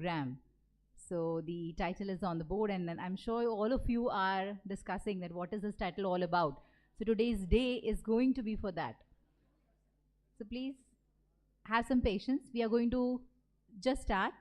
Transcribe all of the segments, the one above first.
program. So the title is on the board, and then I'm sure all of you are discussing that what is this title all about. So today's day is going to be for that. So please have some patience. We are going to just start.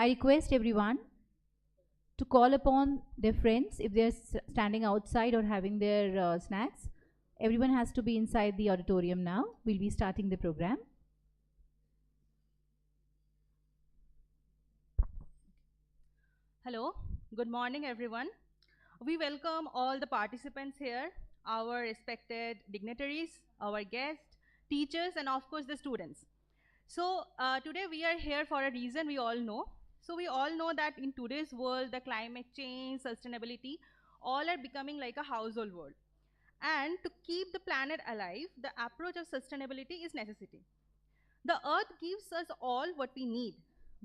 I request everyone to call upon their friends if they're standing outside or having their snacks. Everyone has to be inside the auditorium now. We'll be starting the program. Hello, good morning everyone. We welcome all the participants here our respected dignitaries, our guests, teachers, and of course the students. So today we are here for a reason we all know. So we all know that in today's world, the climate change, sustainability, all are becoming like a household word. And to keep the planet alive, the approach of sustainability is necessity. The earth gives us all what we need,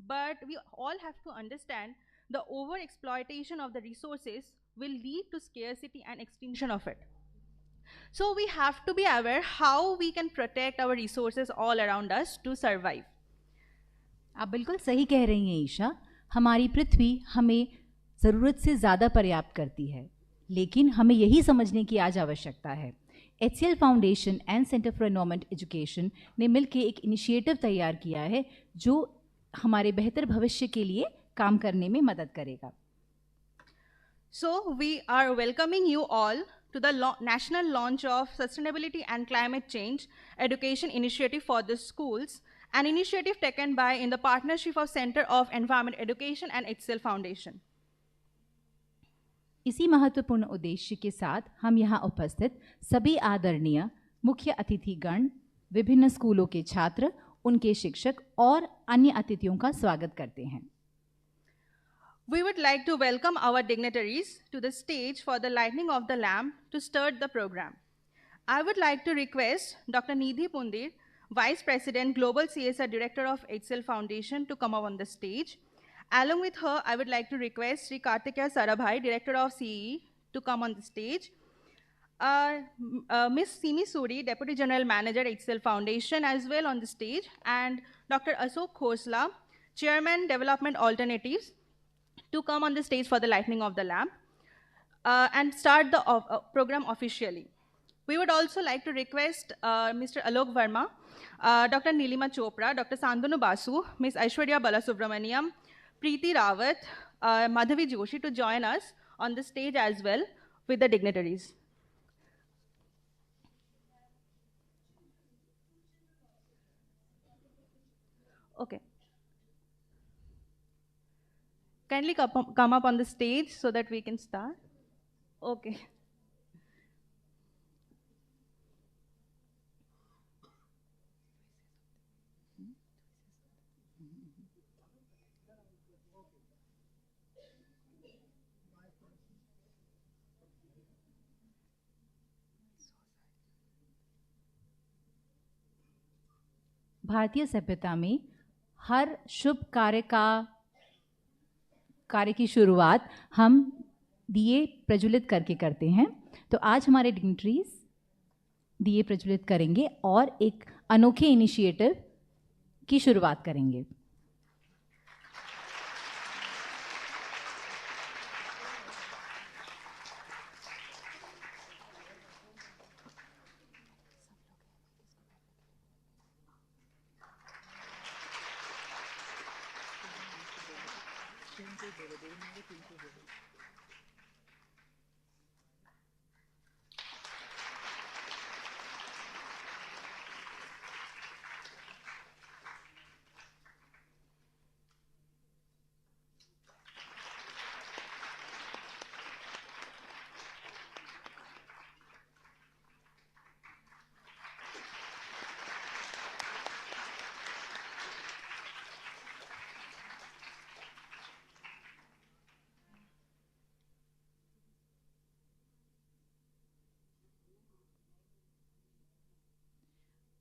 but we all have to understand the over exploitation of the resources will lead to scarcity and extinction of it. So we have to be aware how we can protect our resources all around us to survive. आप बिल्कुल सही कह रही हैं ईशा। हमारी पृथ्वी हमें ज़रूरत से ज़्यादा पर्याप्त करती है, लेकिन हमें यही समझने की आज आवश्यकता है। HCL foundation and centre for environment education ने मिलकर एक इनिशिएटिव तैयार किया है जो हमारे बेहतर भविष्य के लिए काम करने में मदद करेगा। So we are welcoming you all to the national launch of Sustainability and Climate Change Education Initiative for the Schools, an initiative taken by in the partnership of Center of Environment Education and HCL Foundation. इसी महत्वपूर्ण उद्देश्य के साथ हम यहाँ उपस्थित सभी आदरणीय मुख्य अतिथिगण, विभिन्न स्कूलों के छात्र, उनके शिक्षक और अन्य अतिथियों का स्वागत करते हैं। We would like to welcome our dignitaries to the stage for the lighting of the lamp to start the program. I would like to request Dr. Nidhi Pundir, Vice President, Global CSR Director of HCL Foundation, to come up on the stage. Along with her, I would like to request Sri Kartikeya Sarabhai, Director of CEE, to come on the stage. Ms. Simi Suri, Deputy General Manager, HCL Foundation, as well on the stage, and Dr. Ashok Khosla, Chairman, Development Alternatives, to come on the stage for the lighting of the lamp and start the program officially. We would also like to request Mr. Alok Verma, Dr. Nilima Chopra, Dr. Sandanu Basu, Ms. Aishwarya Balasubramaniam, Preeti Rawat, Madhavi Joshi to join us on the stage as well with the dignitaries. Okay. Kindly come up on the stage so that we can start. Okay. भारतीय सभ्यता में हर शुभ कार्य की शुरुआत हम दिए प्रज्वलित करके करते हैं। तो आज हमारे डिग्निटरीज दिए प्रज्वलित करेंगे और एक अनोखे इनिशिएटिव की शुरुआत करेंगे।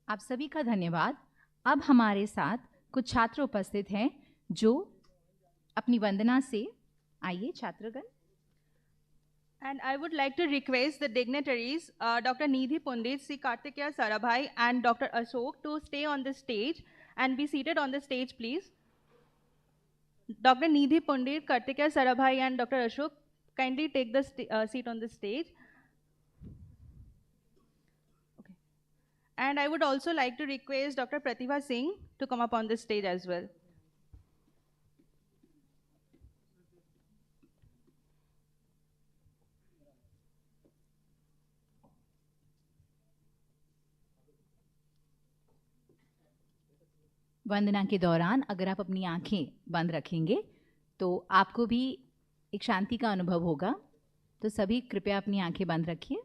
आप सभी का धन्यवाद। अब हमारे साथ कुछ छात्र उपस्थित हैं जो अपनी वंदना से आइए छात्रगण। And I would like to request the dignitaries, Dr. Nidhi Pundir, Sri Kartikeya Sarabhai, and Dr. Ashok to stay on the stage and be seated on the stage, please. Dr. Nidhi Pundir, Kartikeya Sarabhai, and Dr. Ashok, kindly take the seat on the stage. Okay. And I would also like to request Dr. Pratibha Singh to come up on the stage as well. वंदना के दौरान अगर आप अपनी आंखें बंद रखेंगे तो आपको भी एक शांति का अनुभव होगा। तो सभी कृपया अपनी आंखें बंद रखिए।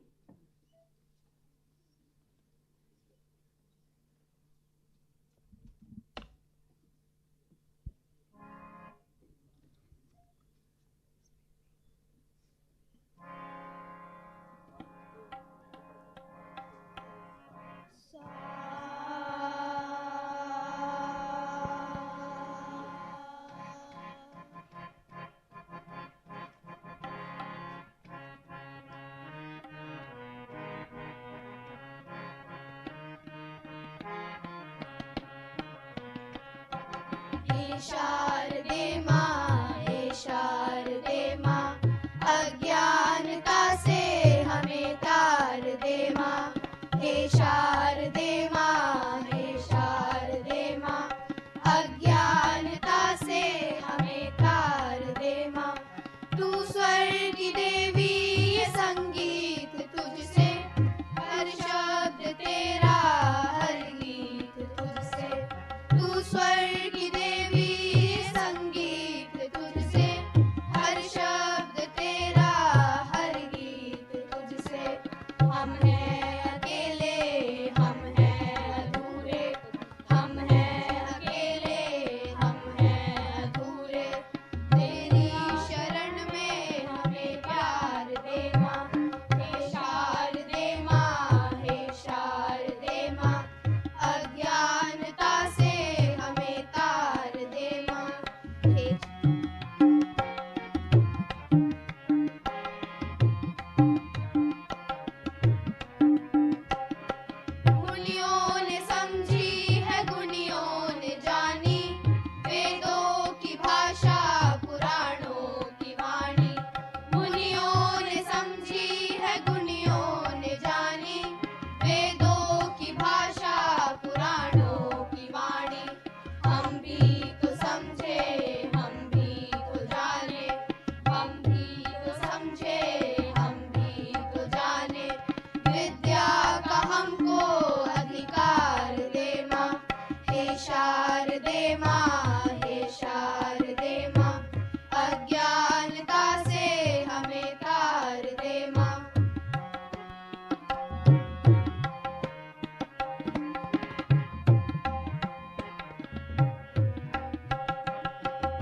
शारदे माँ, हे शारदे माँ, अज्ञानता से हमें तार दे माँ। हे शारदे माँ, हे शारदे माँ, अज्ञानता से हमें तार दे माँ। तू स्वर्ग की देवी, ये संगीत तुझसे, हर शब्द तेरा, हर गीत तुझसे। तू स्वर्ग की देवी, ये संगीत तुझसे, हर शब्द तेरा, हर गीत तुझसे। हम हैं अकेले, हम हैं अधूरे, हम हैं अकेले, हम हैं अधूरे। तेरी शरण में हमें प्यार दे माँ। हे शारदे माँ, हे शारदे माँ, अज्ञानता से हमें तार दे माँ। हे मुनियों ने समझी है, गुनियों ने जानी, वेदों की भाषा, पुराणों की वाणी। मुनियों ने समझी है, गुनियों ने जानी, वेदों की भाषा, पुराणों की वाणी। हम भी तो समझे, हम भी तो जाने, हम भी तो समझे, हम भी तो जाने। विद्या का हमको अधिकार दे माँ। हे शारदे माँ, हे शारदे माँ, अज्ञानता से हमें तार दे माँ।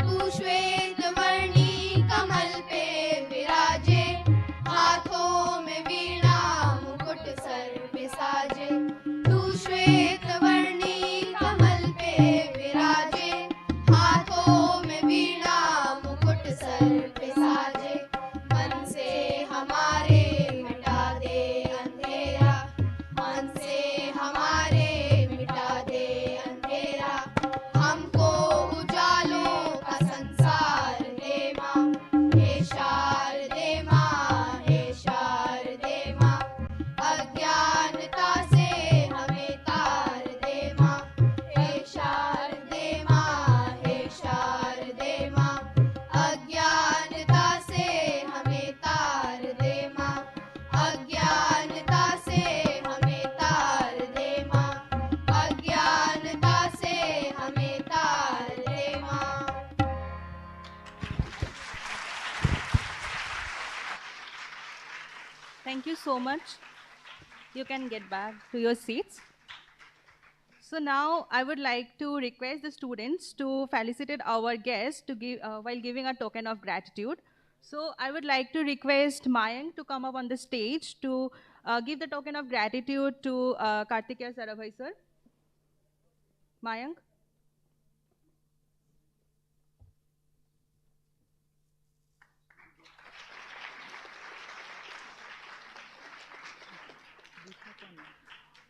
तू श्वेत वर्णी कमल पे विराजे, हाथों में वीणा, मुकुट सर पे साजे। तू श्वेत वर्णी कमल पे विराजे, हाथों में वीणा, मुकुट सर पे साजे। मन से हमारे मिटा दे अंधेरा, मन से हमारे मिटा दे अंधेरा। हमको उजालों का संसार दे माँ। हे शारदे माँ, हे शारदे माँ, अज्ञानता से हमें तार दे माँ। हे शारदे माँ, हे शारदे माँ, अज्ञानता से हमें तार दे माँ। अज्ञानता से हमें तार दे माँ। अज्ञानता से हमें तार दे माँ। Thank you so much. You can get back to your seats. So now I would like to request the students to felicitate our guests to give, while giving a token of gratitude. So I would like to request Mayank to come up on the stage to give the token of gratitude to Kartikeya Sarabhai sir. Mayank.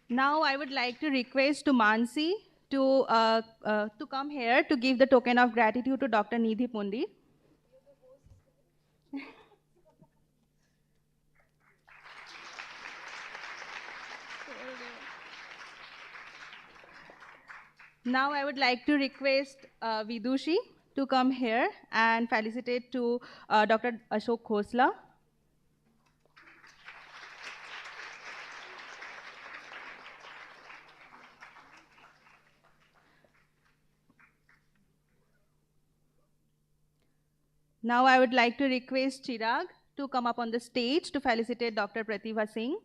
Now I would like to request to Mansi to come here to give the token of gratitude to Dr. Nidhi Pundi. Now I would like to request Vidushi to come here and felicitate to Dr. Ashok Khosla. Now I would like to request Chirag to come up on the stage to felicitate Dr. Pratibha Singh.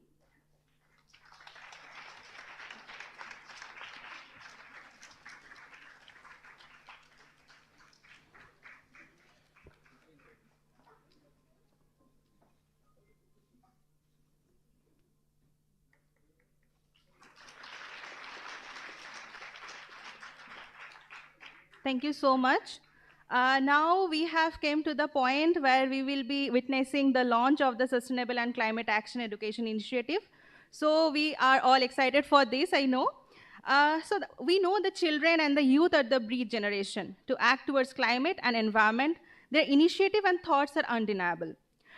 Thank you so much. Now we have came to the point where we will be witnessing the launch of the Sustainable and Climate Action Education Initiative. So we are all excited for this, I know. We know the children and the youth are the breed generation. To act towards climate and environment, their initiative and thoughts are undeniable.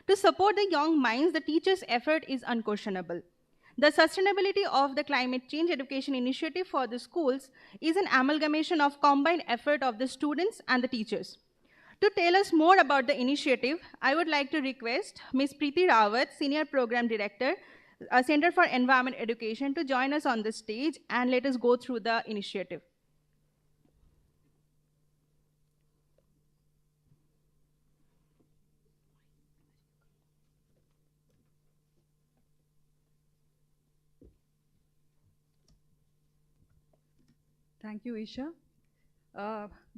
To support the young minds, the teachers' effort is unquestionable. The sustainability of the climate change education initiative for the schools is an amalgamation of combined effort of the students and the teachers. To tell us more about the initiative, I would like to request Ms. Preeti Rawat, Senior Program Director, Center for Environment Education, to join us on the stage and let us go through the initiative. Thank you, Isha.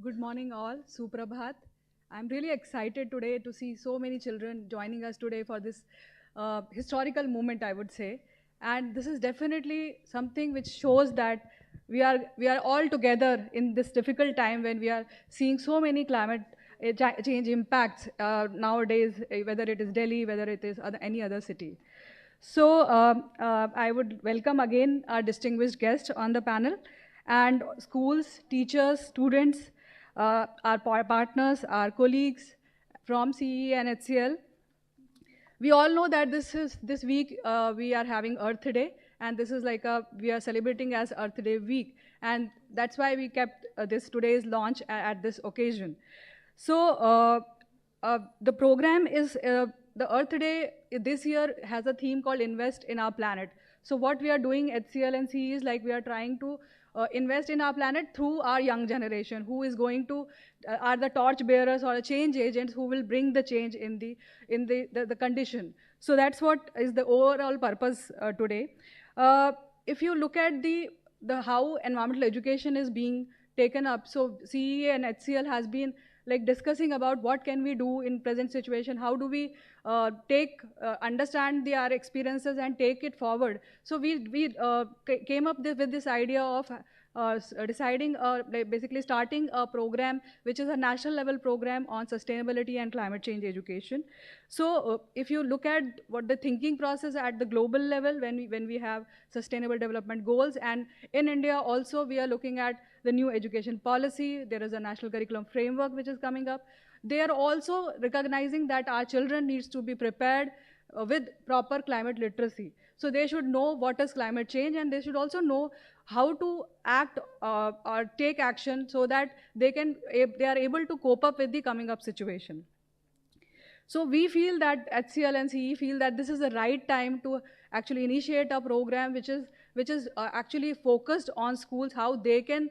Good morning, all. Suprabhat. I'm really excited today to see so many children joining us today for this historical moment, I would say. And this is definitely something which shows that we are all together in this difficult time when we are seeing so many climate change impacts nowadays, whether it is Delhi, whether it is any other city. So I would welcome again our distinguished guest on the panel, and schools, teachers, students, our partners, our colleagues from CEE and HCL. We all know that this week we are having Earth Day, and this is like we are celebrating as Earth Day week, and that's why we kept this today's launch at this occasion. So the program is the Earth Day this year has a theme called Invest in Our Planet. So what we are doing at HCL and CEE is like we are trying to invest in our planet through our young generation, who is going to are the torch bearers or the change agents who will bring the change in the condition. So that's what is the overall purpose today. If you look at the how environmental education is being taken up, so CEE and HCL has been like discussing about what can we do in present situation, how do we understand our experiences and take it forward. So we came up with this idea of deciding, basically starting a program which is a national level program on sustainability and climate change education. So if you look at what the thinking process at the global level, when we have sustainable development goals, and in India also we are looking at the new education policy. There is a national curriculum framework which is coming up. They are also recognizing that our children needs to be prepared with proper climate literacy. So they should know what is climate change, and they should also know how to act or take action so that they are able to cope up with the coming up situation. So we feel that HCL and CE feel that this is the right time to actually initiate a program which is actually focused on schools, how they can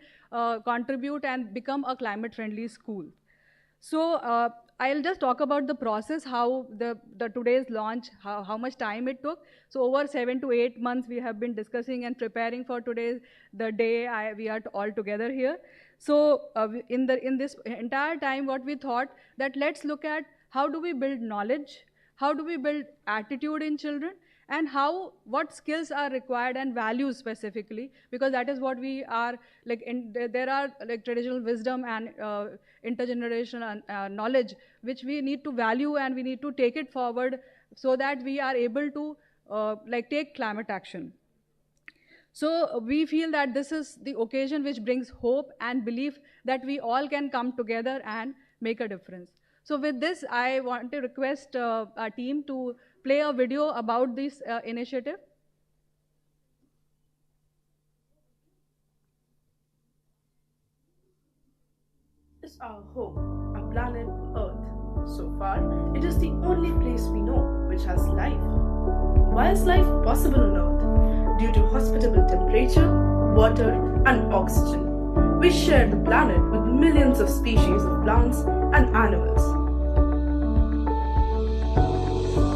contribute and become a climate friendly school. So I'll just talk about the process, how the today's launch, how much time it took. So over 7 to 8 months we have been discussing and preparing for the day we are all together here. So in this entire time, what we thought that let's look at how do we build knowledge, how do we build attitude in children, and what skills are required and values specifically, because that is what we are like. There are like traditional wisdom and intergenerational knowledge which we need to value, and we need to take it forward so that we are able to like take climate action. So we feel that this is the occasion which brings hope and belief that we all can come together and make a difference. So with this, I want to request our team to play a video about this initiative. Is our home, our planet Earth. So far, it is the only place we know which has life. Why is life possible on Earth? Due to hospitable temperature, water, and oxygen. We share the planet with millions of species of plants and animals.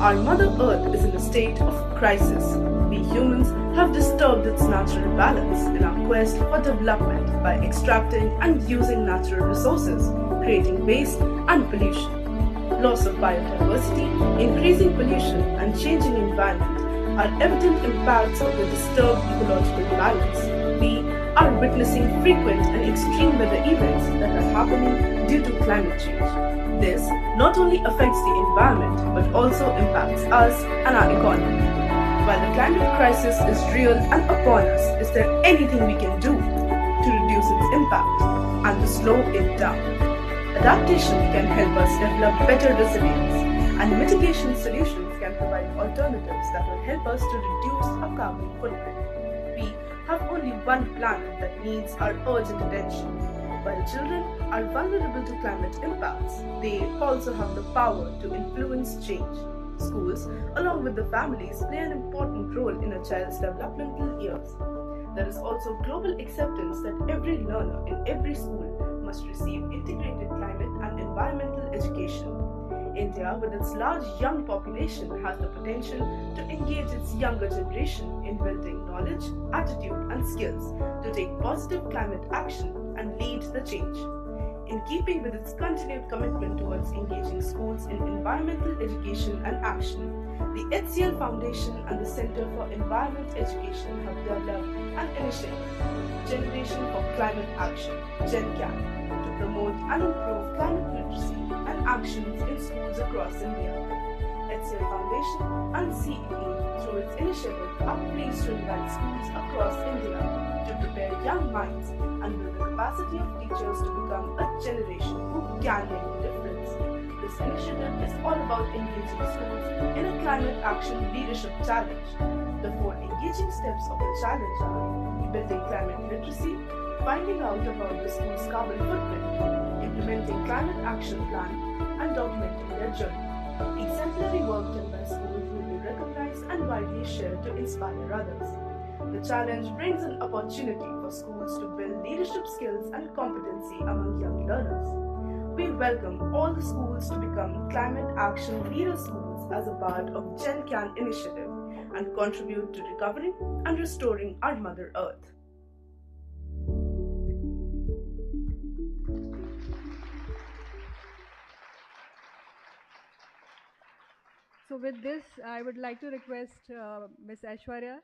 Our Mother Earth is in a state of crisis. We humans have disturbed its natural balance in our quest for development by extracting and using natural resources, creating waste and pollution. Loss of biodiversity, increasing pollution, and changing environment are evident impacts of the disturbed ecological balance. We are witnessing frequent and extreme weather events that are happening due to climate change. This not only affects the environment but also impacts us and our economy. While While the climate crisis is real and upon us, is there anything we can do to reduce its impact and to slow it down? Adaptation can help us develop better resilience, and mitigation solutions can provide alternatives that will help us to reduce our carbon footprint. We have only one planet that needs our urgent attention. While children are vulnerable to climate impacts, they also have the power to influence change. Schools, along with the families, play an important role in a child's developmental years. There is also global acceptance that every learner in every school must receive integrated climate and environmental education. India, with its large young population, has the potential to engage its younger generation in building knowledge, attitude, and skills to take positive climate action and lead the change. In keeping with its continued commitment towards engaging schools in environmental education and action, the HCL Foundation and the Center for Environment Education have developed an initiative, Generation for Climate Action, GenCan, to promote and improve climate literacy and actions in schools across India. HCL Foundation and CEE, through its initiative, are pleased to invite schools across India to prepare young minds and build the capacity of teachers to become a generation who can make a difference. This initiative is all about engaging schools in a climate action leadership challenge. The 4 engaging steps of the challenge are building climate literacy, finding out about the school's carbon footprint, implementing climate action plan, and documenting their journey. Exemplary work done by schools will be recognized and widely shared to inspire others. The challenge brings an opportunity for schools to build leadership skills and competency among young learners. We welcome all the schools to become climate action leader schools as a part of GenCan initiative and contribute to recovering and restoring our Mother Earth. So with this, I would like to request Ms. Aishwarya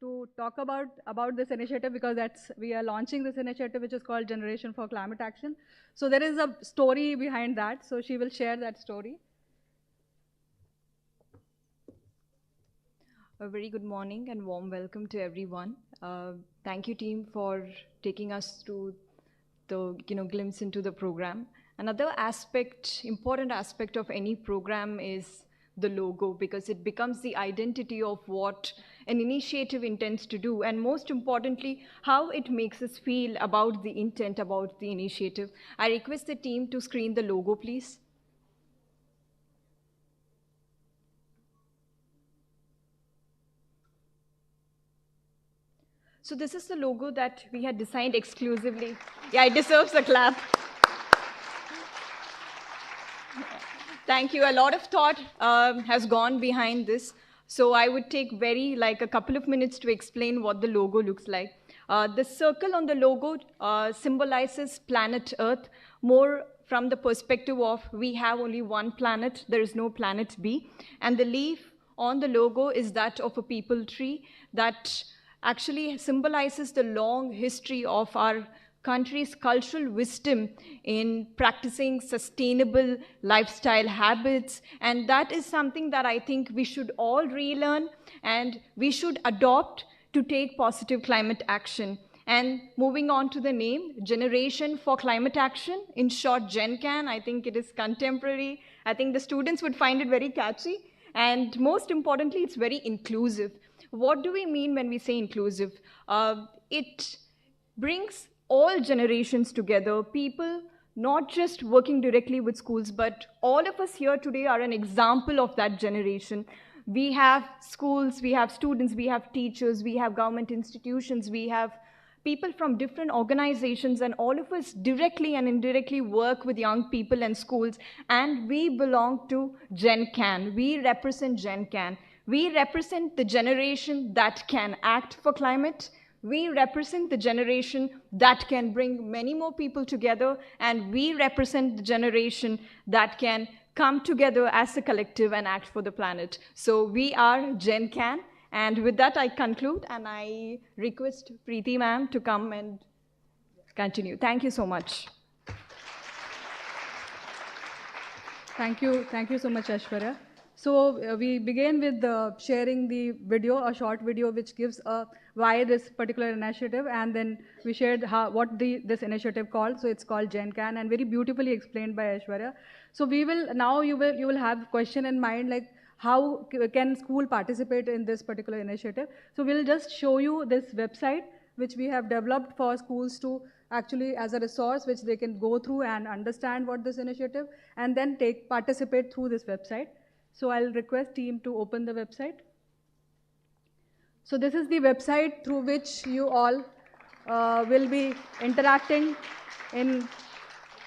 to talk about this initiative, because we are launching this initiative which is called Generation for Climate Action. So there is a story behind that, so she will share that story. A very good morning and warm welcome to everyone. Thank you, team, for taking us through the glimpse into the program. Another important aspect of any program is the logo, because it becomes the identity of what an initiative intends to do, and most importantly, how it makes us feel about the intent, about the initiative. I request the team to screen the logo, please. So this is the logo that we had designed exclusively. Yeah, it deserves a clap. Thank you. A lot of thought has gone behind this. So I would take a couple of minutes to explain what the logo looks like. The circle on the logo symbolizes planet Earth, more from the perspective of we have only one planet, there is no planet B. And the leaf on the logo is that of a peepal tree that actually symbolizes the long history of our country's cultural wisdom in practicing sustainable lifestyle habits. And that is something that I think we should all relearn and we should adopt to take positive climate action. And moving on to the name, Generation for Climate Action, in short, GenCan. I think it is contemporary. I think the students would find it very catchy. And most importantly, it's very inclusive. What do we mean when we say inclusive? It brings all generations together, people not just working directly with schools, but all of us here today are an example of that generation. We have schools, we have students, we have teachers, we have government institutions, we have people from different organizations, and all of us directly and indirectly work with young people and schools, and we belong to GenCan. We represent GenCan. We represent the generation that can act for climate. We represent the generation that can bring many more people together, and we represent the generation that can come together as a collective and act for the planet. So we are GenCan, and with that I conclude, and I request Preeti ma'am to come and continue. Thank you so much. Thank you so much, Aishwarya. So we begin with sharing the video, a short video which gives why this particular initiative, and then we shared what this initiative called. So it's called Gen Can, and very beautifully explained by Aishwarya. So we will now you will have question in mind like how can school participate in this particular initiative. So we'll just show you this website which we have developed for schools to actually as a resource which they can go through and understand what this initiative and then participate through this website. So I'll request team to open the website. So this is the website through which you all will be interacting in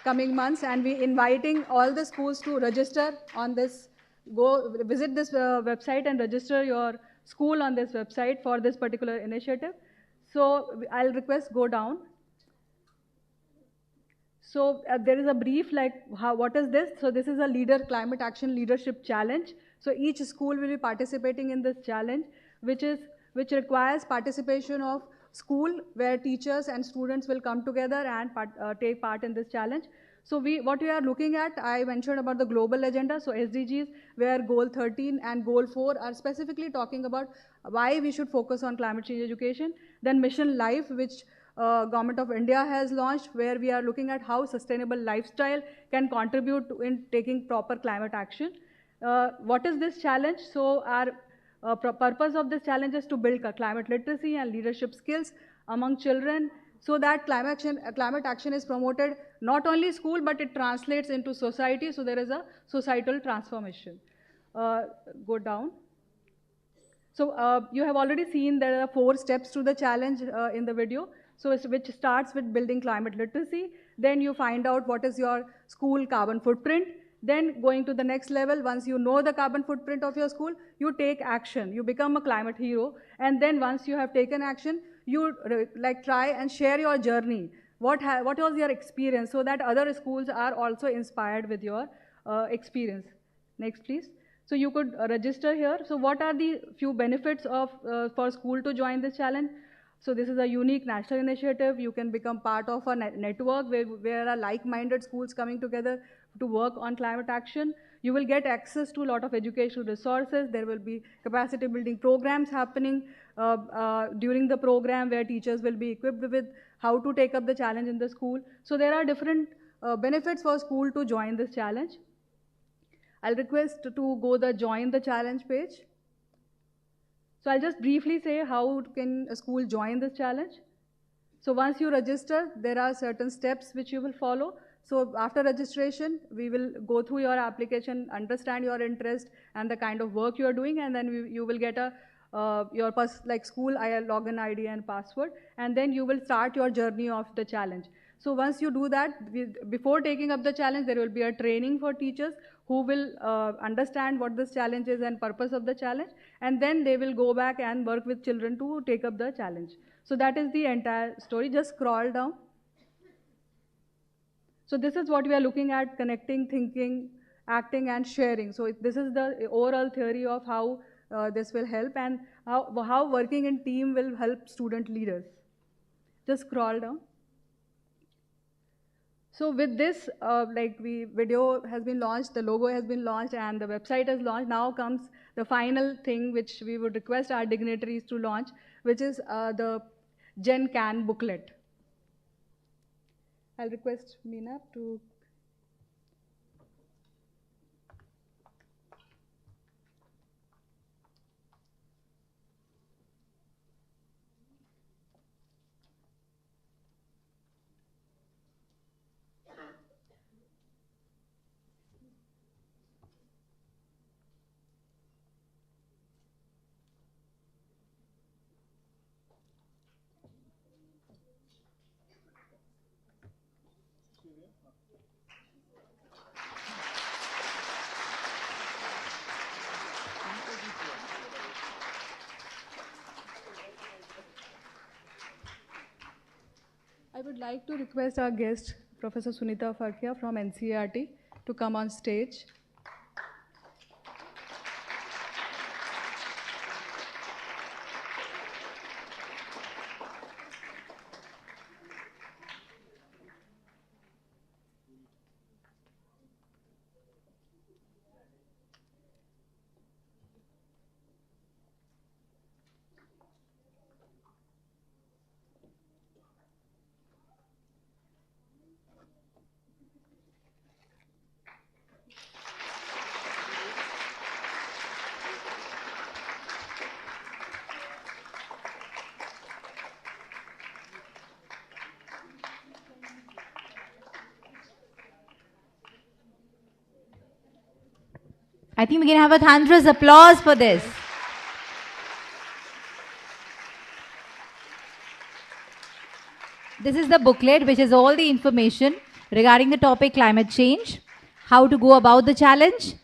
coming months, and we inviting all the schools to register on this. Go visit this website and register your school on this website for this particular initiative. So I'll request go down. So there is a brief like what is this? So this is a climate action leadership challenge. So each school will be participating in this challenge, which requires participation of school where teachers and students will come together and take part in this challenge. So what we are looking at, I mentioned about the global agenda, so SDGs, where goal 13 and goal 4 are specifically talking about why we should focus on climate change education. Then Mission Life, which Government of India has launched, where we are looking at how sustainable lifestyle can contribute in taking proper climate action. What is this challenge? So our purpose of this challenge is to build climate literacy and leadership skills among children so that climate action is promoted not only school but it translates into society, so there is a societal transformation. Go down. So you have already seen there are 4 steps to the challenge in the video. So which starts with building climate literacy, then you find out what is your school carbon footprint, then going to the next level, once you know the carbon footprint of your school, you take action, you become a climate hero, and then once you have taken action, you try and share your journey. What was your experience so that other schools are also inspired with your experience. Next, please. So you could register here. So what are the few benefits of for school to join this challenge? So this is a unique national initiative. You can become part of a network where are like-minded schools coming together to work on climate action. You will get access to a lot of educational resources. There will be capacity building programs happening during the program where teachers will be equipped with how to take up the challenge in the school. So there are different benefits for school to join this challenge. I'll request to go the join the challenge page. So I'll just briefly say how can a school join this challenge. So once you register, there are certain steps which you will follow. So after registration, we will go through your application, understand your interest and the kind of work you are doing, and then you will get your school login ID and password, and then you will start your journey of the challenge. So once you do that, before taking up the challenge, there will be a training for teachers who will understand what this challenge is and purpose of the challenge, and then they will go back and work with children to take up the challenge. So that is the entire story. Just scroll down. So this is what we are looking at: connecting, thinking, acting, and sharing. So this is the overall theory of how this will help and how working in team will help student leaders. Just scroll down. So with this, video has been launched, the logo has been launched, and the website is launched. Now comes the final thing which we would request our dignitaries to launch, which is the Gen Can booklet. I'll request Meena to... I would like to request our guest, Professor Sunita Farkia from NCERT, to come on stage. I think we can have a thunderous applause for this. This is the booklet which is all the information regarding the topic climate change, how to go about the challenge,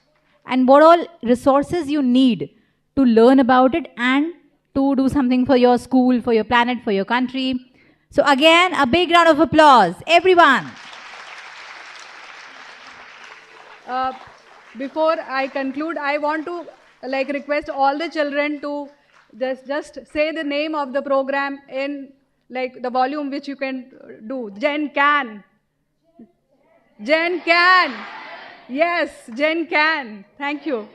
and what all resources you need to learn about it and to do something for your school, for your planet, for your country. So again, a big round of applause, everyone. Before I conclude, I want to request all the children to just say the name of the program in the volume which you can do. Jen can. Jen can. Yes, Jen can. Thank you.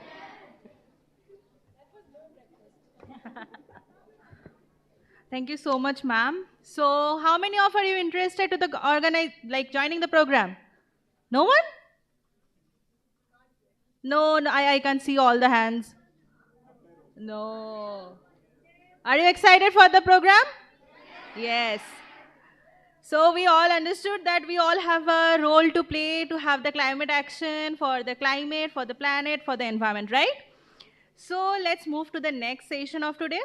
Thank you so much, ma'am. So, how many of you interested to joining the program? No one? No, I can't see all the hands. No. Are you excited for the program? Yes. So we all understood that we all have a role to play to have the climate action for the climate, for the planet, for the environment, right? So let's move to the next session of today.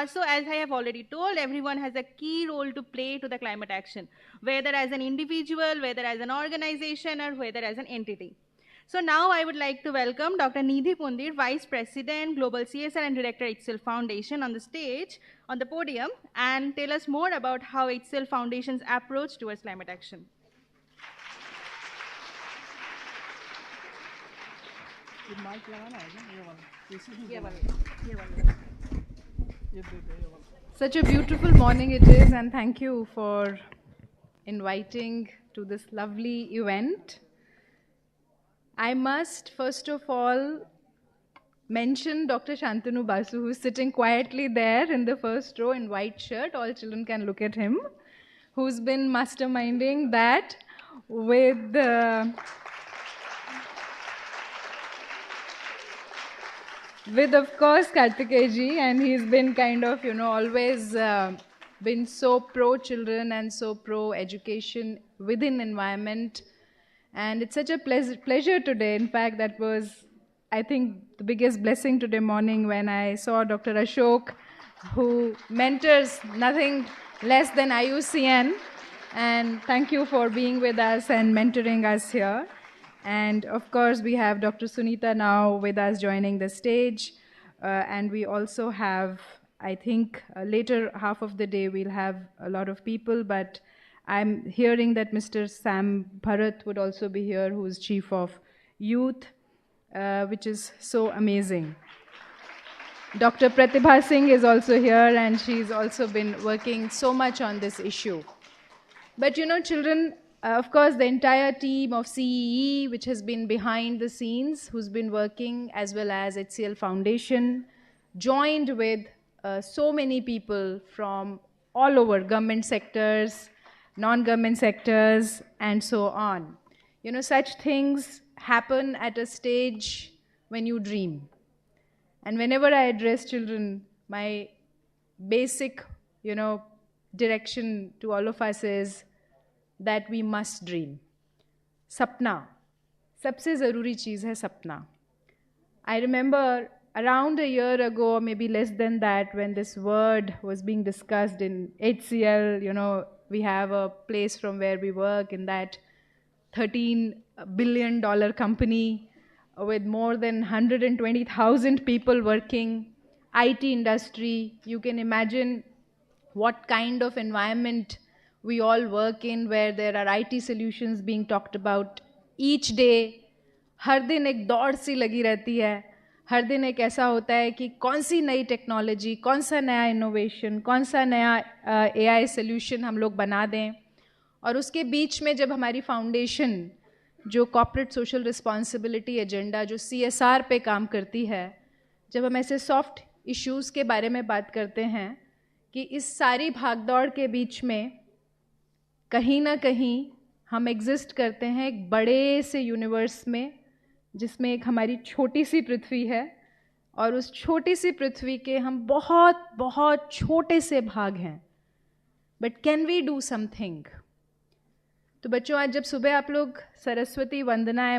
So as I have already told, everyone has a key role to play to the climate action, whether as an individual, whether as an organization, or whether as an entity. So now I would like to welcome Dr. Nidhi Pundir, Vice President, Global CSR and Director, HCL Foundation, on the stage, on the podium, and tell us more about how HCL Foundation's approach towards climate action. Such a beautiful morning it is, and thank you for inviting to this lovely event. I must first of all mention Dr. Shantanu Basu, who is sitting quietly there in the first row in white shirt. All children can look at him, who's been masterminding that with of course Kartikeji, and he's been kind of always been so pro children and so pro education within environment. And it's such a pleasure today. In fact, that was, I think, the biggest blessing today morning when I saw Dr. Ashok, who mentors nothing less than IUCN. And thank you for being with us and mentoring us here. And of course, we have Dr. Sunita now with us joining the stage. And we also have, I think, later half of the day, we'll have a lot of people, but I'm hearing that Mr. Sam Bharat would also be here, who is Chief of Youth, which is so amazing. Dr. Pratibha Singh is also here, and she's also been working so much on this issue. But children, of course, the entire team of CEE, which has been behind the scenes, who's been working, as well as HCL Foundation, joined with so many people from all over government sectors, non-government sectors, and so on. Such things happen at a stage when you dream. And whenever I address children, my basic, direction to all of us is that we must dream. Sapna. Sabse zaruri cheez hai sapna. I remember around a year ago, or maybe less than that, when this word was being discussed in HCL, we have a place from where we work in that $13 billion company with more than 120,000 people working, IT industry. You can imagine what kind of environment we all work in, where there are IT solutions being talked about each day. हर दिन एक दौड़ सी लगी रहती है. हर दिन एक ऐसा होता है कि कौन सी नई टेक्नोलॉजी, कौन सा नया इनोवेशन, कौन सा नया AI सोल्यूशन हम लोग बना दें. और उसके बीच में जब हमारी फाउंडेशन जो कॉर्पोरेट सोशल रिस्पॉन्सिबिलिटी एजेंडा, जो CSR पे काम करती है, जब हम ऐसे सॉफ्ट इश्यूज़ के बारे में बात करते हैं कि इस सारी भागदौड़ के बीच में कहीं ना कहीं हम एग्जिस्ट करते हैं एक बड़े से यूनिवर्स में, जिसमें एक हमारी छोटी सी पृथ्वी है, और उस छोटी सी पृथ्वी के हम बहुत बहुत छोटे से भाग हैं. But can we do something? तो बच्चों, आज जब सुबह आप लोग सरस्वती वंदना है,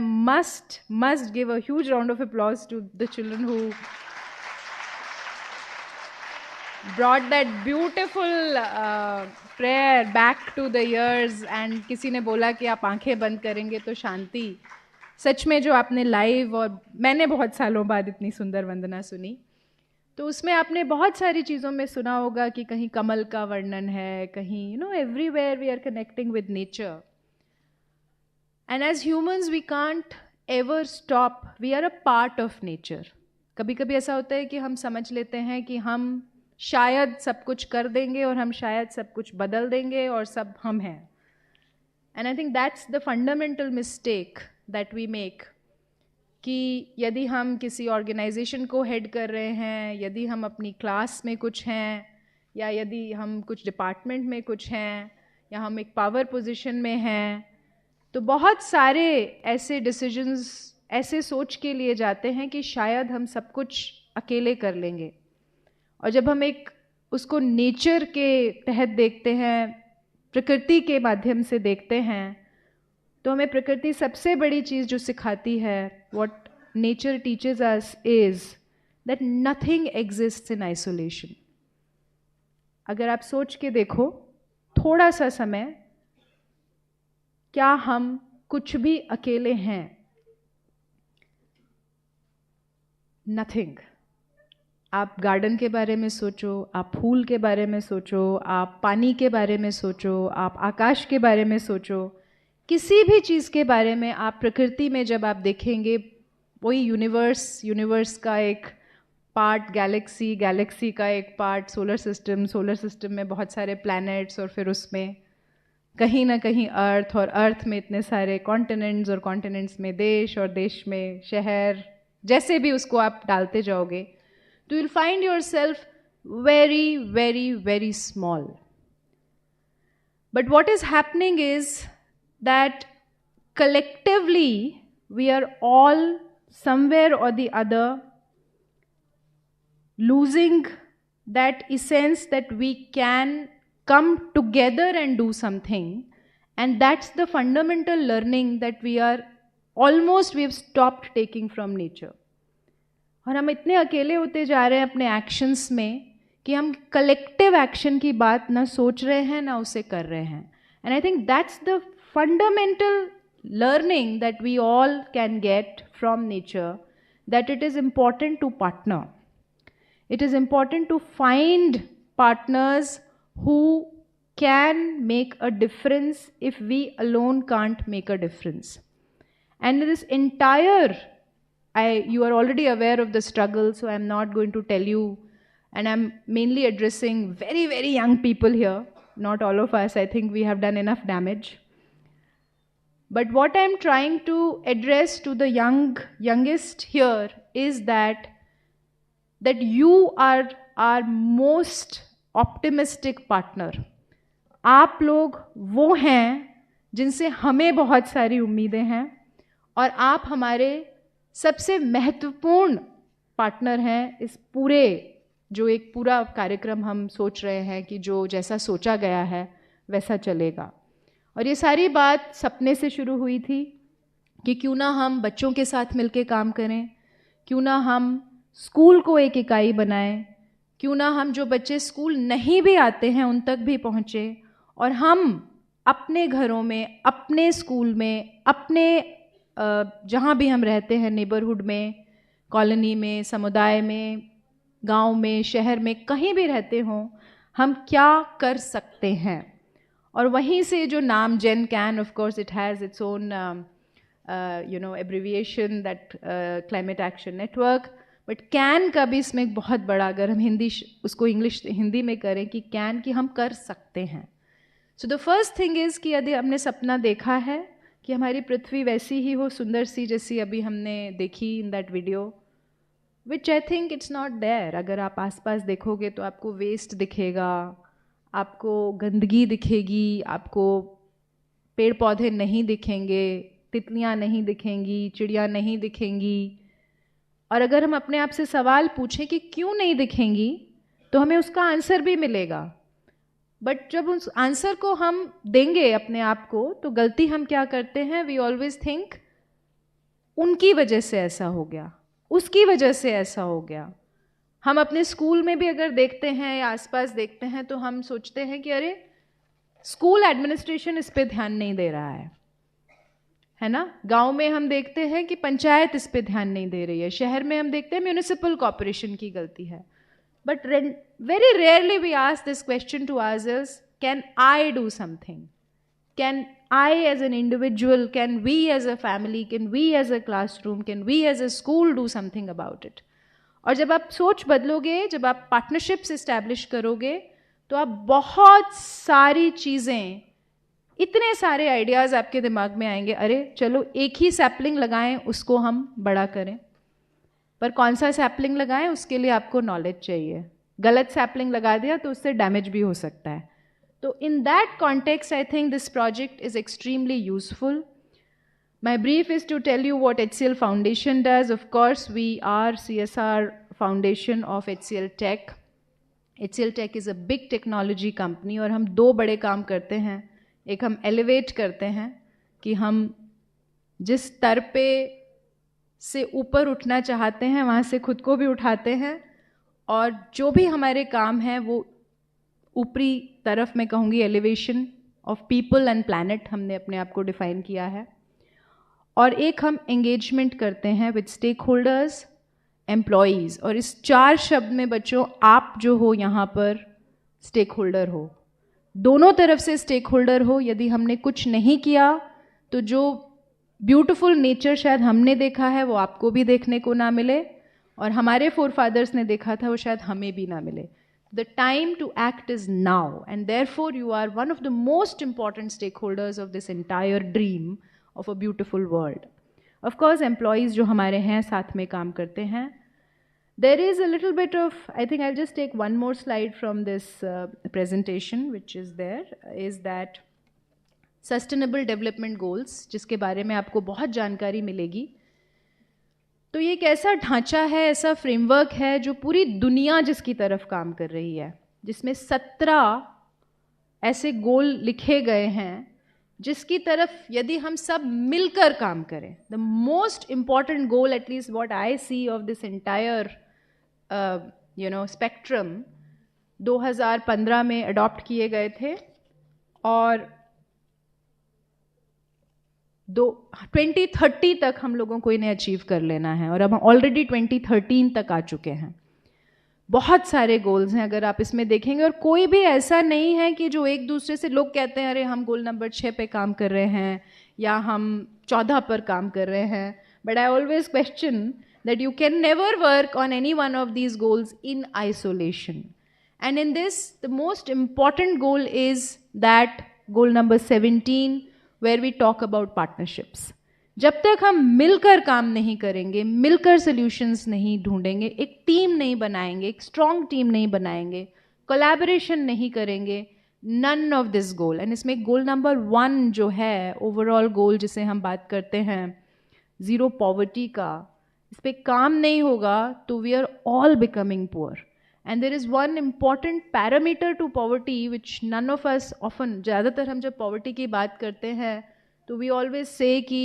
must give a huge round of applause to the children who brought that beautiful prayer back to the years. And किसी ने बोला कि आप आंखें बंद करेंगे तो शांति. सच में जो आपने लाइव, और मैंने बहुत सालों बाद इतनी सुंदर वंदना सुनी, तो उसमें आपने बहुत सारी चीज़ों में सुना होगा कि कहीं कमल का वर्णन है, कहीं everywhere we are connecting with nature. And as humans we can't ever stop, we are a part of nature. कभी कभी ऐसा होता है कि हम समझ लेते हैं कि हम शायद सब कुछ कर देंगे और हम शायद सब कुछ बदल देंगे और सब हम हैं. And I think that's the fundamental mistake that we make, कि यदि हम किसी ऑर्गेनाइजेशन को हेड कर रहे हैं, यदि हम अपनी क्लास में कुछ हैं, या यदि हम कुछ डिपार्टमेंट में कुछ हैं, या हम एक पावर पोजीशन में हैं, तो बहुत सारे ऐसे डिसीजंस ऐसे सोच के लिए जाते हैं कि शायद हम सब कुछ अकेले कर लेंगे. और जब हम एक उसको नेचर के तहत देखते हैं, प्रकृति के माध्यम से देखते हैं, तो हमें प्रकृति सबसे बड़ी चीज़ जो सिखाती है, what nature teaches us is that nothing exists in isolation. अगर आप सोच के देखो थोड़ा सा समय, क्या हम कुछ भी अकेले हैं? Nothing. आप गार्डन के बारे में सोचो, आप फूल के बारे में सोचो, आप पानी के बारे में सोचो, आप आकाश के बारे में सोचो, किसी भी चीज़ के बारे में आप प्रकृति में जब आप देखेंगे, वही यूनिवर्स का एक पार्ट गैलेक्सी का एक पार्ट सोलर सिस्टम में बहुत सारे प्लैनेट्स, और फिर उसमें कहीं ना कहीं अर्थ, और अर्थ में इतने सारे कॉन्टिनेंट्स, और कॉन्टिनेंट्स में देश, और देश में शहर, जैसे भी उसको आप डालते जाओगे, तो you'll find yourself very, very, very small. But what is happening is that collectively we are all somewhere or the other losing that essence that we can come together and do something, and that's the fundamental learning that we have stopped taking from nature. और हम इतने अकेले होते जा रहे हैं अपने actions में कि हम कलेक्टिव एक्शन की बात ना सोच रहे हैं, ना उसे कर रहे हैं. And I think that's the fundamental learning that we all can get from nature, that it is important to partner. It is important to find partners who can make a difference if we alone can't make a difference. And this entire, you are already aware of the struggle, so I'm not going to tell you, and I'm mainly addressing very, very young people here. Not all of us, I think we have done enough damage. But what I'm trying to address to the youngest here is that you are our most optimistic partner. आप लोग वो हैं जिनसे हमें बहुत सारी उम्मीदें हैं, और आप हमारे सबसे महत्वपूर्ण पार्टनर हैं इस पूरे जो एक पूरा कार्यक्रम हम सोच रहे हैं कि जो जैसा सोचा गया है वैसा चलेगा. और ये सारी बात सपने से शुरू हुई थी कि क्यों ना हम बच्चों के साथ मिलके काम करें, क्यों ना हम स्कूल को एक इकाई बनाएं, क्यों ना हम जो बच्चे स्कूल नहीं भी आते हैं उन तक भी पहुँचे, और हम अपने घरों में, अपने स्कूल में, अपने जहाँ भी हम रहते हैं, नेबरहुड में, कॉलोनी में, समुदाय में, गांव में, शहर में, कहीं भी रहते हों, हम क्या कर सकते हैं. और वहीं से जो नाम जेन CAN, of course it has its own abbreviation, that climate action network, but CAN का भी इसमें एक बहुत बड़ा, अगर हम उसको हिंदी में करें कि कैन, कि हम कर सकते हैं. So the first thing is कि यदि हमने सपना देखा है कि हमारी पृथ्वी वैसी ही हो, सुंदर सी, जैसी अभी हमने देखी in that video, which I think it's not there. अगर आप आसपास देखोगे तो आपको वेस्ट दिखेगा, आपको गंदगी दिखेगी, आपको पेड़ पौधे नहीं दिखेंगे, तितलियाँ नहीं दिखेंगी, चिड़िया नहीं दिखेंगी. और अगर हम अपने आप से सवाल पूछें कि क्यों नहीं दिखेंगी, तो हमें उसका आंसर भी मिलेगा. बट जब उस आंसर को हम देंगे अपने आप को, तो गलती हम क्या करते हैं, वी ऑलवेज थिंक उनकी वजह से ऐसा हो गया, उसकी वजह से ऐसा हो गया। हम अपने स्कूल में भी अगर देखते हैं या आसपास देखते हैं तो हम सोचते हैं कि अरे स्कूल एडमिनिस्ट्रेशन इस पे ध्यान नहीं दे रहा है ना। गांव में हम देखते हैं कि पंचायत इस पे ध्यान नहीं दे रही है, शहर में हम देखते हैं म्यूनिसिपल कॉर्पोरेशन की गलती है। But very rarely we ask this question to ourselves, can I do something? कैन I as an individual, can we as a family, can we as a classroom, can we as a school do something about it? और जब आप सोच बदलोगे, जब आप partnerships establish करोगे, तो आप बहुत सारी चीज़ें, इतने सारे आइडियाज़ आपके दिमाग में आएंगे, अरे चलो एक ही सैपलिंग लगाएं, उसको हम बड़ा करें। पर कौन सा सैपलिंग लगाएं, उसके लिए आपको नॉलेज चाहिए। गलत सैपलिंग लगा दिया तो उससे डैमेज भी हो सकता है। So in that context, I think this project is extremely useful. My brief is to tell you what HCL Foundation does. Of course, we are CSR Foundation of HCL Tech. HCL Tech is a big technology company और हम दो बड़े काम करते हैं। एक हम elevate करते हैं कि हम जिस स्तर पे से ऊपर उठना चाहते हैं वहाँ से खुद को भी उठाते हैं, और जो भी हमारे काम हैं वो ऊपरी तरफ मैं कहूँगी elevation of people and planet हमने अपने आप को डिफाइन किया है। और एक हम एंगेजमेंट करते हैं विद स्टेक होल्डर्स, एम्प्लॉयज़, और इस 4 शब्द में बच्चों आप जो हो यहाँ पर स्टेक होल्डर हो, दोनों तरफ से स्टेक होल्डर हो। यदि हमने कुछ नहीं किया तो जो ब्यूटीफुल नेचर शायद हमने देखा है वो आपको भी देखने को ना मिले, और हमारे फोरफादर्स ने देखा था वो शायद हमें भी ना मिले। The time to act is now, and therefore you are one of the most important stakeholders of this entire dream of a beautiful world. Of course, employees जो हमारे हैं साथ में काम करते हैं, there is a little bit of, I think I'll just take one more slide from this presentation which is there, is that Sustainable Development Goals, जिसके बारे में आपको बहुत जानकारी मिलेगी। तो ये एक ऐसा ढांचा है, ऐसा फ्रेमवर्क है जो पूरी दुनिया जिसकी तरफ काम कर रही है, जिसमें 17 ऐसे गोल लिखे गए हैं जिसकी तरफ यदि हम सब मिलकर काम करें, the most important goal, at least what I see of this entire spectrum, 2015 में अडॉप्ट किए गए थे और 2030 तक हम लोगों को इन्हें अचीव कर लेना है, और अब हम ऑलरेडी 2013 तक आ चुके हैं। बहुत सारे गोल्स हैं अगर आप इसमें देखेंगे, और कोई भी ऐसा नहीं है कि जो एक दूसरे से, लोग कहते हैं अरे हम गोल नंबर 6 पे काम कर रहे हैं या हम 14 पर काम कर रहे हैं, but I always question that you can never work on any one of these goals in isolation, and in this the most important goal is that goal number 17 where we talk about partnerships. जब तक हम मिलकर काम नहीं करेंगे, मिलकर solutions नहीं ढूंढेंगे, एक टीम नहीं बनाएंगे, एक स्ट्रॉन्ग टीम नहीं बनाएंगे, कोलैबोरेशन नहीं करेंगे, none of this goal. And इसमें गोल नंबर 1 जो है, ओवरऑल गोल जिसे हम बात करते हैं ज़ीरो पॉवर्टी का, इस पर काम नहीं होगा तो we are all becoming poor. And there is one important parameter to poverty which none of us often, ज़्यादातर हम जब poverty की बात करते हैं तो we always say कि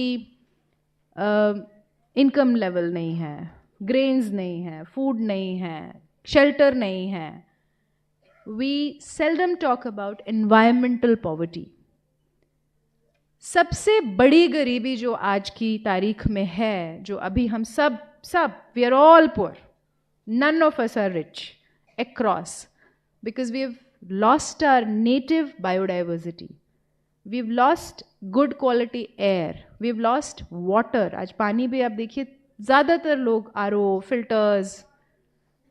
income level नहीं है, grains नहीं है, food नहीं है, shelter नहीं है. We seldom talk about environmental poverty. सबसे बड़ी गरीबी जो आज की तारीख में है, जो अभी हम सब we are all poor. None of us are rich. Across, because we have lost our native biodiversity, we've lost good quality air, we've lost water. आज पानी भी आप देखिए ज़्यादातर लोग RO, फिल्टर्स,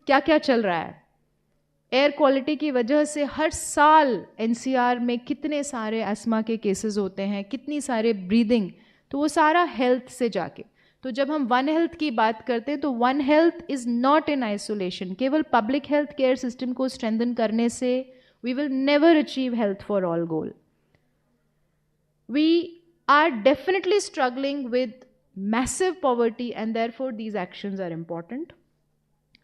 क्या क्या चल रहा है। एयर क्वालिटी की वजह से हर साल NCR में कितने सारे अस्थमा के केसेस होते हैं, कितनी सारे ब्रीदिंग, तो वो सारा हेल्थ से जाके। तो जब हम वन हेल्थ की बात करते हैं तो one health is not in isolation. केवल पब्लिक हेल्थ केयर सिस्टम को स्ट्रेंथन करने से we will never achieve health for all goal. We are definitely struggling with massive poverty and therefore these actions are important.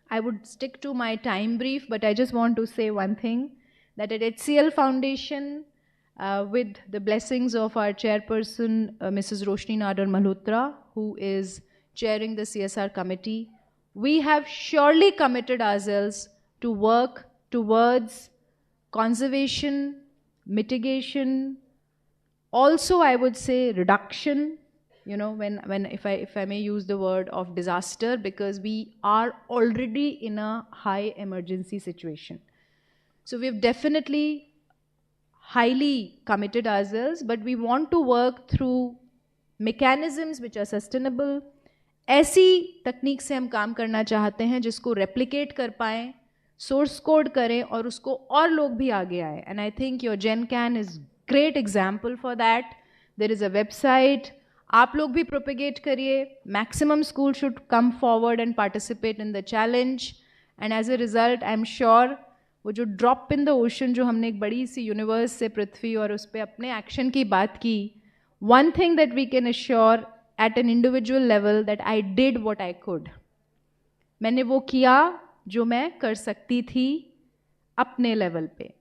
I would stick to my time brief, but I just want to say one thing, that at HCL Foundation, with the blessings of our chairperson, Mrs. Roshni Nadar Malhotra, who is chairing the CSR committee, we have surely committed ourselves to work towards conservation, mitigation, also I would say reduction, you know, if I may use the word of disaster, because we are already in a high emergency situation. So we've definitely highly committed ourselves, but we want to work through mechanisms which are sustainable. ऐसी तकनीक से हम काम करना चाहते हैं जिसको replicate कर पाएं, source code करें और उसको और लोग भी आगे आए. And I think your GenCan is great example for that. There is a website. आप लोग भी propagate करिए. Maximum school should come forward and participate in the challenge. And as a result, I'm sure वो जो drop in the ocean जो हमने एक बड़ी सी universe से पृथ्वी और उस पर अपने action की बात की, one thing that we can assure at an individual level that I did what I could. मैंने वो किया जो मैं कर सकती थी अपने level पे.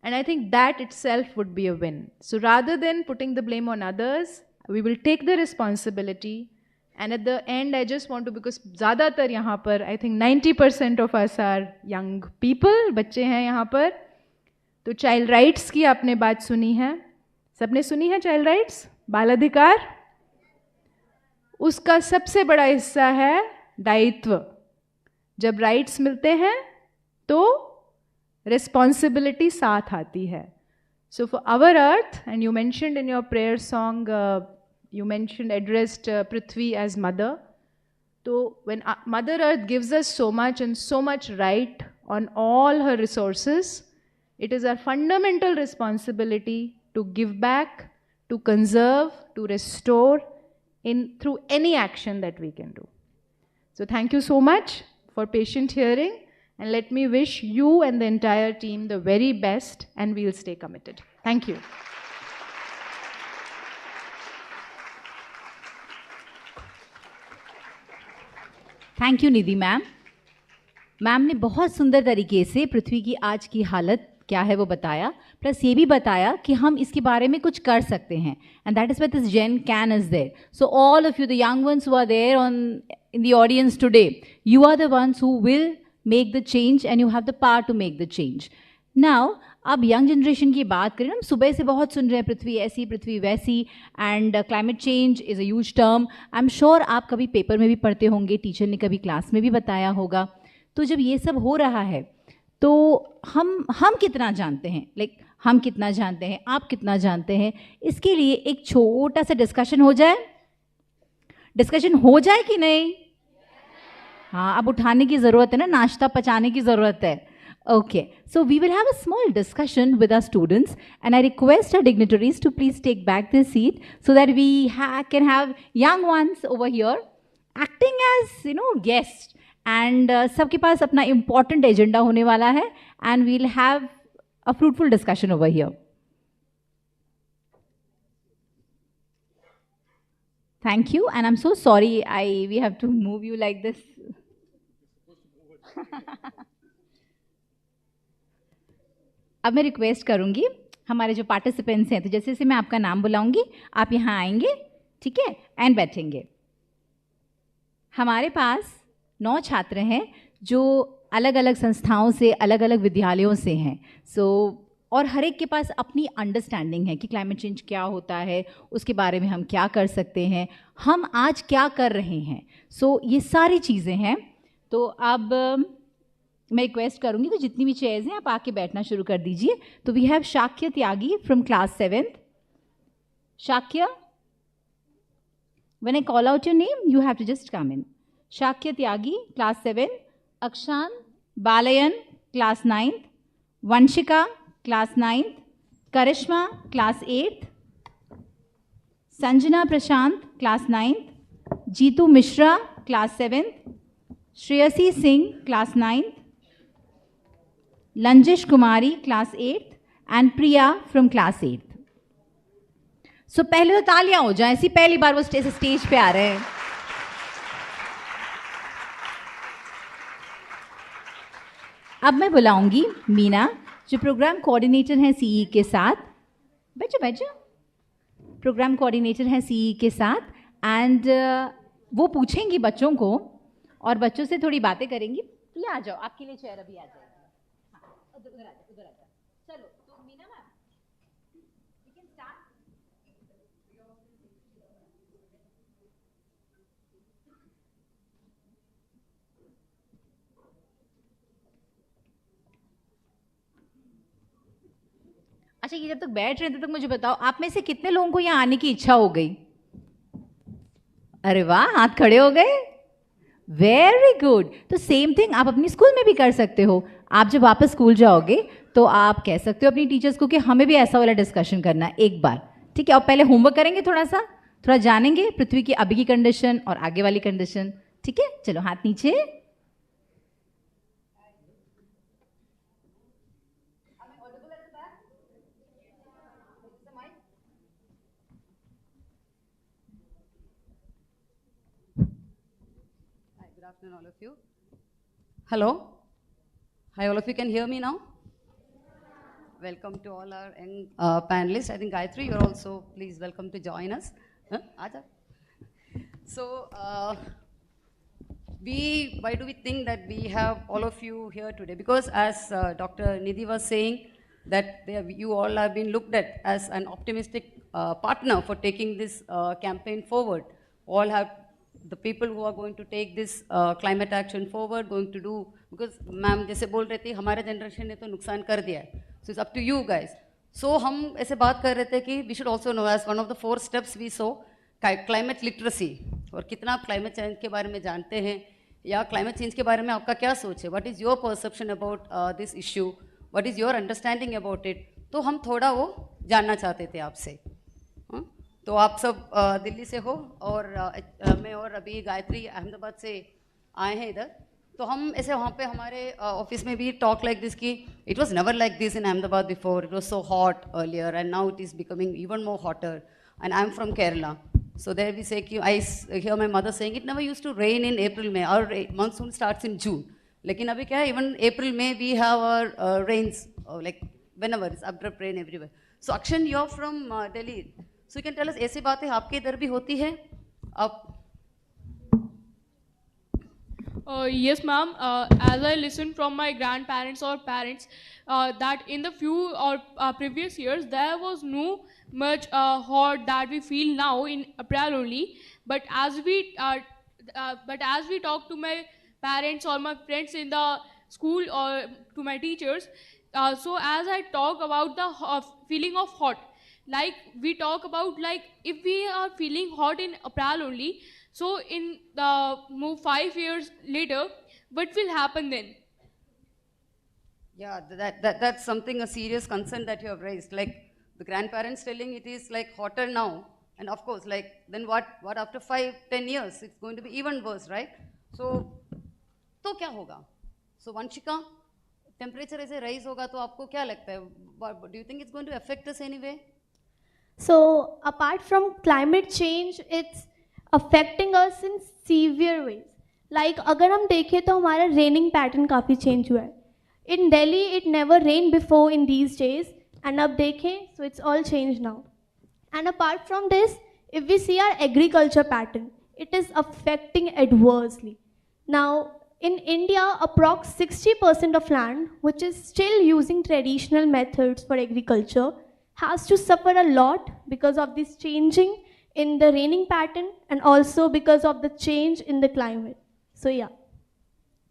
And I think that itself would be a win. So rather than putting the blame on others, we will take the responsibility. And at the end, I just want to, because ज़्यादातर यहाँ पर, I think 90% of us are young people, बच्चे हैं यहाँ पर. तो child rights की आपने बात सुनी है, सबने सुनी है child rights, बाल अधिकार. उसका सबसे बड़ा हिस्सा है दायित्व. जब rights मिलते हैं तो responsibility साथ आती है. So for our earth, and you mentioned in your prayer song, you mentioned addressed Prithvi as mother. So when Mother Earth gives us so much and so much right on all her resources, it is our fundamental responsibility to give back, to conserve, to restore through any action that we can do. So thank you so much for patient hearing, and let me wish you and the entire team the very best, and we'll stay committed. Thank you. Thank you Nidhi ma'am. Ma'am ने बहुत सुंदर तरीके से पृथ्वी की आज की हालत क्या है वो बताया, प्लस ये भी बताया कि हम इसके बारे में कुछ कर सकते हैं. And that is what this GenCan is there. So all of you, the young ones who are there in the audience today, you are the ones who will make the change and you have the power to make the change. Now, अब young generation की बात करें, हम सुबह से बहुत सुन रहे हैं पृथ्वी ऐसी पृथ्वी वैसी, and climate change is a huge term. I am sure आप कभी पेपर में भी पढ़ते होंगे, टीचर ने कभी क्लास में भी बताया होगा. तो जब ये सब हो रहा है तो हम कितना जानते हैं, हम कितना जानते हैं, आप कितना जानते हैं, इसके लिए एक छोटा सा डिस्कशन हो जाए. डिस्कशन हो जाए कि नहीं? हाँ, अब उठाने की ज़रूरत है ना, नाश्ता पचाने की ज़रूरत है. Okay, so we will have a small discussion with our students, and I request our dignitaries to please take back their seat so that we can have young ones over here acting as, you know, guests, and सबके पास अपना important agenda होने वाला है, and we'll have a fruitful discussion over here. Thank you, and I'm so sorry we have to move you like this. अब मैं request करूंगी हमारे जो पार्टिसिपेंट्स हैं, तो जैसे जैसे मैं आपका नाम बुलाऊंगी आप यहाँ आएंगे, ठीक है, एंड बैठेंगे. हमारे पास 9 छात्र हैं जो अलग अलग संस्थाओं से, अलग अलग विद्यालयों से हैं. और हर एक के पास अपनी अंडरस्टैंडिंग है कि क्लाइमेट चेंज क्या होता है, उसके बारे में हम क्या कर सकते हैं, हम आज क्या कर रहे हैं. ये सारी चीज़ें हैं. तो अब मैं रिक्वेस्ट करूंगी तो जितनी भी चेयर्स हैं आप आके बैठना शुरू कर दीजिए. तो we have Shakya Tyagi from class 7th. Shakya, when I call out your name you have to just come in. Shakya Tyagi class 7, Akshan Baliyan class 9th, Vanshika class 9th, Karishma class 8th, Sanjana Prashant class 9th, Jitu Mishra class 7th, Shreyasi Singh class 9th, Lanjish Kumari class 8th, and Priya from class 8th. So पहले तो तालियां हो जाएं, ऐसी पहली बार वो stage पे आ रहे हैं. अब मैं बुलाऊंगी मीना, जो प्रोग्राम कोऑर्डिनेटर हैं सीई के साथ, बैठो बैठो, प्रोग्राम कोऑर्डिनेटर हैं सीई के साथ, एंड वो पूछेंगी बच्चों को और बच्चों से थोड़ी बातें करेंगी। प्रिया आ जाओ, आपके लिए चेयर अभी आ जाएगी। हाँ, उधर आ जाओ, उधर आ जाओ। चलो तो Meena ma'am, we can start. अच्छा, ये जब तक बैठ रहे हैं तब तक मुझे बताओ, आप में से कितने लोगों को यहाँ आने की इच्छा हो गई? अरे वाह, हाथ खड़े हो गए, वेरी गुड। तो सेम थिंग आप अपनी स्कूल में भी कर सकते हो। आप जब वापस स्कूल जाओगे तो आप कह सकते हो अपनी टीचर्स को कि हमें भी ऐसा वाला डिस्कशन करना है एक बार, ठीक है? और पहले होमवर्क करेंगे, थोड़ा जानेंगे पृथ्वी की अभी की कंडीशन और आगे वाली कंडीशन, ठीक है? चलो हाथ नीचे। Good afternoon, all of you. Hello. Hi, all of you can hear me now? Welcome to all our young panelists. I think Gayatri, you're also, please welcome to join us. Huh? Aja. So, why do we think that we have all of you here today? Because as Dr. Nidhi was saying, that you all have been looked at as an optimistic partner for taking this campaign forward. All have the people who are going to take this climate action forward, going to do, because ma'am जैसे बोल रहे थे हमारे generation ने तो नुकसान कर दिया है, so it's up to you guys. So हम ऐसे बात कर रहे थे कि we should also know as one of the 4 steps we saw climate literacy, और कितना आप climate change के बारे में जानते हैं या climate change के बारे में आपका क्या सोच है, what is your perception about this issue, what is your understanding about it, तो हम थोड़ा वो जानना चाहते थे आपसे। तो आप सब दिल्ली से हो और मैं और अभी गायत्री अहमदाबाद से आए हैं इधर, तो हम ऐसे वहाँ पे हमारे ऑफिस में भी टॉक लाइक दिस की it was never like this in Ahmedabad before, it was so hot earlier and now it is becoming even more hotter, and I am from Kerala, so there we say कि I hear my mother saying it never used to rain in April में, और monsoon starts in जून, लेकिन अभी क्या है even April में we have our rains like whenever it's abrupt rain everywhere. So Akshan, you are from Delhi, so you can tell us ऐसी बातें आपके इधर भी होती है? आप Yes, ma'am. As I listened from my grandparents or parents, that in the few or previous years there was no much hot that we feel now in April only. But as we talk to my parents or my friends in the school or to my teachers, so as I talk about the feeling of hot, like we talk about like if we are feeling hot in April only. So in the 5 years later, what will happen then? Yeah, that's something, a serious concern that you have raised. Like the grandparents telling it is like hotter now, and of course, like then what after 5-10 years, it's going to be even worse, right? So, तो क्या होगा? So Vanshika, temperature ऐसे rise होगा तो आपको क्या लगता है? Do you think it's going to affect us anyway? So apart from climate change, it's affecting us in severe ways. Like अगर हम देखें तो हमारा raining pattern काफ़ी change हुआ है. In Delhi, it never rained before in these days, and अब देखें, so it's all changed now. And apart from this, if we see our agriculture pattern, it is affecting adversely. Now, in India, approx 60% of land, which is still using traditional methods for agriculture, has to suffer a lot because of this changing in the raining pattern and also because of the change in the climate. So yeah.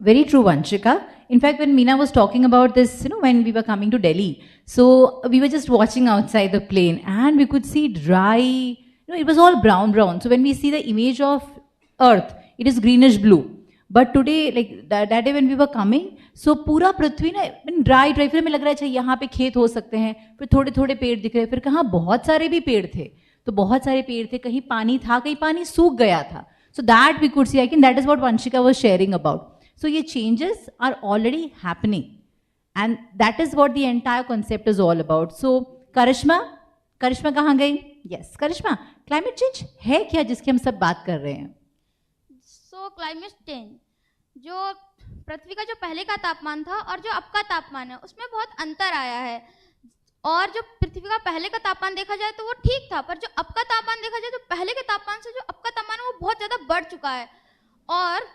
Very true, Vanshika. In fact, when Meena was talking about this, when we were coming to Delhi, so we were just watching outside the plane and we could see dry, it was all brown. So when we see the image of earth, it is greenish blue. But today, like that day when we were coming, so पूरा पृथ्वी ना dry फिर हमें लग रहा है अच्छा यहाँ पे खेत हो सकते हैं, फिर थोड़े थोड़े पेड़ दिख रहे, फिर कहाँ बहुत सारे भी पेड़ थे, तो बहुत सारे पेड़ थे, कहीं पानी था, कहीं पानी सूख गया था. So that we could see, I think that is what Vanshika was sharing about. So ये changes are already happening, and that is what the entire concept is all about. So Karishma कहाँ गई? Yes, Karishma, climate change है क्या जिसकी हम सब बात कर रहे हैं? So climate change जो पृथ्वी का जो पहले का तापमान था और जो अब का तापमान है उसमें बहुत अंतर आया है। और जो पृथ्वी का पहले का तापमान देखा जाए तो वो ठीक था, पर जो अब का तापमान देखा जाए तो पहले के तापमान से जो अब का तापमान है वो बहुत ज़्यादा बढ़ चुका है। और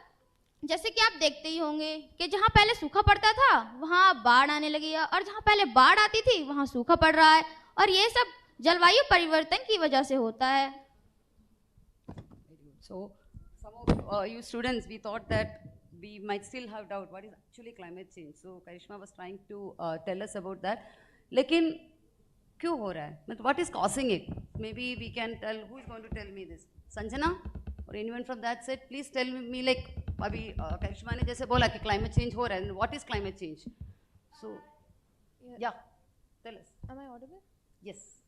जैसे कि आप देखते ही होंगे कि जहाँ पहले सूखा पड़ता था वहाँ बाढ़ आने लगी है, और जहाँ पहले बाढ़ आती थी वहाँ सूखा पड़ रहा है, और ये सब जलवायु परिवर्तन की वजह से होता है। So, some of you students, we thought that we might still have doubt what is actually climate change. So, Karishma was trying to tell us about that. लेकिन क्यों हो रहा है? मतलब what is causing it? Maybe we can tell, who is going to tell me this? Sanjana or anyone from that side? Please tell me, like अभी करिश्मा ने जैसे बोला कि climate change हो रहा है. What is climate change? So, yeah, tell us. Am I audible? Yes.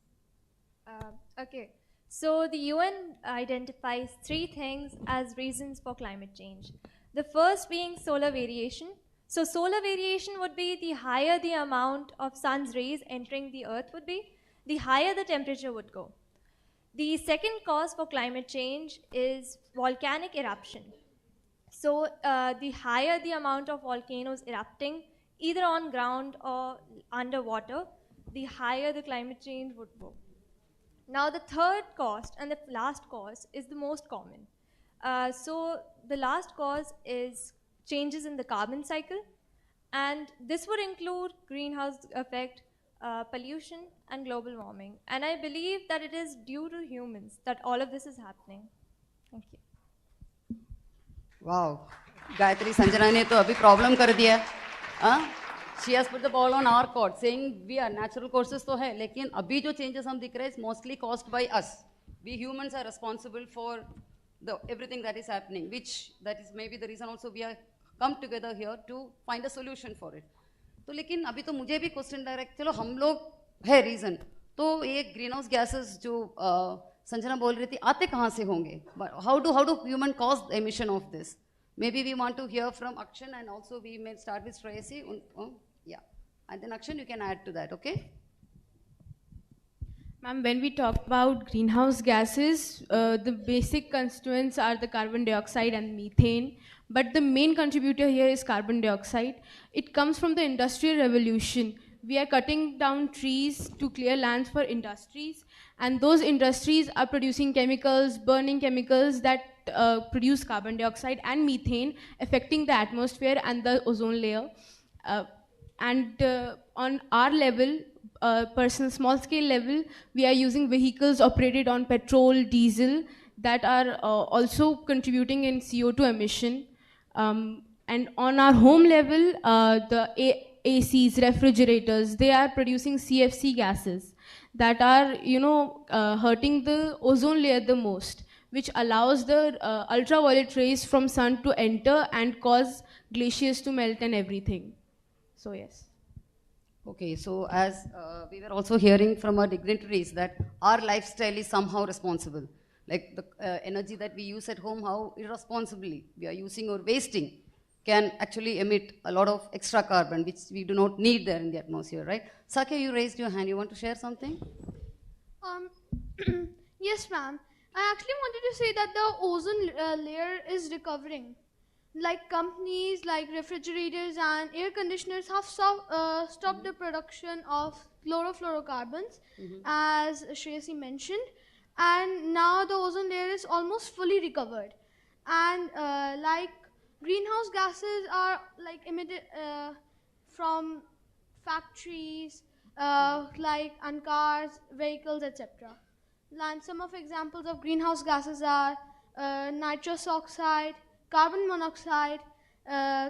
Okay. So the UN identifies 3 things as reasons for climate change. The first being solar variation. So solar variation would be the higher the amount of sun's rays entering the earth would be, the higher the temperature would go. The second cause for climate change is volcanic eruption. So the higher the amount of volcanoes erupting, either on ground or underwater, the higher the climate change would go. Now the third cause and the last cause is the most common. So the last cause is changes in the carbon cycle, and this would include greenhouse effect, pollution and global warming. And I believe that it is due to humans that all of this is happening. Thank you. Wow, Gayatri Sanjana ने तो अभी problem कर दिया है. She has put the ball on our court, saying we are natural causes तो है, लेकिन अभी जो changes हम दिख रहे हैं is mostly caused by us. We humans are responsible for everything that is happening, which that is maybe the reason also we are come together here to find a solution for it. तो लेकिन अभी तो मुझे भी question direct, चलो हम लोग है reason, तो ये greenhouse gases जो संजना बोल रही थी आते कहाँ से होंगे? How do human cause the emission of this? Maybe we want to hear from Akshan, and also we may start with Shreyasi. Yeah, and then Akshan, you can add to that, okay? Ma'am, when we talk about greenhouse gases, the basic constituents are the carbon dioxide and methane, but the main contributor here is carbon dioxide. It comes from the Industrial Revolution. We are cutting down trees to clear lands for industries, and those industries are producing chemicals, burning chemicals that produce carbon dioxide and methane, affecting the atmosphere and the ozone layer. On our level, personal small-scale level, we are using vehicles operated on petrol, diesel, that are also contributing in CO2 emission. And on our home level, the ACs, refrigerators, they are producing CFC gases that are, hurting the ozone layer the most, which allows the ultraviolet rays from sun to enter and cause glaciers to melt and everything. So yes. Okay, so as we were also hearing from our dignitaries that our lifestyle is somehow responsible. Like the energy that we use at home, how irresponsibly we are using or wasting can actually emit a lot of extra carbon, which we do not need there in the atmosphere, right? Sakya, you raised your hand. You want to share something? Yes, ma'am. I actually wanted to say that the ozone layer is recovering. Like companies like refrigerators and air conditioners have stopped the production of chlorofluorocarbons, as Shreyasi mentioned, and now the ozone layer is almost fully recovered. And like greenhouse gases are like emitted from factories, like and cars, vehicles, etc. And some of examples of greenhouse gases are nitrous oxide, carbon monoxide,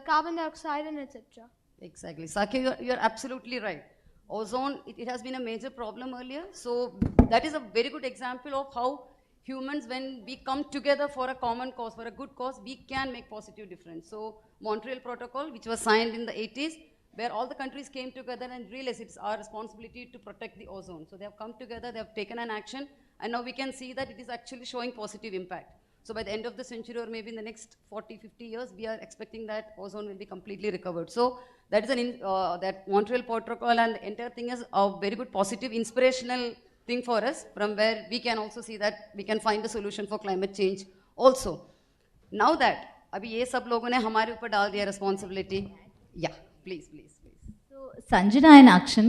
carbon dioxide, and etc. Exactly. Sakya, you're absolutely right. Ozone, it has been a major problem earlier. So that is a very good example of how humans, when we come together for a common cause, for a good cause, we can make positive difference. So Montreal Protocol, which was signed in the 80s, where all the countries came together and realized it's our responsibility to protect the ozone. So they have come together, they have taken an action, and now we can see that it is actually showing positive impact. So by the end of the century, or maybe in the next 40, 50 years, we are expecting that ozone will be completely recovered. So that is that Montreal Protocol and the entire thing is a very good, positive, inspirational thing for us, from where we can also see that we can find a solution for climate change also. Now that अभी ये सब लोगों ने हमारे ऊपर डाल दिया responsibility. या please please. Sanjana and Akshan,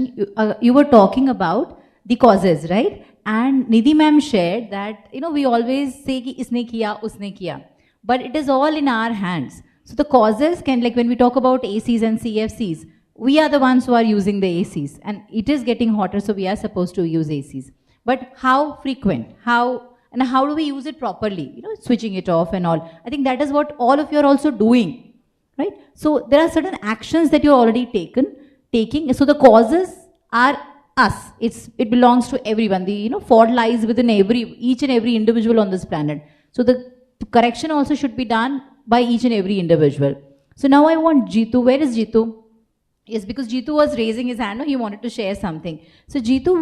you were talking about the causes, right? And Nidhi ma'am shared that, we always say ki isne kiya, usne kiya. But it is all in our hands. So the causes can, like when we talk about ACs and CFCs, we are the ones who are using the ACs. And it is getting hotter, so we are supposed to use ACs. But how frequent? How do we use it properly? Switching it off and all. I think that is what all of you are also doing, right? So there are certain actions that you're already taking. So the causes are us. It belongs to everyone. The fault lies within each and every individual on this planet. So the correction also should be done by each and every individual. So now I want Jitu. Where is Jitu? Yes, because Jitu was raising his hand. He wanted to share something. So Jitu,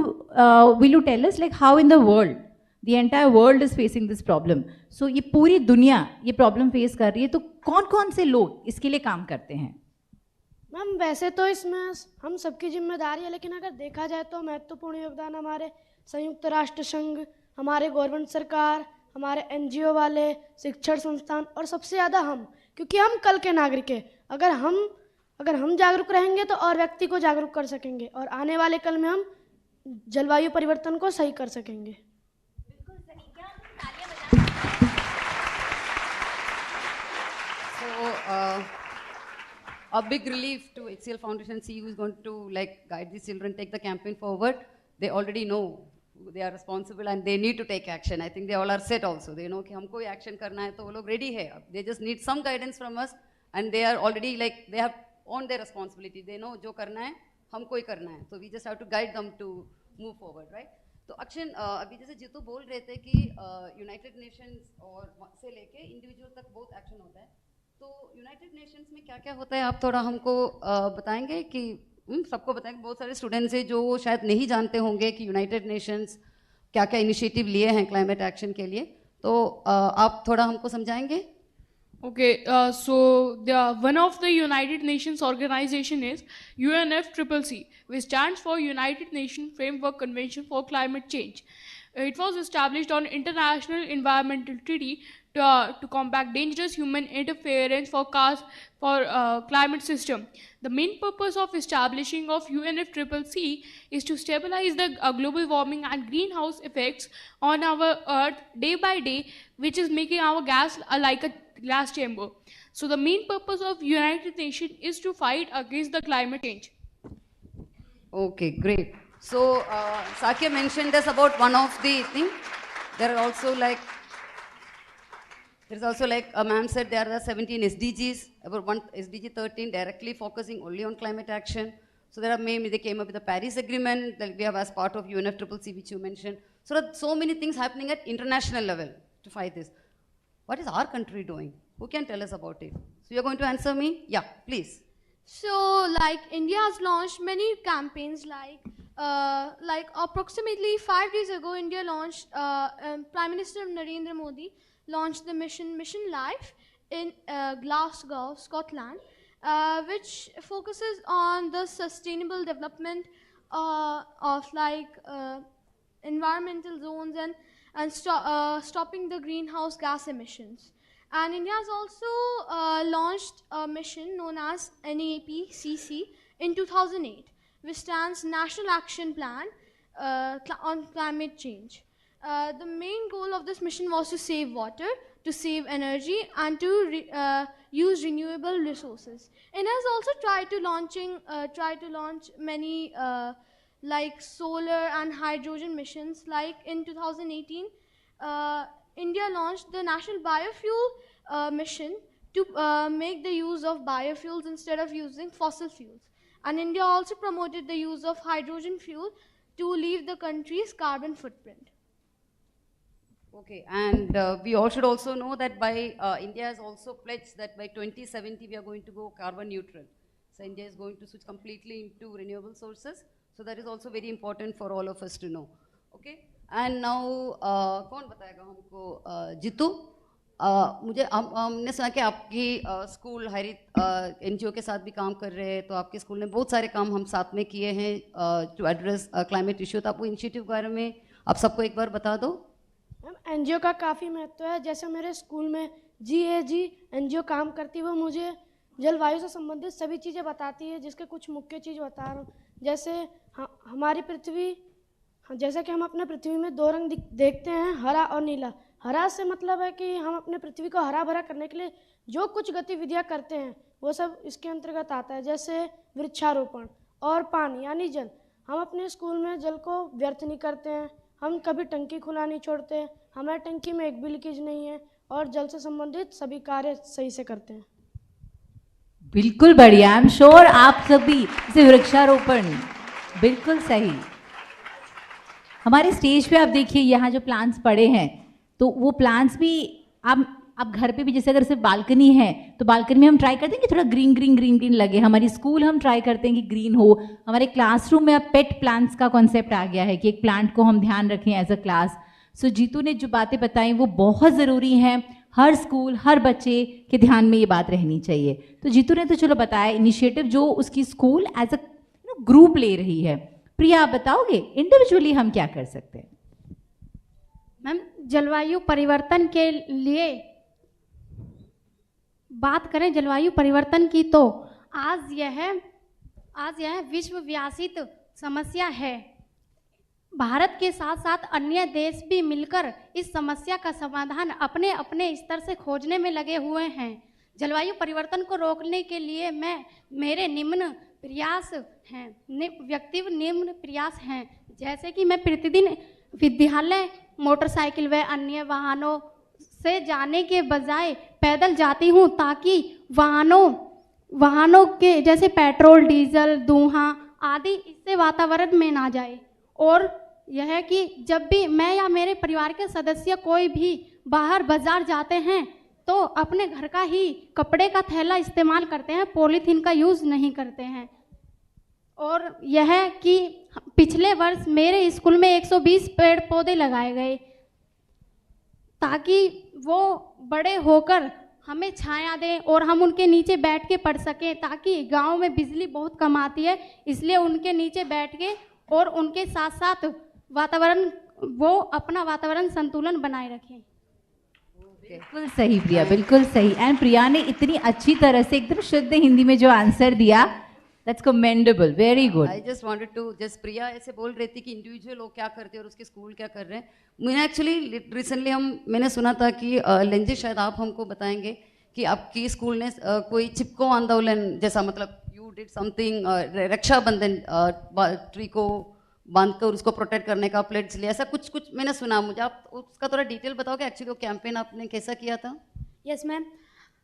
will you tell us how in the world, the entire world is facing this problem? So ये पूरी दुनिया ये problem face कर रही है, तो कौन-कौन से लोग इसके लिए काम करते हैं? मैम वैसे तो इसमें हम सबकी जिम्मेदारी है, लेकिन अगर देखा जाए तो महत्वपूर्ण योगदान हमारे संयुक्त राष्ट्र संघ, हमारे गवर्नमेंट सरकार, हमारे एनजीओ वाले, शिक्षण संस्थान और सबसे ज़्यादा हम, क्योंकि हम कल के नागरिक हैं. अगर हम जागरूक रहेंगे तो और व्यक्ति को जागरूक कर सकेंगे और आने वाले कल में हम जलवायु परिवर्तन को सही कर सकेंगे. A big relief to HCL Foundation CEE, who is going to guide these children, take the campaign forward. They already know they are responsible and they need to take action. I think they all are set also. They know कि हमको ये action करना है तो वो लोग ready है. They just need some guidance from us and they are already they have owned their responsibility. They know जो करना है हमको ही करना है. So we just have to guide them to move forward, right? तो अक्षन अभी जैसे जितू बोल रहे थे कि यूनाइटेड नेशंस और से लेके इंडिविजुअल तक बहुत एक्शन होता है. तो यूनाइटेड नेशंस में क्या क्या होता है आप थोड़ा हमको बताएंगे कि सबको बताएंगे. बहुत सारे स्टूडेंट्स हैं जो शायद नहीं जानते होंगे कि यूनाइटेड नेशंस क्या क्या इनिशिएटिव लिए हैं क्लाइमेट एक्शन के लिए, तो आप थोड़ा हमको समझाएंगे. Okay, so one of the United Nations organization is UNFCCC, which stands for United Nations Framework Convention for Climate Change. It was established on International Environmental Treaty to combat dangerous human interference for climate system. The main purpose of establishing of UNFCCC is to stabilize the global warming and greenhouse effects on our Earth day by day, which is making our gas like a glass chamber. So the main purpose of United Nations is to fight against the climate change. Okay, great. So Sakya mentioned us about one of the things. There are also a ma'am said there are 17 SDGs, about one SDG 13 directly focusing only on climate action. So there are maybe they came up with the Paris Agreement that we have as part of UNFCCC, which you mentioned. So there are so many things happening at international level to fight this. What is our country doing? Who can tell us about it? So you're going to answer me? Yeah, please. So India has launched many campaigns approximately 5 days ago, India launched, Prime Minister Narendra Modi launched the Mission Life in Glasgow, Scotland, which focuses on the sustainable development of environmental zones and stopping the greenhouse gas emissions. And India has also launched a mission known as NAPCC in 2008, which stands National Action Plan on Climate Change. The main goal of this mission was to save water, to save energy, and to use renewable resources. India has also tried to launch many solar and hydrogen missions. In 2018, India launched the National Biofuel Mission to make the use of biofuels instead of using fossil fuels. And India also promoted the use of hydrogen fuel to leave the country's carbon footprint. Okay, and we all should also know that by India has also pledged that by 2070 we are going to go carbon neutral. So India is going to switch completely into renewable sources. So that is also very important for all of us to know. Okay, and now कौन बताएगा हमको जितू? मुझे हमने सुना कि आपकी school हरित NGO के साथ भी काम कर रहे हैं, तो आपके स्कूल ने बहुत सारे काम हम साथ में किए हैं टू एड्रेस क्लाइमेट इशू. तो आप वो इनिशिएटिव के बारे में आप सबको एक बार बता दो. मैम एनजीओ का काफ़ी महत्व है. जैसे मेरे स्कूल में GAG NGO काम करती है, वो मुझे जलवायु से संबंधित सभी चीज़ें बताती है, जिसके कुछ मुख्य चीज़ बता रहा हूँ। जैसे हमारी पृथ्वी, जैसे कि हम अपने पृथ्वी में 2 रंग देखते हैं, हरा और नीला। हरा से मतलब है कि हम अपने पृथ्वी को हरा भरा करने के लिए जो कुछ गतिविधियाँ करते हैं वो सब इसके अंतर्गत आता है, जैसे वृक्षारोपण। और पानी यानी जल, हम अपने स्कूल में जल को व्यर्थ नहीं करते हैं, हम कभी टंकी खुला नहीं छोड़ते, हमारे टंकी में एक भी लीकेज नहीं है, और जल से संबंधित सभी कार्य सही से करते हैं। बिल्कुल बढ़िया। आई एम श्योर आप सभी से वृक्षारोपण बिल्कुल सही। हमारे स्टेज पे आप देखिए यहाँ जो प्लांट्स पड़े हैं, तो वो प्लांट्स भी आप घर पे भी, जैसे अगर सिर्फ बालकनी है तो बालकनी में हम ट्राई करते हैं कि थोड़ा ग्रीन ग्रीन ग्रीन ग्रीन लगे। हमारी स्कूल हम ट्राई करते हैं कि ग्रीन हो। हमारे क्लासरूम में अब पेट प्लांट्स का कॉन्सेप्ट आ गया है कि एक प्लांट को हम ध्यान रखें एज अ क्लास। सो जीतू ने जो बातें बताई वो बहुत ज़रूरी हैं, हर स्कूल हर बच्चे के ध्यान में ये बात रहनी चाहिए। तो जीतू ने तो चलो बताया इनिशिएटिव जो उसकी स्कूल एज अ ग्रुप ले रही है। प्रिया आप बताओगे इंडिविजुअली हम क्या कर सकते हैं? मैम, जलवायु परिवर्तन के लिए बात करें जलवायु परिवर्तन की, तो आज यह विश्वव्यापी समस्या है। भारत के साथ साथ अन्य देश भी मिलकर इस समस्या का समाधान अपने अपने स्तर से खोजने में लगे हुए हैं। जलवायु परिवर्तन को रोकने के लिए मेरे निम्न प्रयास हैं, जैसे कि मैं प्रतिदिन विद्यालय मोटरसाइकिल व अन्य वाहनों से जाने के बजाय पैदल जाती हूँ, ताकि वाहनों के जैसे पेट्रोल डीजल धुआं आदि इससे वातावरण में ना जाए। और यह है कि जब भी मैं या मेरे परिवार के सदस्य कोई भी बाहर बाजार जाते हैं तो अपने घर का ही कपड़े का थैला इस्तेमाल करते हैं, पॉलीथीन का यूज़ नहीं करते हैं। और यह है कि पिछले वर्ष मेरे स्कूल में 120 पेड़ पौधे लगाए गए, ताकि वो बड़े होकर हमें छाया दें और हम उनके नीचे बैठ के पढ़ सकें, ताकि गांव में बिजली बहुत कम आती है, इसलिए उनके नीचे बैठ के और उनके साथ साथ वो अपना वातावरण संतुलन बनाए रखें। बिल्कुल सही प्रिया, बिल्कुल सही। एंड प्रिया ने इतनी अच्छी तरह से एकदम शुद्ध हिंदी में जो आंसर दिया, that's commendable, very good. I just wanted to just, Priya ऐसे बोल रही थी कि इंडिविजुअल लोग क्या करते हैं और उसके स्कूल क्या कर रहे हैं। मैंने एक्चुअली रिसेंटली मैंने सुना था कि लेंजे शायद आप हमको बताएंगे कि आपकी स्कूल ने कोई चिपको आंदोलन जैसा, मतलब you did something, Rakshabandhan tree को बांधकर उसको प्रोटेक्ट करने का प्लेड्स लिया, ऐसा कुछ मैंने सुना। मुझे आप उसका थोड़ा डिटेल बताओगे, एक्चुअली वो कैंपेन आपने कैसा किया था? यस मैम,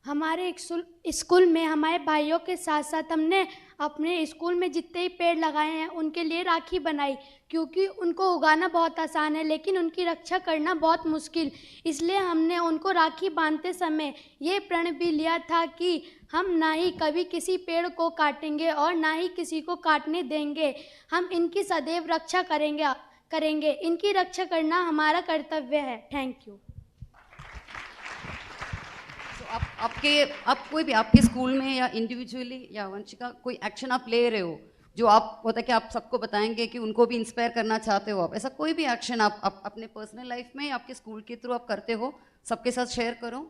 हमारे स्कूल में हमारे भाइयों के साथ साथ हमने अपने स्कूल में जितने ही पेड़ लगाए हैं उनके लिए राखी बनाई, क्योंकि उनको उगाना बहुत आसान है लेकिन उनकी रक्षा करना बहुत मुश्किल। इसलिए हमने उनको राखी बांधते समय ये प्रण भी लिया था कि हम ना ही कभी किसी पेड़ को काटेंगे और ना ही किसी को काटने देंगे। हम इनकी सदैव रक्षा करेंगे। इनकी रक्षा करना हमारा कर्तव्य है। Thank you. आप कोई भी आपके स्कूल में या इंडिविजुअली या वंशिका कोई एक्शन आप ले रहे हो जो आप होता है कि आप सबको बताएंगे कि उनको भी इंस्पायर करना चाहते हो, आप ऐसा कोई भी एक्शन आप अपने पर्सनल लाइफ में या आपके स्कूल के थ्रू आप करते हो, सबके साथ शेयर करो।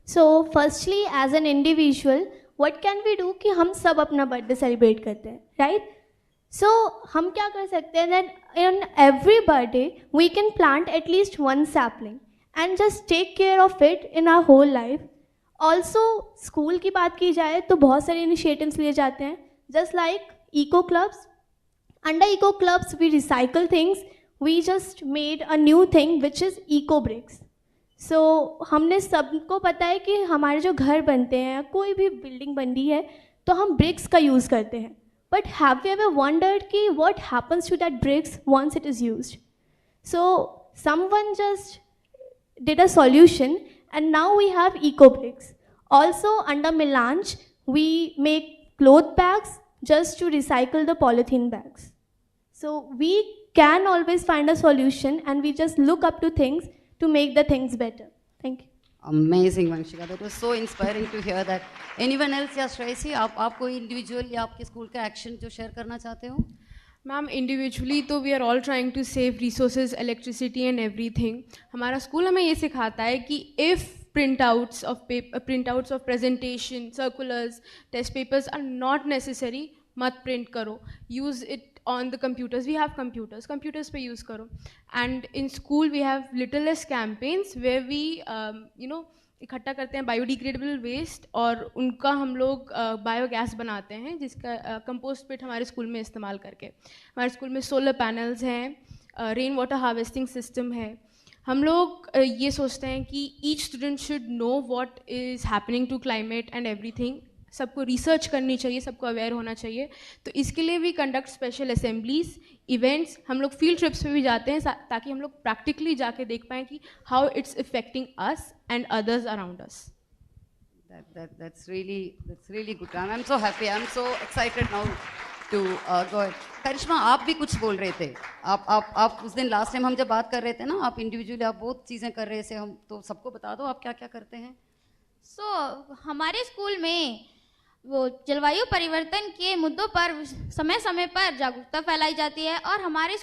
So firstly as an individual what can we do कि हम सब अपना बर्थडे सेलिब्रेट करते हैं, राइट? सो हम क्या कर सकते हैं that in every birthday we can plant at least one sapling and just take care of it in our whole life. Also school की बात की जाए तो बहुत सारे इनिशिएटिव्स लिए जाते हैं, just like eco clubs. Under eco clubs we recycle things. We just made a new thing which is eco bricks. So हमने सबको पता है कि हमारे जो घर बनते हैं, कोई भी बिल्डिंग बन रही है तो हम bricks का यूज़ करते हैं, but have you ever wondered कि what happens to that bricks once it is used? So someone just did a solution and now we have eco bricks. Also under melange we make cloth bags just to recycle the polythene bags. So we can always find a solution and we just look up to things to make the things better. Thank you. Amazing Vanshika, that was so inspiring to hear that. Anyone else? या श्रेयसी, आप कोई individual या आपके school का action जो share करना चाहते हो? मैम, इंडिविजुअली तो we are all trying to save resources, electricity and everything. हमारा स्कूल हमें ये सिखाता है कि if printouts of presentation, circulars, test papers are not necessary. Mat print karo. Use it on the computers. We have computers. Computers pe use karo. And in school we have little less campaigns where we, इकट्ठा करते हैं biodegradable waste और उनका हम लोग biogas बनाते हैं जिसका कंपोस्ट पिट हमारे स्कूल में इस्तेमाल करके हमारे स्कूल में सोलर पैनल्स हैं रेन वाटर हार्वेस्टिंग सिस्टम है हम लोग ये सोचते हैं कि each student should know what is happening to climate and everything सबको रिसर्च करनी चाहिए सबको अवेयर होना चाहिए तो इसके लिए भी कंडक्ट स्पेशल असेंबलीज इवेंट्स हम लोग फील्ड ट्रिप्स पे भी जाते हैं ताकि हम लोग प्रैक्टिकली जाके देख पाएँ कि how it's affecting us and others around us That's really good. I'm so happy. I'm so excited now to go ahead. करिश्मा आप भी कुछ बोल रहे थे आप उस दिन लास्ट टाइम हम जब बात कर रहे थे ना आप इंडिविजुअली आप बहुत चीज़ें कर रहे थे हम तो सबको बता दो आप क्या क्या करते हैं हमारे स्कूल में वो जलवायु परिवर्तन के मुद्दों पर समय समय पर जागरूकता फैलाई जाती है और हमारे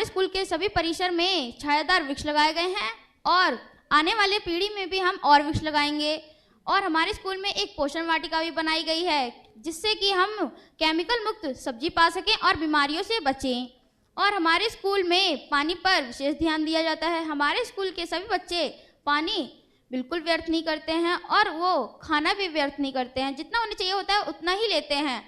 स्कूल के सभी परिसर में छायादार वृक्ष लगाए गए हैं और आने वाले पीढ़ी में भी हम और वृक्ष लगाएंगे और हमारे स्कूल में एक पोषण वाटिका भी बनाई गई है जिससे कि हम केमिकल मुक्त सब्जी पा सकें और बीमारियों से बचें और हमारे स्कूल में पानी पर विशेष ध्यान दिया जाता है हमारे स्कूल के सभी बच्चे पानी बिल्कुल व्यर्थ नहीं करते हैं और वो खाना भी व्यर्थ नहीं करते हैं जितना उन्हें चाहिए होता है उतना ही लेते हैं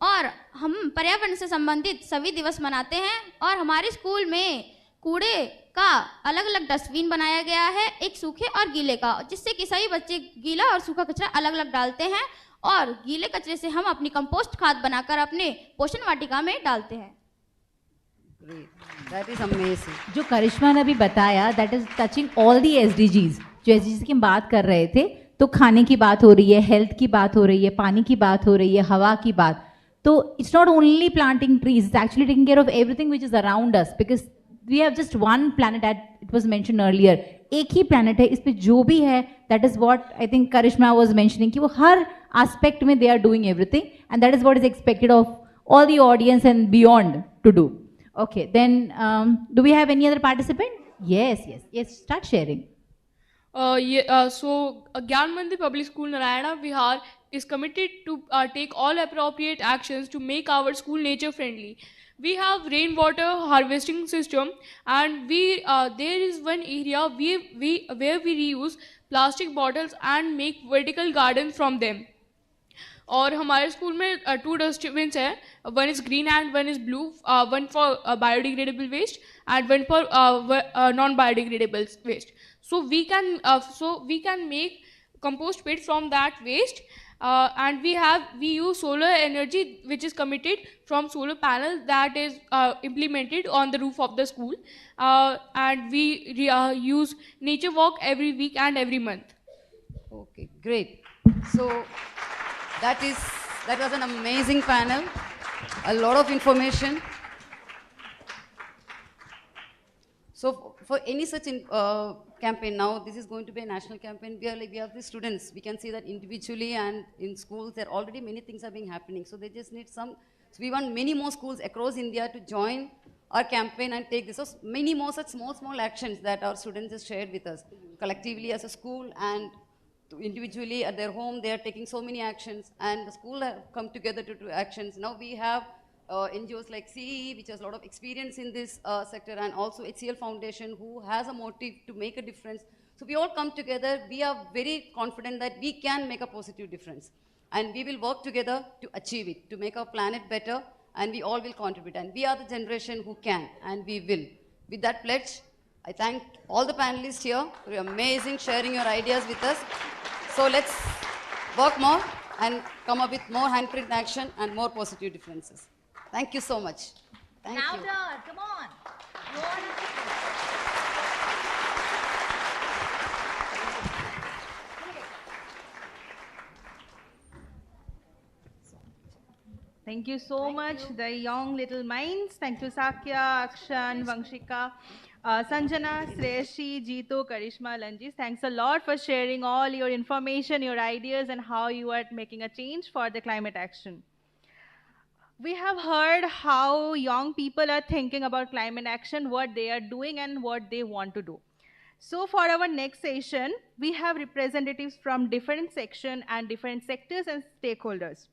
और हम पर्यावरण से संबंधित सभी दिवस मनाते हैं और हमारे स्कूल में कूड़े का अलग अलग डस्टबिन बनाया गया है एक सूखे और गीले का जिससे कि सभी बच्चे गीला और सूखा कचरा अलग अलग डालते हैं और गीले कचरे से हम अपनी कंपोस्ट खाद बनाकर अपने पोषण वाटिका में डालते हैं That is amazing. जो करिश्मा ने अभी बताया that is touching all the SDGs जो SDGs की हम बात कर रहे थे तो खाने की बात हो रही है हेल्थ की बात हो रही है पानी की बात हो रही है हवा की बात तो it's not only planting trees it's actually taking care of everything which is around us because we have just one planet at it was mention earlier एक ही प्लानट है इस पे जो भी है that is what I think Karishma was mentioning कि वो हर एस्पेक्ट में they are doing everything and that is what is expected of all the audience and beyond to do Okay, then do we have any other participant? Yes, start sharing. So Gyan Mandir Public School Narayana Vihar is committed to take all appropriate actions to make our school nature friendly. We have rainwater harvesting system and there is one area where we reuse plastic bottles and make vertical gardens from them. और हमारे school में 2 dustbins हैं one is green and one is blue one for biodegradable waste and one for non biodegradable waste so we can make compost pit from that waste and we use solar energy which is committed from solar panels that is implemented on the roof of the school and we use nature walk every week and every month. Okay, great. So that was an amazing panel, a lot of information. So for any such campaign now, this is going to be a national campaign. We have the students. We can see that individually and in schools there already many things are being happening. So they just need some. So we want many more schools across India to join our campaign and take this. So many more such small actions that our students just shared with us collectively as a school and individually at their home. They are taking so many actions and the school have come together to do actions. Now we have NGOs like CEE which has a lot of experience in this sector and also HCL Foundation who has a motive to make a difference. So we all come together. We are very confident that we can make a positive difference and we will work together to achieve it, to make our planet better and we all will contribute and we are the generation who can and we will. With that pledge, I thank all the panelists here for your amazing sharing your ideas with us. So let's work more and come up with more handprint action and more positive differences. Thank you so much. Thank you. Louder, come on. Thank you so much, the young little minds. Thank you, Sakya, Akshan, Vanshika, Sanjana, Sreshi, Jeetu, Karishma, Lanjis. Thanks a lot for sharing all your information, your ideas, and how you are making a change for the climate action. We have heard how young people are thinking about climate action, what they are doing, and what they want to do. So for our next session, we have representatives from different sections and different sectors and stakeholders.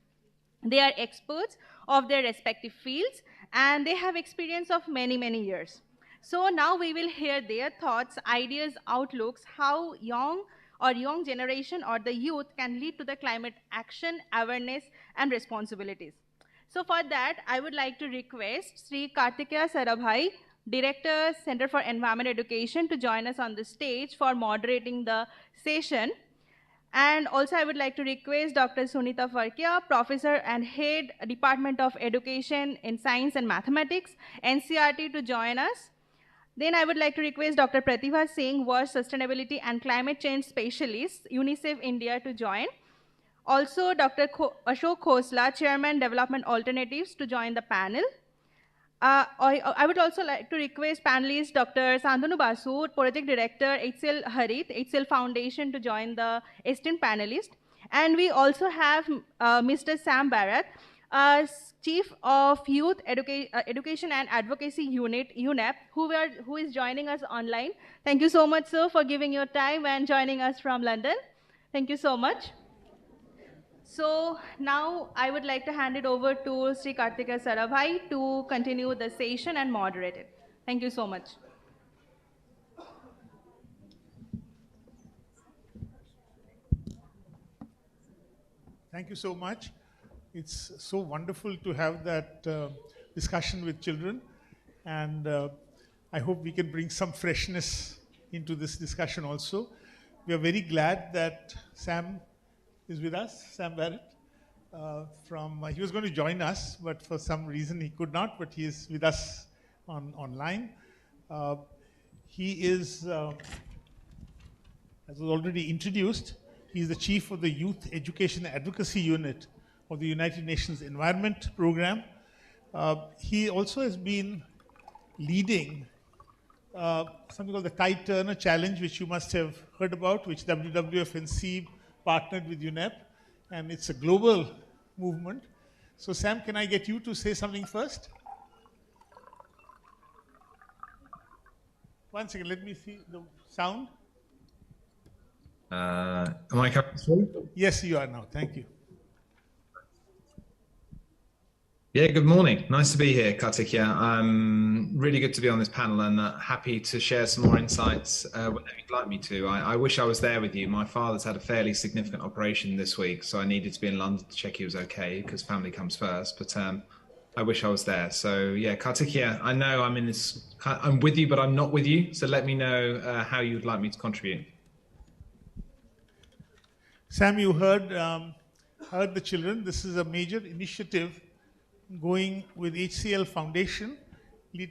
They are experts of their respective fields and they have experience of many, many years. So now we will hear their thoughts, ideas, outlooks, how young generation or the youth can lead to the climate action, awareness, and responsibilities. So for that, I would like to request Sri Kartikeya Sarabhai, Director, Center for Environment Education, to join us on the stage for moderating the session. And also I would like to request Dr. Sunita Farkia, Professor and Head, Department of Education in Science and Mathematics, NCERT, to join us. Then I would like to request Dr. Pratibha Singh, WASH Sustainability and Climate Change Specialist, UNICEF India, to join. Also Dr. Ashok Khosla, Chairman, Development Alternatives, to join the panel. I would also like to request panelists Dr. Sandhanu Basu, Project Director, HCL Harit, HCL Foundation, to join the esteemed panelists. And we also have Mr. Sam Barrett, Chief of Youth Education and Advocacy Unit, UNEP, who is joining us online. Thank you so much, sir, for giving your time and joining us from London. Thank you so much. So now I would like to hand it over to Sri Kartikeya Sarabhai to continue the session and moderate it. Thank you so much. Thank you so much. It's so wonderful to have that discussion with children, and I hope we can bring some freshness into this discussion also. We are very glad that Sam is with us, Sam Barrett. He was going to join us, but for some reason he could not, but he is with us online. He is, as was already introduced, he is the Chief of the Youth Education Advocacy Unit of the United Nations Environment Program. He also has been leading something called the Tide Turner Challenge, which you must have heard about, which WWF and CEE partnered with UNEP, and it's a global movement. So Sam, can I get you to say something first? One second, let me see the sound. Am I coming through? Yes, you are now. Thank you. Yeah, good morning. Nice to be here, Kartikeya. Really good to be on this panel and happy to share some more insights whenever you'd like me to. I wish I was there with you. My father's had a fairly significant operation this week, so I needed to be in London to check he was okay, because family comes first, but I wish I was there. So yeah, Kartikeya, I know I'm with you, but I'm not with you, so let me know how you'd like me to contribute. Sam, you heard the children. This is a major initiative going with HCL Foundation,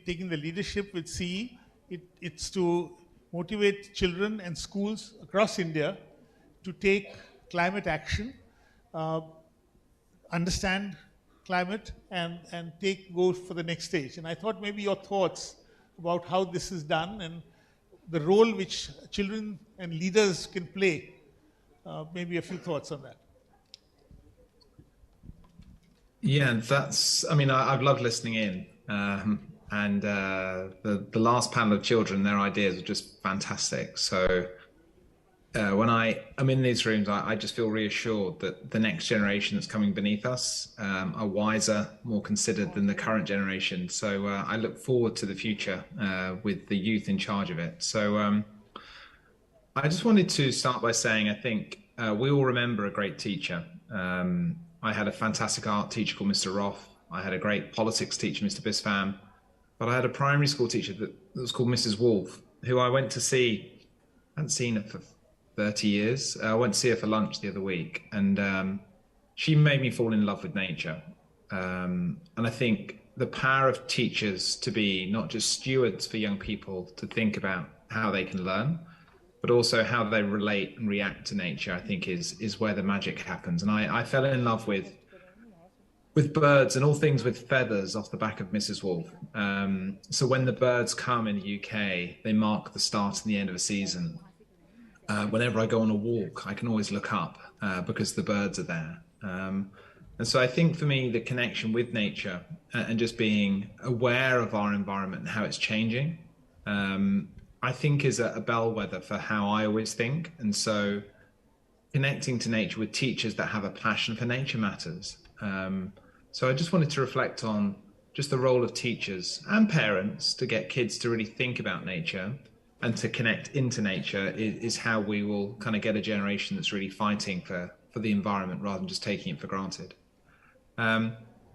taking the leadership with CEE. It's to motivate children and schools across India to take climate action, understand climate, and go for the next stage. And I thought maybe your thoughts about how this is done and the role which children and leaders can play, maybe a few thoughts on that. Yeah, I've loved listening in. And the last panel of children, their ideas are just fantastic. So when I'm in these rooms, I just feel reassured that the next generation that's coming beneath us are wiser, more considered than the current generation. So I look forward to the future with the youth in charge of it. So I just wanted to start by saying, I think we all remember a great teacher. I had a fantastic art teacher called Mr. Roth. I had a great politics teacher, Mr. Bispham. But I had a primary school teacher that was called Mrs. Wolf, who I went to see. I hadn't seen her for 30 years. I went to see her for lunch the other week, and she made me fall in love with nature. And I think the power of teachers to be not just stewards for young people to think about how they can learn, but also how they relate and react to nature, I think is where the magic happens. And I fell in love with birds and all things with feathers off the back of Mrs. Wolf. So when the birds come in the UK, they mark the start and the end of a season. Whenever I go on a walk, I can always look up because the birds are there. And so I think for me, the connection with nature and just being aware of our environment and how it's changing, I think is a bellwether for how I always think. And so connecting to nature with teachers that have a passion for nature matters. So I just wanted to reflect on just the role of teachers and parents to get kids to really think about nature and to connect into nature is how we will kind of get a generation that's really fighting for the environment rather than just taking it for granted.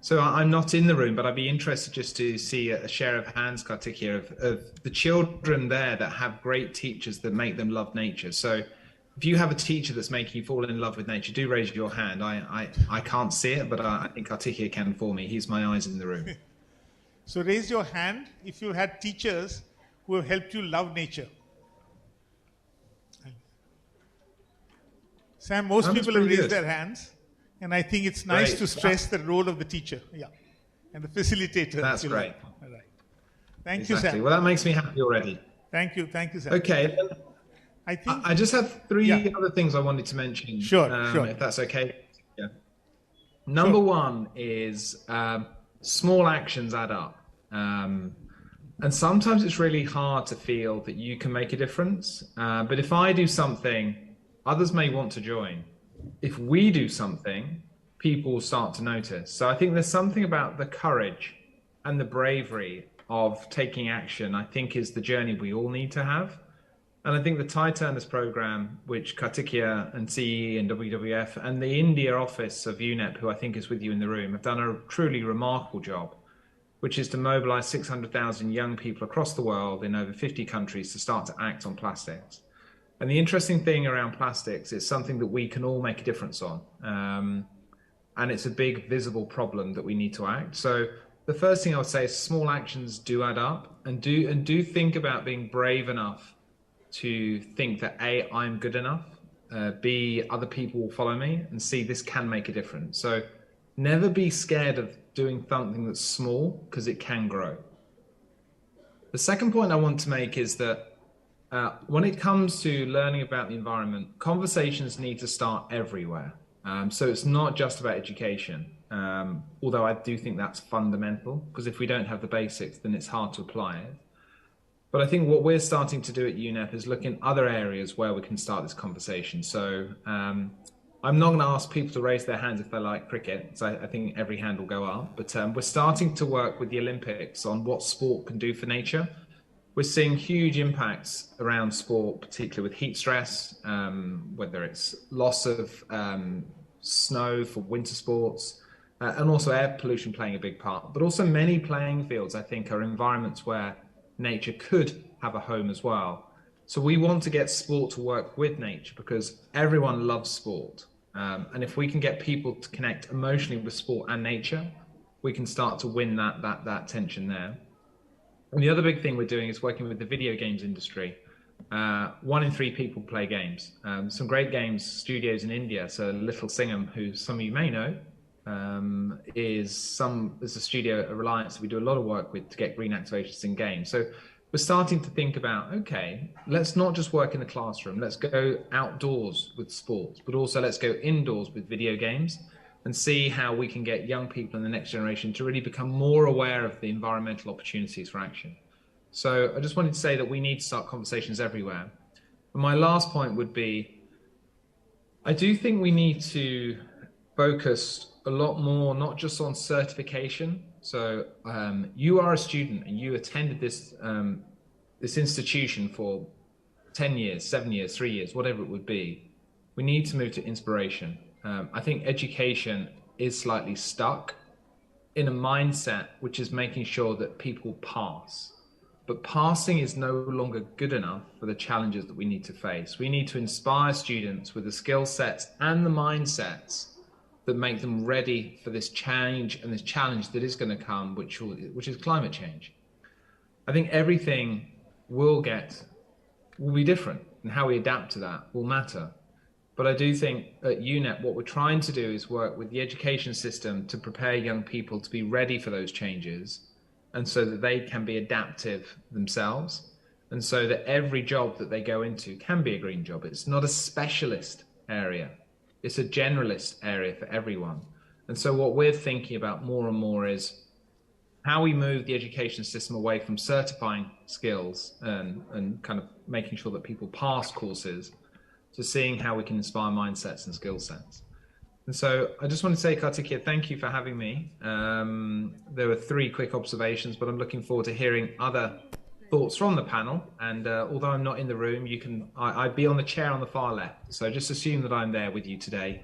So I'm not in the room, but I'd be interested just to see a share of hands, Kartik, here, of the children there that have great teachers that make them love nature. So if you have a teacher that's making you fall in love with nature, do raise your hand. I can't see it, but I think Kartik can for me. He's my eyes in the room. So raise your hand if you had teachers who have helped you love nature. Sam, most people have raised their hands. And I think it's nice to stress the role of the teacher, and the facilitator. That's great. All right. Thank you, Sam. Well, that makes me happy already. Thank you, Sam. Okay. I just have three other things I wanted to mention. Sure. If that's okay. Yeah. Number one is small actions add up. And sometimes it's really hard to feel that you can make a difference. But if I do something, others may want to join. If we do something, people will start to notice. So I think there's something about the courage and the bravery of taking action, I think, is the journey we all need to have. And I think the Thai Turners program, which Kartikeya and CEE and WWF and the India office of UNEP, who I think is with you in the room, have done a truly remarkable job, which is to mobilize 600,000 young people across the world in over 50 countries to start to act on plastics. And the interesting thing around plastics is something that we can all make a difference on. And it's a big visible problem that we need to act. So the first thing I would say is small actions do add up, and do think about being brave enough to think that A, I'm good enough, B, other people will follow me, and C, this can make a difference. So never be scared of doing something that's small, because it can grow. The second point I want to make is that when it comes to learning about the environment, conversations need to start everywhere. So it's not just about education, although I do think that's fundamental, because if we don't have the basics, then it's hard to apply it. But I think what we're starting to do at UNEP is look in other areas where we can start this conversation. So I'm not going to ask people to raise their hands if they like cricket, so I think every hand will go up. But we're starting to work with the Olympics on what sport can do for nature. We're seeing huge impacts around sport, particularly with heat stress, whether it's loss of snow for winter sports, and also air pollution playing a big part. But also many playing fields, I think, are environments where nature could have a home as well. So we want to get sport to work with nature because everyone loves sport. And if we can get people to connect emotionally with sport and nature, we can start to win that tension there. And the other big thing we're doing is working with the video games industry. 1 in 3 people play games. Some great games studios in India. So Little Singham, who some of you may know, is a studio at Reliance that we do a lot of work with to get green activations in games. So we're starting to think about, okay, let's not just work in the classroom. Let's go outdoors with sports, but also let's go indoors with video games and see how we can get young people in the next generation to really become more aware of the environmental opportunities for action. So I just wanted to say that we need to start conversations everywhere. And my last point would be, I do think we need to focus a lot more, not just on certification. So you are a student and you attended this institution for 10 years, 7 years, 3 years, whatever it would be. We need to move to inspiration. I think education is slightly stuck in a mindset which is making sure that people pass. But passing is no longer good enough for the challenges that we need to face. We need to inspire students with the skill sets and the mindsets that make them ready for this change and this challenge that is going to come, which is climate change. I think everything will be different, and how we adapt to that will matter. But I do think at UNEP, what we're trying to do is work with the education system to prepare young people to be ready for those changes, and so that they can be adaptive themselves, and so that every job that they go into can be a green job. It's not a specialist area. It's a generalist area for everyone. And so what we're thinking about more and more is how we move the education system away from certifying skills and kind of making sure that people pass courses to seeing how we can inspire mindsets and skill sets. And so I just want to say, Kartikeya, thank you for having me. There were 3 quick observations, but I'm looking forward to hearing other thoughts from the panel. And although I'm not in the room, I'd be on the chair on the far left. So just assume that I'm there with you today.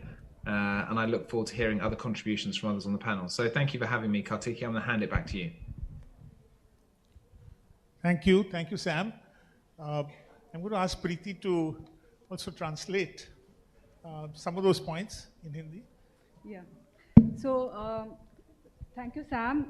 And I look forward to hearing other contributions from others on the panel. So thank you for having me, Kartikeya. I'm going to hand it back to you. Thank you, Sam. I'm going to ask Preeti to also translate some of those points in Hindi. Yeah. So thank you, Sam.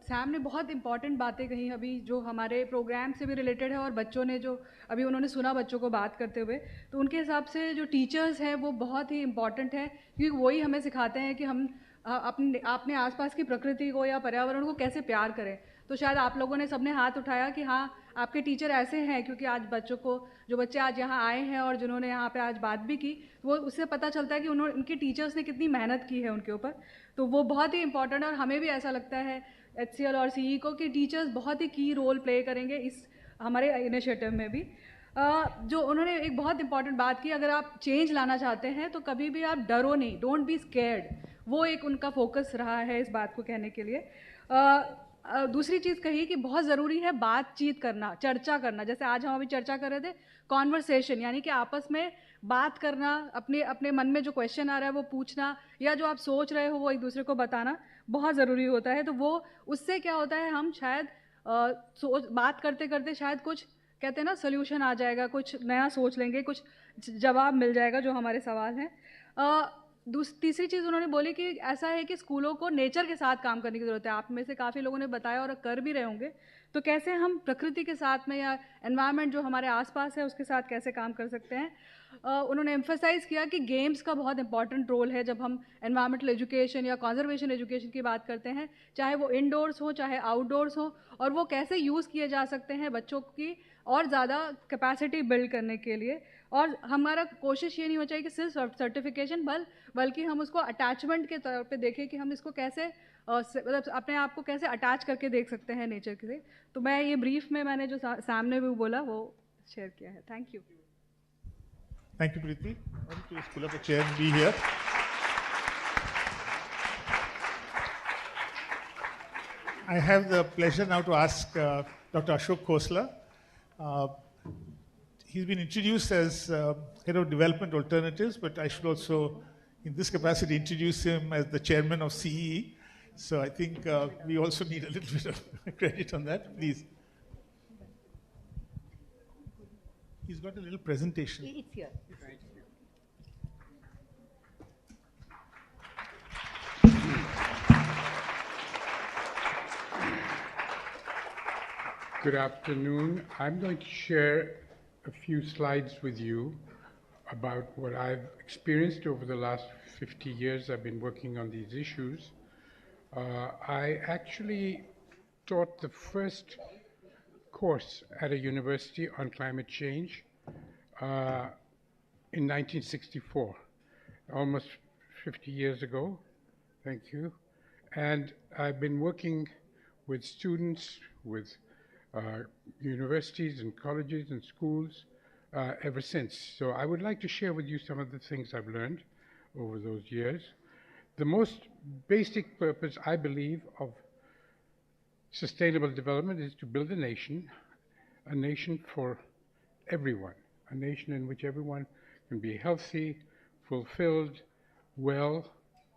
Sam ने बहुत important बातें कही अभी जो हमारे programme से भी related है और बच्चों ने जो अभी उन्होंने सुना बच्चों को बात करते हुए तो उनके हिसाब से जो टीचर्स हैं वो बहुत ही इंपॉर्टेंट है क्योंकि वही हमें सिखाते हैं कि हम अपने आसपास की प्रकृति को या पर्यावरण को कैसे प्यार करें। तो शायद आप लोगों ने सबने हाथ उठाया कि हाँ आपके टीचर ऐसे हैं क्योंकि आज बच्चों को जो बच्चे आज यहाँ आए हैं और जिन्होंने यहाँ पे आज बात भी की वो उससे पता चलता है कि उनके टीचर्स ने कितनी मेहनत की है उनके ऊपर। तो वो बहुत ही इंपॉर्टेंट है और हमें भी ऐसा लगता है HCL और CE को कि टीचर्स बहुत ही की रोल प्ले करेंगे इस हमारे इनिशिएटिव में भी। जो उन्होंने एक बहुत इंपॉर्टेंट बात की, अगर आप चेंज लाना चाहते हैं तो कभी भी आप डरो नहीं, डोंट बी स्केर्ड, वो एक उनका फोकस रहा है इस बात को कहने के लिए। दूसरी चीज़ कही कि बहुत ज़रूरी है बातचीत करना, चर्चा करना। जैसे आज हम अभी चर्चा कर रहे थे कॉन्वर्सेशन, यानी कि आपस में बात करना, अपने मन में जो क्वेश्चन आ रहा है वो पूछना या जो आप सोच रहे हो वो एक दूसरे को बताना बहुत ज़रूरी होता है। तो वो उससे क्या होता है हम शायद बात करते करते शायद कुछ कहते हैं ना सोल्यूशन आ जाएगा, कुछ नया सोच लेंगे, कुछ जवाब मिल जाएगा जो हमारे सवाल हैं। तीसरी चीज़ उन्होंने बोली कि ऐसा है कि स्कूलों को नेचर के साथ काम करने की ज़रूरत है। आप में से काफ़ी लोगों ने बताया और कर भी रहे होंगे, तो कैसे हम प्रकृति के साथ में या एनवायरनमेंट जो हमारे आसपास है उसके साथ कैसे काम कर सकते हैं। उन्होंने एम्फसाइज़ किया कि गेम्स का बहुत इंपॉर्टेंट रोल है जब हम एनवायरमेंटल एजुकेशन या कंजर्वेशन एजुकेशन की बात करते हैं, चाहे वो इंडोर्स हो चाहे आउटडोर्स हो, और वो कैसे यूज़ किए जा सकते हैं बच्चों की और ज़्यादा कैपेसिटी बिल्ड करने के लिए। और हमारा कोशिश ये नहीं हो चाहिए कि सिर्फ सर्टिफिकेशन बल्कि हम उसको अटैचमेंट के तौर पे देखें कि हम इसको कैसे मतलब अपने आप को कैसे अटैच करके देख सकते हैं नेचर के। तो मैं ये ब्रीफ में मैंने जो सामने भी बोला वो शेयर किया है। Thank you. Thank you, Preeti. Please pull up a chair and be here. I have the pleasure now to ask Dr. Ashok Khosla. He's been introduced as Head of Development Alternatives, but I should also, in this capacity, introduce him as the Chairman of CEE. So I think we also need a little bit of credit on that. Please. He's got a little presentation. It's here. Good afternoon. I'm going to share a few slides with you about what I've experienced over the last 50 years I've been working on these issues. I actually taught the first course at a university on climate change in 1964, almost 50 years ago. Thank you. And I've been working with students, with universities and colleges and schools ever since. So I would like to share with you some of the things I've learned over those years. The most basic purpose, I believe, of sustainable development is to build a nation for everyone, a nation in which everyone can be healthy, fulfilled, well,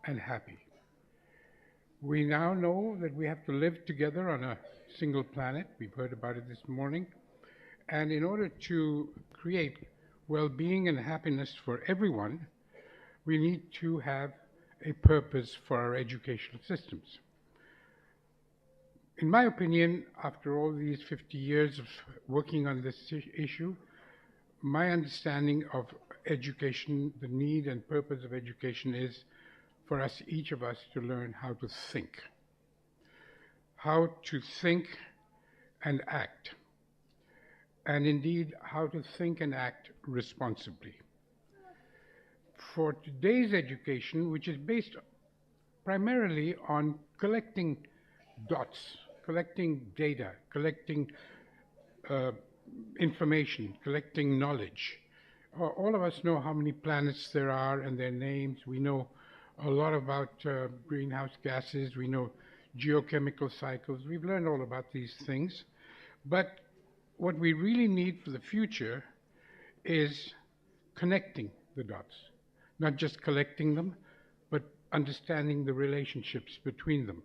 and happy. We now know that we have to live together on a single planet. We've heard about it this morning. And in order to create well-being and happiness for everyone, we need to have a purpose for our educational systems. In my opinion, after all these 50 years of working on this issue, my understanding of education, the need and purpose of education is for us, each of us, to learn how to think and act, and indeed how to think and act responsibly. For today's education, which is based primarily on collecting dots, collecting data, collecting information, collecting knowledge. All of us know how many planets there are and their names. We know a lot about greenhouse gases. We know geochemical cycles. We've learned all about these things. But what we really need for the future is connecting the dots, not just collecting them, but understanding the relationships between them,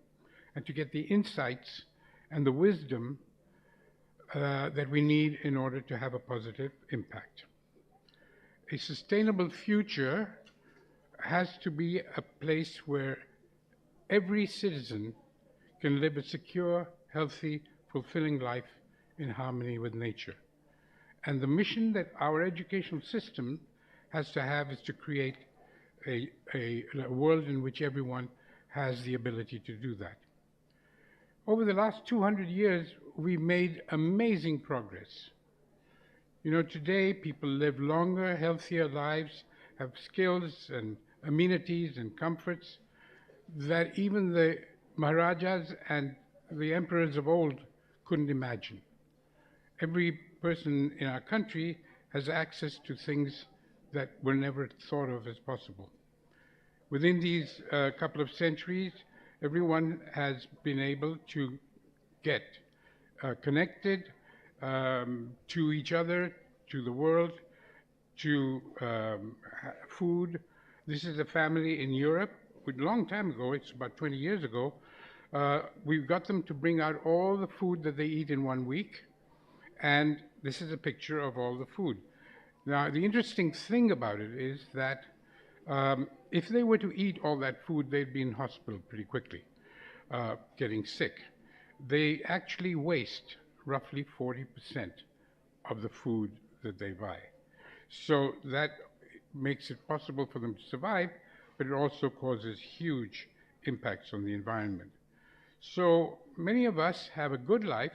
and to get the insights and the wisdom that we need in order to have a positive impact. A sustainable future has to be a place where every citizen can live a secure, healthy, fulfilling life in harmony with nature. And the mission that our educational system has to have is to create a world in which everyone has the ability to do that. Over the last 200 years, we've made amazing progress. You know, today people live longer, healthier lives, have skills and amenities and comforts that even the Maharajas and the emperors of old couldn't imagine. Every person in our country has access to things that were never thought of as possible. Within these couple of centuries, everyone has been able to get connected to each other, to the world, to food. This is a family in Europe. A long time ago, it's about 20 years ago, we got them to bring out all the food that they eat in 1 week. And this is a picture of all the food. Now, the interesting thing about it is that if they were to eat all that food, they'd be in hospital pretty quickly, getting sick. They actually waste roughly 40% of the food that they buy. So that makes it possible for them to survive, but it also causes huge impacts on the environment. So many of us have a good life.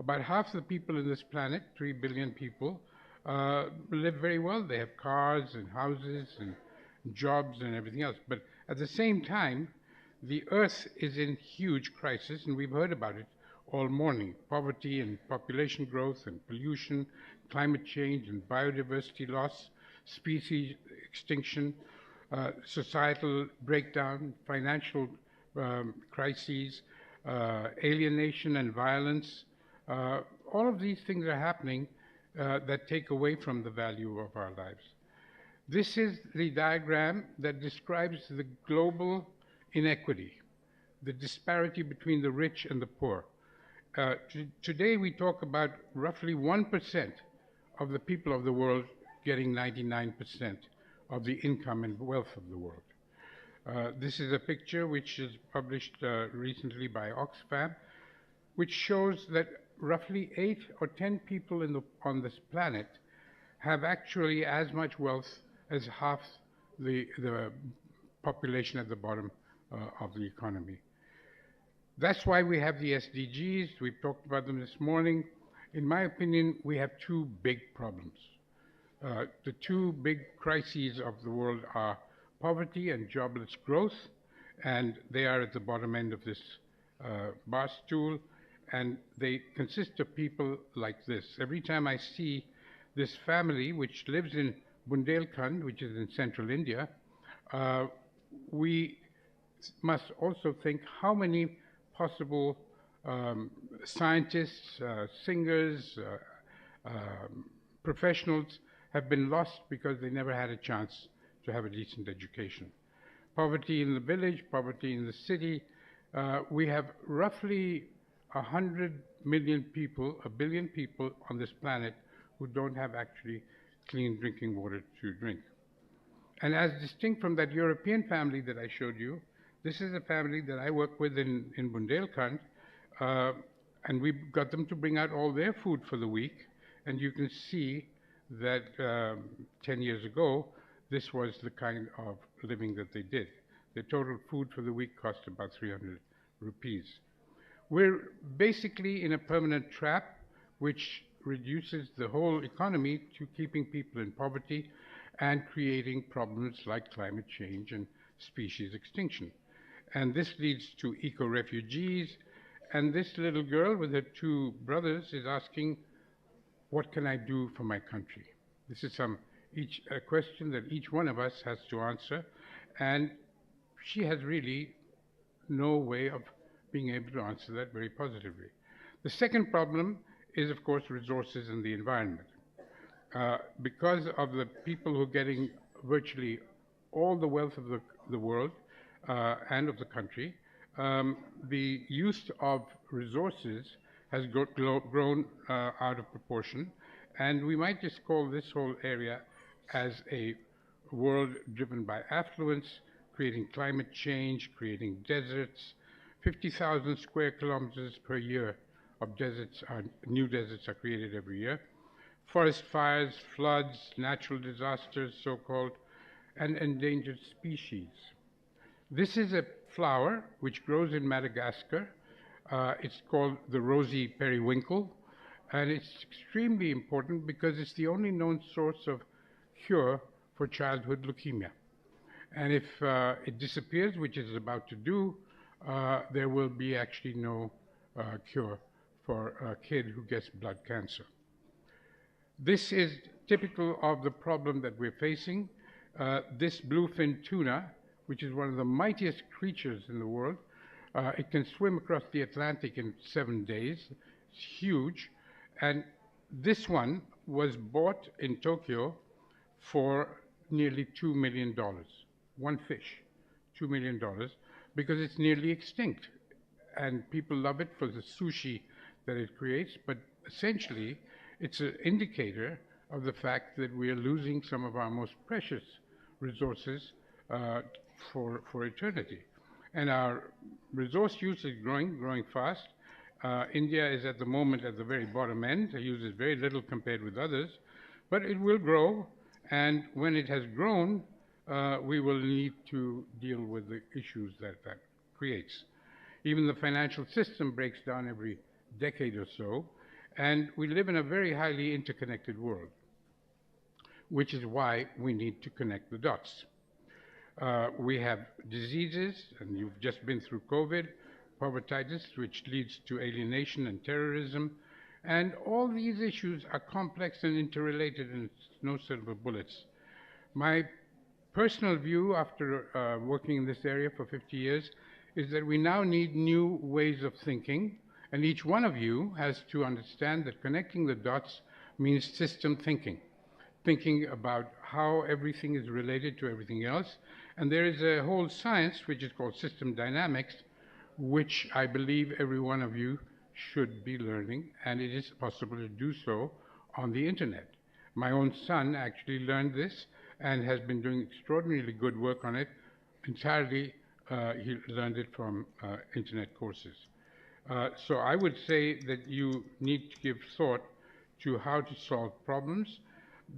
About half the people in this planet, 3 billion people, live very well. They have cars and houses and jobs and everything else. But at the same time, the Earth is in huge crisis, and we've heard about it all morning. Poverty and population growth and pollution, climate change and biodiversity loss, species extinction, societal breakdown, financial crises, alienation and violence. All of these things are happening that take away from the value of our lives. This is the diagram that describes the global inequity, the disparity between the rich and the poor. Today we talk about roughly 1% of the people of the world getting 99% of the income and wealth of the world. This is a picture which is published recently by Oxfam, which shows that roughly 8 or 10 people on this planet have actually as much wealth as half the population at the bottom of the economy. That's why we have the SDGs. We've talked about them this morning. In my opinion, we have 2 big problems. The 2 big crises of the world are poverty and jobless growth, and they are at the bottom end of this bar stool, and they consist of people like this. Every time I see this family, which lives in Bundelkhand, which is in central India, we must also think how many possible scientists, singers, professionals have been lost because they never had a chance to have a decent education. Poverty in the village, poverty in the city. We have roughly 100 million people, 1 billion people on this planet who don't have actually clean drinking water to drink. And as distinct from that European family that I showed you, this is a family that I work with in Bundelkhand, and we got them to bring out all their food for the week, and you can see that 10 years ago, this was the kind of living that they did. The total food for the week cost about 300 rupees. We're basically in a permanent trap which reduces the whole economy to keeping people in poverty and creating problems like climate change and species extinction. And this leads to eco-refugees, And this little girl with her two brothers is asking, what can I do for my country? This is a question that each one of us has to answer, and she has really no way of being able to answer that very positively. The second problem is, of course, resources and the environment. Because of the people who are getting virtually all the wealth of the world and of the country, the use of resources has grown out of proportion, and we might just call this whole area as a world driven by affluence, creating climate change, creating deserts. 50,000 square kilometers per year of deserts new deserts are created every year. Forest fires, floods, natural disasters, so-called, and endangered species. This is a flower which grows in Madagascar. It's called the rosy periwinkle, and it's extremely important because it's the only known source of cure for childhood leukemia. And if it disappears, which it is about to do, there will be actually no cure for a kid who gets blood cancer. This is typical of the problem that we're facing. This bluefin tuna, which is one of the mightiest creatures in the world, it can swim across the Atlantic in 7 days. It's huge. And this one was bought in Tokyo for nearly $2 million. One fish, $2 million, because it's nearly extinct. And people love it for the sushi that it creates, but essentially it's an indicator of the fact that we are losing some of our most precious resources for eternity. And our resource use is growing fast. India is at the moment at the very bottom end. It uses very little compared with others, but it will grow. And when it has grown, we will need to deal with the issues that creates. Even the financial system breaks down every decade or so, and we live in a very highly interconnected world, which is why we need to connect the dots. We have diseases, and you've just been through COVID, povertitis, which leads to alienation and terrorism, and all these issues are complex and interrelated, and it's no silver bullets. My personal view, after working in this area for 50 years, is that we now need new ways of thinking, and each one of you has to understand that connecting the dots means system thinking, thinking about how everything is related to everything else. And there is a whole science which is called system dynamics, which I believe every one of you should be learning, and it is possible to do so on the internet. My own son actually learned this and has been doing extraordinarily good work on it. Entirely, he learned it from internet courses. So I would say that you need to give thought to how to solve problems.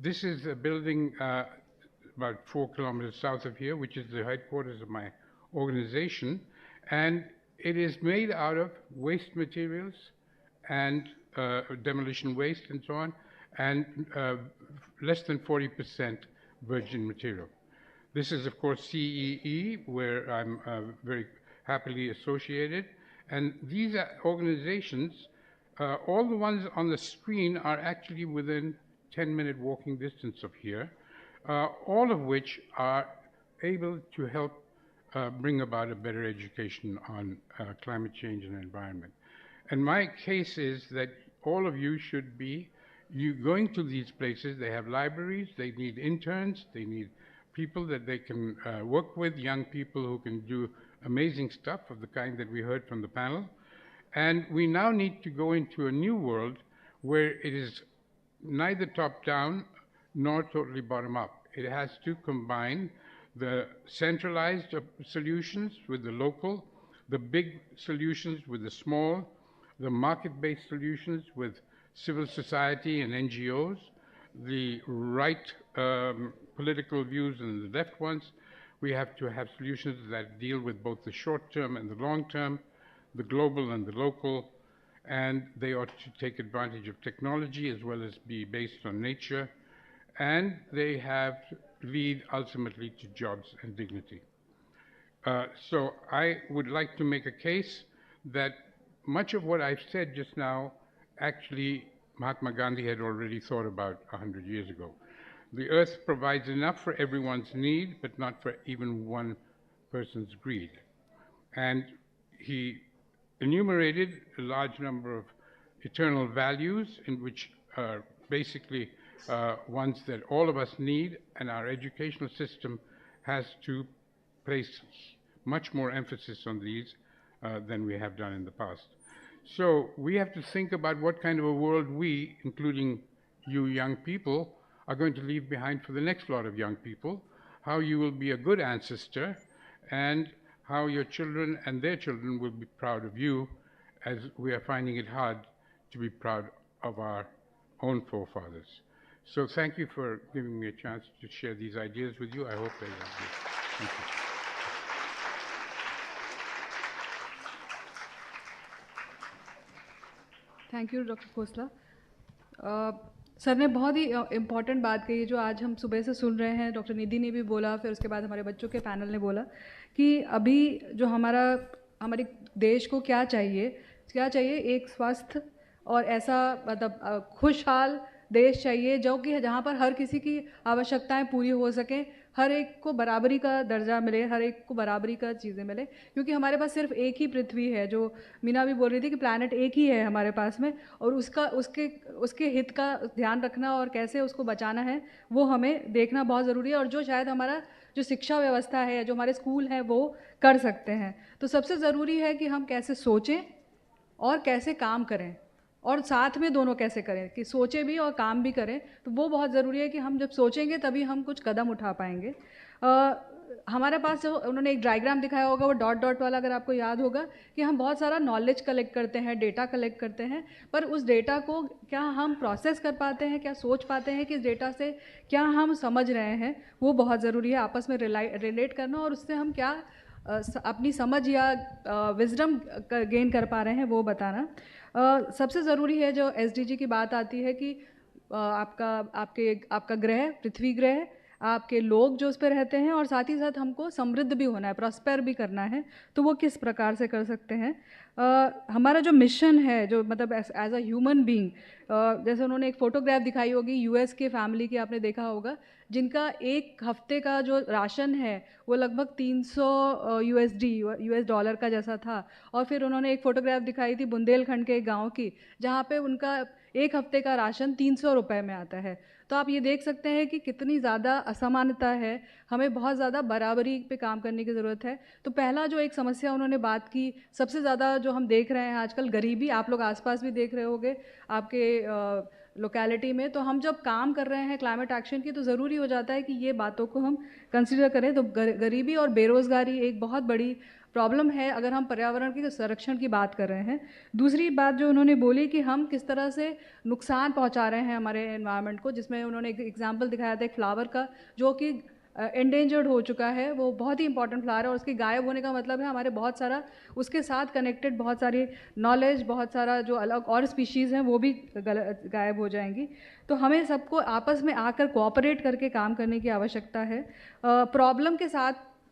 This is a building about 4 kilometers south of here, which is the headquarters of my organization, and it is made out of waste materials and demolition waste and so on, and less than 40% virgin material. This is, of course, CEE, where I'm very happily associated. And these organizations, all the ones on the screen are actually within 10-minute walking distance of here, all of which are able to help bring about a better education on climate change and environment. And my case is that all of you should be going to these places. They have libraries, they need interns, they need people that they can work with, young people who can do amazing stuff of the kind that we heard from the panel. And we now need to go into a new world where it is neither top-down nor totally bottom-up. It has to combine the centralized solutions with the local, the big solutions with the small, the market-based solutions with civil society and NGOs, the right political views and the left ones. We have to have solutions that deal with both the short term and the long term, the global and the local, and they ought to take advantage of technology as well as be based on nature, and they have to lead ultimately to jobs and dignity. So I would like to make a case that much of what I've said just now, actually, Mahatma Gandhi had already thought about 100 years ago. The earth provides enough for everyone's need, but not for even one person's greed. And he enumerated a large number of eternal values in which are basically ones that all of us need, and our educational system has to place much more emphasis on these than we have done in the past. So we have to think about what kind of a world we, including you young people, are going to leave behind for the next lot of young people, how you will be a good ancestor, and how your children and their children will be proud of you, as we are finding it hard to be proud of our own forefathers. So thank you for giving me a chance to share these ideas with you. I hope they will be. Thank you. Thank you doctor Khosla. Sir ने बहुत ही important बात कही जो आज हम सुबह से सुन रहे हैं, डॉक्टर निधि ने भी बोला, फिर उसके बाद हमारे बच्चों के पैनल ने बोला कि अभी जो हमारे देश को क्या चाहिए एक स्वस्थ और ऐसा मतलब खुशहाल देश चाहिए जो कि जहाँ पर हर किसी की आवश्यकताएं पूरी हो सकें, हर एक को बराबरी का दर्जा मिले, हर एक को बराबरी का चीज़ें मिले, क्योंकि हमारे पास सिर्फ एक ही पृथ्वी है। जो मीना भी बोल रही थी कि प्लैनेट एक ही है हमारे पास में, और उसके हित का ध्यान रखना और कैसे उसको बचाना है वो हमें देखना बहुत ज़रूरी है, और जो शायद हमारा जो शिक्षा व्यवस्था है, जो हमारे स्कूल हैं वो कर सकते हैं। तो सबसे ज़रूरी है कि हम कैसे सोचें और कैसे काम करें, और साथ में दोनों कैसे करें कि सोचें भी और काम भी करें। तो वो बहुत ज़रूरी है कि हम जब सोचेंगे तभी हम कुछ कदम उठा पाएंगे। हमारे पास जो उन्होंने एक डायग्राम दिखाया होगा वो डॉट डॉट वाला, अगर आपको याद होगा कि हम बहुत सारा नॉलेज कलेक्ट करते हैं, डेटा कलेक्ट करते हैं, पर उस डेटा को क्या हम प्रोसेस कर पाते हैं, क्या सोच पाते हैं कि इस डेटा से क्या हम समझ रहे हैं, वो बहुत ज़रूरी है। आपस में रिलेट करना और उससे हम क्या अपनी समझ या विजडम गेन कर पा रहे हैं वो बताना। सबसे ज़रूरी है जो SDG की बात आती है कि आपका ग्रह, पृथ्वी ग्रह, आपके लोग जो उस पर रहते हैं, और साथ ही साथ हमको समृद्ध भी होना है, प्रॉस्पर भी करना है, तो वो किस प्रकार से कर सकते हैं। हमारा जो मिशन है, जो मतलब एज अ ह्यूमन बीइंग, जैसे उन्होंने एक फ़ोटोग्राफ दिखाई होगी US के फैमिली की, आपने देखा होगा, जिनका एक हफ्ते का जो राशन है वो लगभग 300 US डॉलर का जैसा था। और फिर उन्होंने एक फ़ोटोग्राफ दिखाई थी बुंदेलखंड के एक गाँव की, जहाँ पे उनका एक हफ्ते का राशन 300 रुपये में आता है। तो आप ये देख सकते हैं कि कितनी ज़्यादा असमानता है, हमें बहुत ज़्यादा बराबरी पे काम करने की ज़रूरत है। तो पहला जो एक समस्या उन्होंने बात की, सबसे ज़्यादा जो हम देख रहे हैं आजकल, गरीबी, आप लोग आसपास भी देख रहे होंगे आपके लोकेलिटी में। तो हम जब काम कर रहे हैं क्लाइमेट एक्शन की, तो ज़रूरी हो जाता है कि ये बातों को हम कंसिडर करें। तो गरीबी और बेरोज़गारी एक बहुत बड़ी प्रॉब्लम है अगर हम पर्यावरण के संरक्षण की बात कर रहे हैं। दूसरी बात जो उन्होंने बोली कि हम किस तरह से नुकसान पहुंचा रहे हैं हमारे एनवायरनमेंट को, जिसमें उन्होंने एक एग्जांपल दिखाया था एक फ्लावर का जो कि एंडेंजर्ड हो चुका है। वो बहुत ही इंपॉर्टेंट फ्लावर है, और उसके गायब होने का मतलब है हमारे बहुत सारा उसके साथ कनेक्टेड बहुत सारी नॉलेज, बहुत सारा जो अलग और स्पीशीज़ हैं वो भी गायब हो जाएंगी। तो हमें सबको आपस में आकर कोऑपरेट करके काम करने की आवश्यकता है।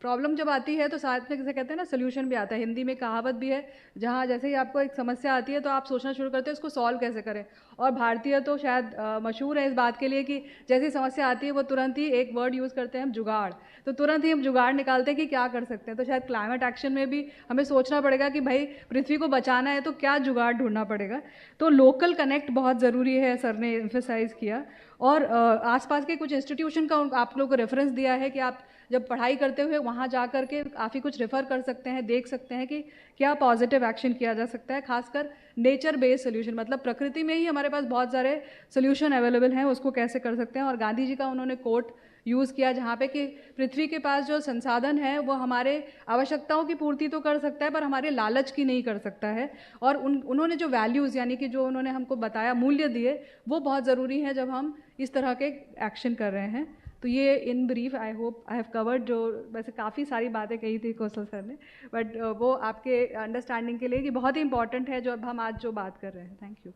प्रॉब्लम जब आती है तो साथ में जैसे कहते हैं ना, सोल्यूशन भी आता है। हिंदी में कहावत भी है, जहाँ जैसे ही आपको एक समस्या आती है तो आप सोचना शुरू करते हैं इसको सॉल्व कैसे करें। और भारतीय तो शायद मशहूर है इस बात के लिए कि जैसी समस्या आती है वो तुरंत ही एक वर्ड यूज़ करते हैं हम, जुगाड़। तो तुरंत ही हम जुगाड़ निकालते हैं कि क्या कर सकते हैं। तो शायद क्लाइमेट एक्शन में भी हमें सोचना पड़ेगा कि भाई पृथ्वी को बचाना है तो क्या जुगाड़ ढूंढना पड़ेगा। तो लोकल कनेक्ट बहुत ज़रूरी है, सर ने एम्फेसाइज़ किया। और आसपास के कुछ इंस्टीट्यूशन का आप लोगों को रेफरेंस दिया है कि आप जब पढ़ाई करते हुए वहाँ जा कर के काफ़ी कुछ रेफ़र कर सकते हैं, देख सकते हैं कि क्या पॉजिटिव एक्शन किया जा सकता है। खासकर नेचर बेस्ड सोल्यूशन, मतलब प्रकृति में ही हमारे पास बहुत सारे सोल्यूशन अवेलेबल हैं, उसको कैसे कर सकते हैं। और गांधी जी का उन्होंने कोट यूज़ किया जहाँ पे कि पृथ्वी के पास जो संसाधन है वो हमारे आवश्यकताओं की पूर्ति तो कर सकता है पर हमारे लालच की नहीं कर सकता है। और उन्होंने जो वैल्यूज़ यानी कि जो उन्होंने हमको बताया, मूल्य दिए, वो बहुत ज़रूरी है जब हम इस तरह के एक्शन कर रहे हैं। तो ये in brief I hope I have covered, जो वैसे काफ़ी सारी बातें कही थी कौशल सर ने, बट वो आपके अंडरस्टैंडिंग के लिए कि बहुत ही इंपॉर्टेंट है जो अब हम आज जो बात कर रहे हैं। Thank you.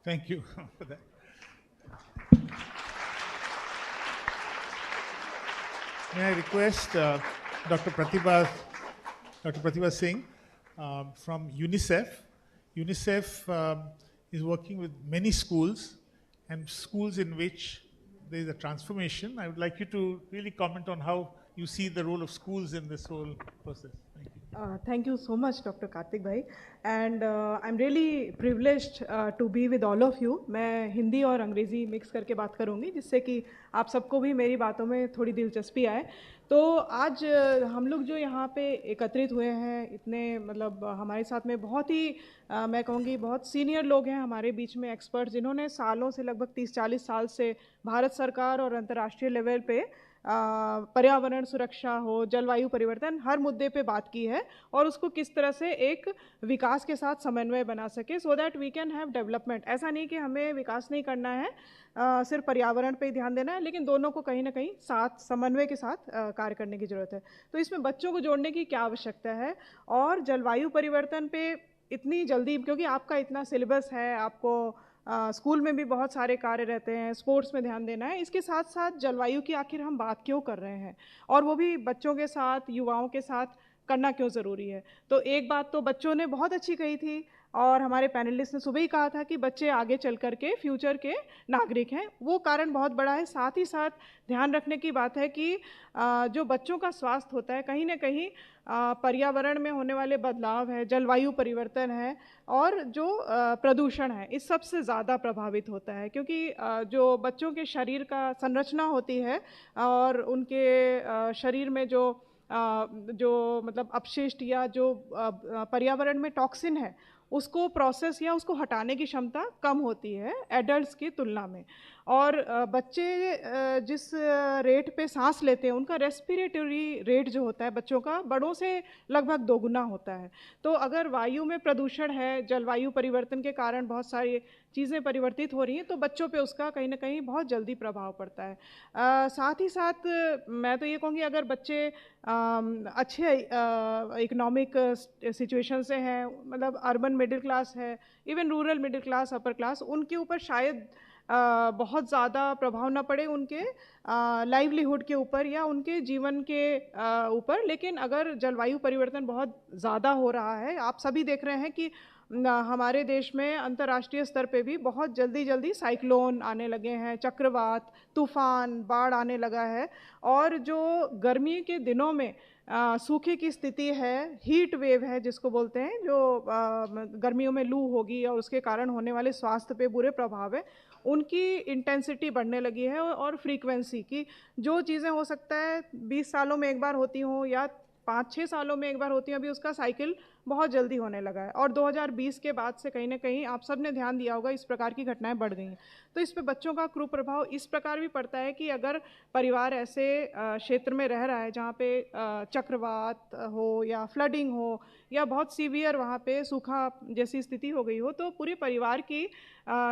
Thank you for that. May I request Dr. Pratibha Singh from UNICEF. UNICEF is working with many schools and schools in which there is a transformation. I would like you to really comment on how you see the role of schools in this whole process. Thank you. Thank you so much, Dr. Karthik bhai. And I'm really privileged to be with all of you. मैं हिंदी और अंग्रेज़ी mix करके बात करूँगी जिससे कि आप सबको भी मेरी बातों में थोड़ी दिलचस्पी आए. तो आज हम लोग जो यहाँ पे एकत्रित हुए हैं, इतने मतलब हमारे साथ में बहुत ही मैं कहूँगी बहुत सीनियर लोग हैं हमारे बीच में, एक्सपर्ट जिन्होंने सालों से लगभग 30-40 साल से भारत सरकार और अंतर्राष्ट्रीय लेवल पे पर्यावरण सुरक्षा हो, जलवायु परिवर्तन, हर मुद्दे पे बात की है और उसको किस तरह से एक विकास के साथ समन्वय बना सके so that we can have development. ऐसा नहीं कि हमें विकास नहीं करना है, सिर्फ पर्यावरण पे ही ध्यान देना है, लेकिन दोनों को कहीं ना कहीं साथ समन्वय के साथ कार्य करने की ज़रूरत है. तो इसमें बच्चों को जोड़ने की क्या आवश्यकता है और जलवायु परिवर्तन पे इतनी जल्दी, क्योंकि आपका इतना सिलेबस है, आपको स्कूल में भी बहुत सारे कार्य रहते हैं, स्पोर्ट्स में ध्यान देना है, इसके साथ साथ जलवायु की आखिर हम बात क्यों कर रहे हैं और वो भी बच्चों के साथ, युवाओं के साथ करना क्यों ज़रूरी है. तो एक बात तो बच्चों ने बहुत अच्छी कही थी और हमारे पैनलिस्ट ने सुबह ही कहा था कि बच्चे आगे चल कर के फ्यूचर के नागरिक हैं. वो कारण बहुत बड़ा है. साथ ही साथ ध्यान रखने की बात है कि जो बच्चों का स्वास्थ्य होता है, कहीं ना कहीं पर्यावरण में होने वाले बदलाव है, जलवायु परिवर्तन है और जो प्रदूषण है, इस सब से ज़्यादा प्रभावित होता है. क्योंकि जो बच्चों के शरीर का संरचना होती है और उनके शरीर में जो मतलब अपशिष्ट या जो पर्यावरण में टॉक्सिन है, उसको प्रोसेस या उसको हटाने की क्षमता कम होती है एडल्ट्स की तुलना में. और बच्चे जिस रेट पे सांस लेते हैं, उनका रेस्पिरेटरी रेट जो होता है बच्चों का बड़ों से लगभग 2 गुना होता है. तो अगर वायु में प्रदूषण है, जलवायु परिवर्तन के कारण बहुत सारी चीज़ें परिवर्तित हो रही हैं, तो बच्चों पे उसका कहीं ना कहीं बहुत जल्दी प्रभाव पड़ता है. साथ ही साथ मैं तो ये कहूँगी, अगर बच्चे अच्छे इकोनॉमिक सिचुएशन से हैं, मतलब अर्बन मिडिल क्लास है, even rural middle class, upper class, उनके ऊपर शायद बहुत ज़्यादा प्रभाव ना पड़े उनके लाइवलीहुड के ऊपर या उनके जीवन के ऊपर. लेकिन अगर जलवायु परिवर्तन बहुत ज़्यादा हो रहा है, आप सभी देख रहे हैं कि हमारे देश में अंतर्राष्ट्रीय स्तर पे भी बहुत जल्दी साइक्लोन आने लगे हैं, चक्रवात, तूफान, बाढ़ आने लगा है. और जो गर्मी के दिनों में सूखे की स्थिति है, हीट वेव है जिसको बोलते हैं, जो गर्मियों में लू होगी और उसके कारण होने वाले स्वास्थ्य पे बुरे प्रभाव है, उनकी इंटेंसिटी बढ़ने लगी है. और फ्रीक्वेंसी की जो चीज़ें हो सकता है 20 सालों में एक बार होती हों या 5-6 सालों में एक बार होती हैं, अभी उसका साइकिल बहुत जल्दी होने लगा है. और 2020 के बाद से कहीं ना कहीं आप सब ने ध्यान दिया होगा, इस प्रकार की घटनाएं बढ़ गई हैं. तो इस पे बच्चों का कुप्रभाव इस प्रकार भी पड़ता है कि अगर परिवार ऐसे क्षेत्र में रह रहा है जहाँ पे चक्रवात हो या फ्लडिंग हो या बहुत सीवियर वहाँ पे सूखा जैसी स्थिति हो गई हो, तो पूरे परिवार की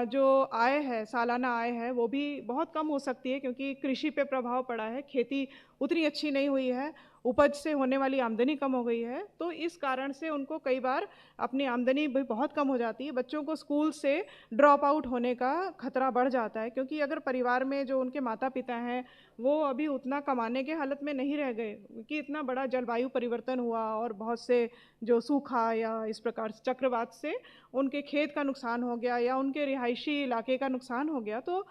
जो आय है, सालाना आय है, वो भी बहुत कम हो सकती है. क्योंकि कृषि पे प्रभाव पड़ा है, खेती उतनी अच्छी नहीं हुई है, उपज से होने वाली आमदनी कम हो गई है. तो इस कारण से उनको कई बार अपनी आमदनी भी बहुत कम हो जाती है. बच्चों को स्कूल से ड्रॉप आउट होने का खतरा बढ़ जाता है. क्योंकि अगर परिवार में जो उनके माता पिता हैं वो अभी उतना कमाने के हालत में नहीं रह गए, कि इतना बड़ा जलवायु परिवर्तन हुआ और बहुत से जो सूखा या इस प्रकार से चक्रवात से उनके खेत का नुकसान हो गया या उनके रिहायशी इलाके का नुकसान हो गया, तो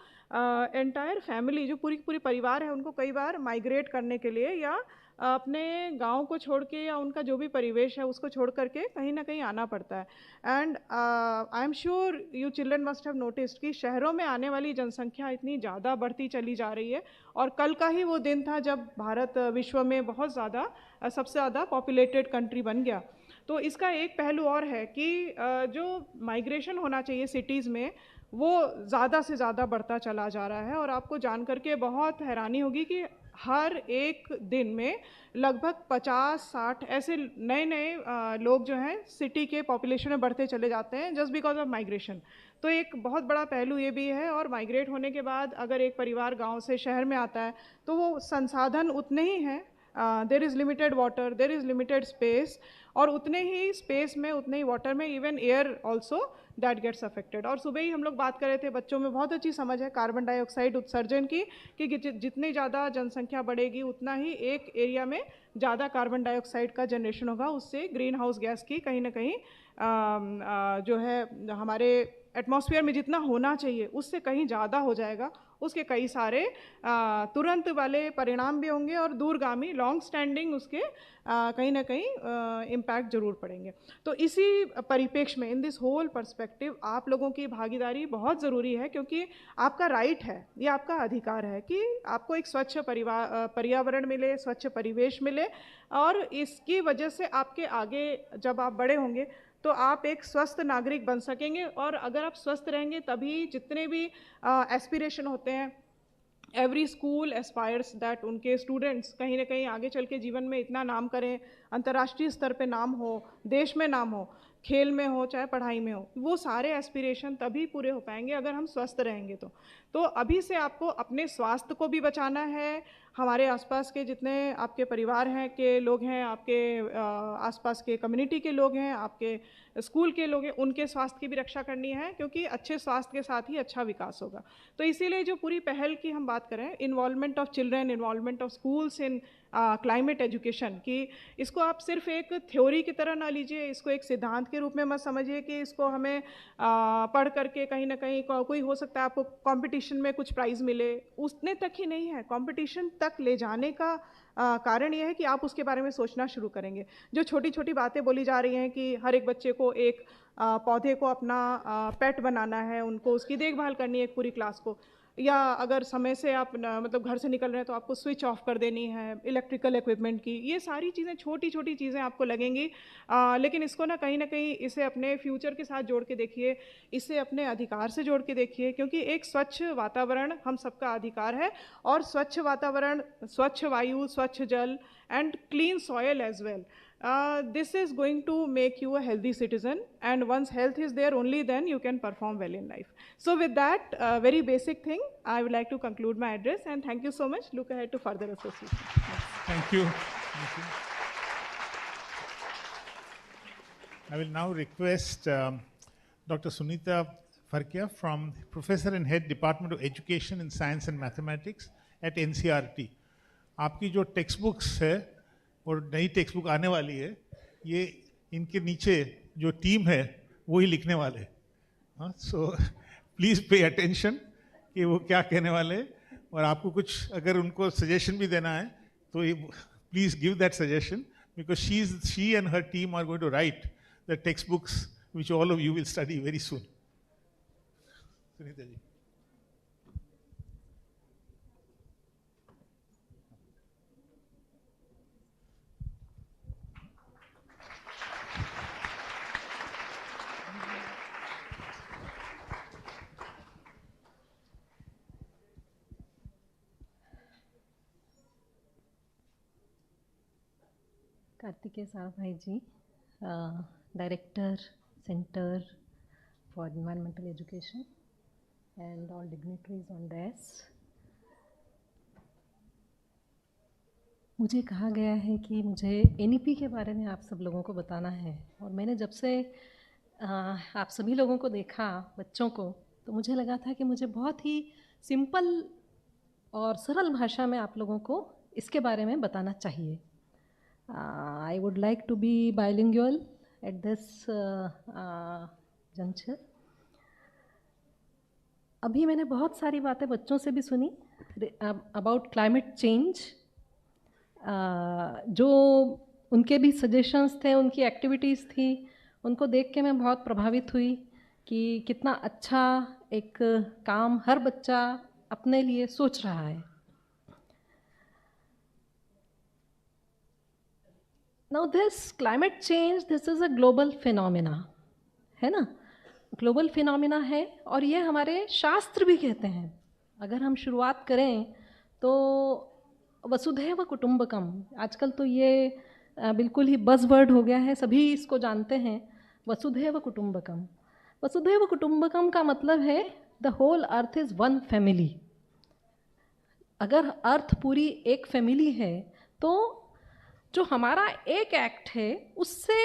एंटायर फैमिली, जो पूरी परिवार है, उनको कई बार माइग्रेट करने के लिए या अपने गांव को छोड़ के या उनका जो भी परिवेश है उसको छोड़ करके कहीं ना कहीं आना पड़ता है. And I am sure you children must have noticed कि शहरों में आने वाली जनसंख्या इतनी ज़्यादा बढ़ती चली जा रही है. और कल का ही वो दिन था जब भारत विश्व में बहुत ज़्यादा सबसे ज़्यादा पॉपुलेटेड कंट्री बन गया. तो इसका एक पहलू और है कि जो माइग्रेशन होना चाहिए सिटीज़ में, वो ज़्यादा से ज़्यादा बढ़ता चला जा रहा है. और आपको जान करके बहुत हैरानी होगी कि हर एक दिन में लगभग 50-60 ऐसे नए लोग जो हैं सिटी के पॉपुलेशन में बढ़ते चले जाते हैं जस्ट बिकॉज ऑफ माइग्रेशन. तो एक बहुत बड़ा पहलू ये भी है. और माइग्रेट होने के बाद अगर एक परिवार गांव से शहर में आता है तो वो संसाधन उतने ही हैं there is limited water, there is limited space, और उतने ही स्पेस में, उतने ही वाटर में even air also that gets affected. और सुबह ही हम लोग बात कर रहे थे, बच्चों में बहुत अच्छी समझ है कार्बन डाइऑक्साइड उत्सर्जन की, कि जितनी ज़्यादा जनसंख्या बढ़ेगी उतना ही एक एरिया में ज़्यादा कार्बन डाइऑक्साइड का जनरेशन होगा, उससे ग्रीन हाउस गैस की कहीं ना कहीं जो है हमारे एटमॉस्फेयर में जितना होना चाहिए उससे कहीं ज़्यादा हो जाएगा। उसके कई सारे तुरंत वाले परिणाम भी होंगे और दूरगामी लॉन्ग स्टैंडिंग उसके कहीं ना कहीं इम्पैक्ट ज़रूर पड़ेंगे। तो इसी परिप्रेक्ष्य में, इन दिस होल पर्सपेक्टिव, आप लोगों की भागीदारी बहुत ज़रूरी है, क्योंकि आपका राइट है, ये आपका अधिकार है कि आपको एक स्वच्छ पर्यावरण मिले, स्वच्छ परिवेश मिले, और इसकी वजह से आपके आगे जब आप बड़े होंगे तो आप एक स्वस्थ नागरिक बन सकेंगे। और अगर आप स्वस्थ रहेंगे तभी जितने भी एस्पिरेशन होते हैं, एवरी स्कूल एस्पायर्स दैट उनके स्टूडेंट्स कहीं ना कहीं आगे चल के जीवन में इतना नाम करें, अंतर्राष्ट्रीय स्तर पे नाम हो, देश में नाम हो, खेल में हो चाहे पढ़ाई में हो, वो सारे एस्पिरेशन तभी पूरे हो पाएंगे अगर हम स्वस्थ रहेंगे। तो अभी से आपको अपने स्वास्थ्य को भी बचाना है, हमारे आसपास के जितने आपके परिवार हैं के लोग हैं, आपके आसपास के कम्युनिटी के लोग हैं, आपके स्कूल के लोग हैं, उनके स्वास्थ्य की भी रक्षा करनी है, क्योंकि अच्छे स्वास्थ्य के साथ ही अच्छा विकास होगा। तो इसीलिए जो पूरी पहल की हम बात करें, involvement of children, involvement of schools in climate education, कि इसको आप सिर्फ एक थ्योरी की तरह ना लीजिए, इसको एक सिद्धांत के रूप में मत समझिए कि इसको हमें पढ़ करके कहीं ना कहीं कोई हो सकता है आपको कंपटीशन में कुछ प्राइज़ मिले, उतने तक ही नहीं है। कंपटीशन तक ले जाने का कारण यह है कि आप उसके बारे में सोचना शुरू करेंगे। जो छोटी छोटी बातें बोली जा रही हैं कि हर एक बच्चे को एक पौधे को अपना पेट बनाना है, उनको उसकी देखभाल करनी है एक पूरी क्लास को, या अगर समय से आप मतलब घर से निकल रहे हैं तो आपको स्विच ऑफ कर देनी है इलेक्ट्रिकल इक्विपमेंट की, ये सारी चीज़ें, छोटी छोटी चीज़ें आपको लगेंगी, लेकिन इसको ना कहीं इसे अपने फ्यूचर के साथ जोड़ के देखिए, इसे अपने अधिकार से जोड़ के देखिए, क्योंकि एक स्वच्छ वातावरण हम सबका अधिकार है, और स्वच्छ वातावरण, स्वच्छ वायु, स्वच्छ जल and clean soil as well, this is going to make you a healthy citizen, and once health is there, only then you can perform well in life. So with that very basic thing, I would like to conclude my address, and thank you so much. Look ahead to further association. Thank you. Thank you. I will now request Dr. Sunita Farkia, from Professor and Head Department of Education in Science and Mathematics at NCERT. आपकी जो text books है और नई text book आने वाली है, ये इनके नीचे जो टीम है वो ही लिखने वाले हैं। सो प्लीज़ पे अटेंशन कि वो क्या कहने वाले हैं, और आपको कुछ अगर उनको सजेशन भी देना है तो please give that suggestion, because she and her team are going to write the text books which all of you will study very soon. Sunita ji. Kartikeya साहब भाई ji, director centre for environmental education and all dignitaries on dais, मुझे कहा गया है कि मुझे NEP के बारे में आप सब लोगों को बताना है, और मैंने जब से आप सभी लोगों को देखा, बच्चों को, तो मुझे लगा था कि मुझे बहुत ही सिंपल और सरल भाषा में आप लोगों को इसके बारे में बताना चाहिए। I would like to be bilingual at this juncture. अभी मैंने बहुत सारी बातें बच्चों से भी सुनी about climate change, जो उनके भी सजेशंस थे, उनकी एक्टिविटीज़ थी, उनको देख के मैं बहुत प्रभावित हुई कि कितना अच्छा एक काम हर बच्चा अपने लिए सोच रहा है। Now this climate change, this is a global phenomena, है ना, ग्लोबल फिनोमिना है, और ये हमारे शास्त्र भी कहते हैं। अगर हम शुरुआत करें तो वसुधैव कुटुंबकम, आजकल तो ये बिल्कुल ही बज़वर्ड हो गया है, सभी इसको जानते हैं, वसुधैव कुटुंबकम। वसुधैव कुटुंबकम का मतलब है the whole earth is one family. अगर अर्थ पूरी एक फैमिली है तो जो हमारा एक एक्ट है उससे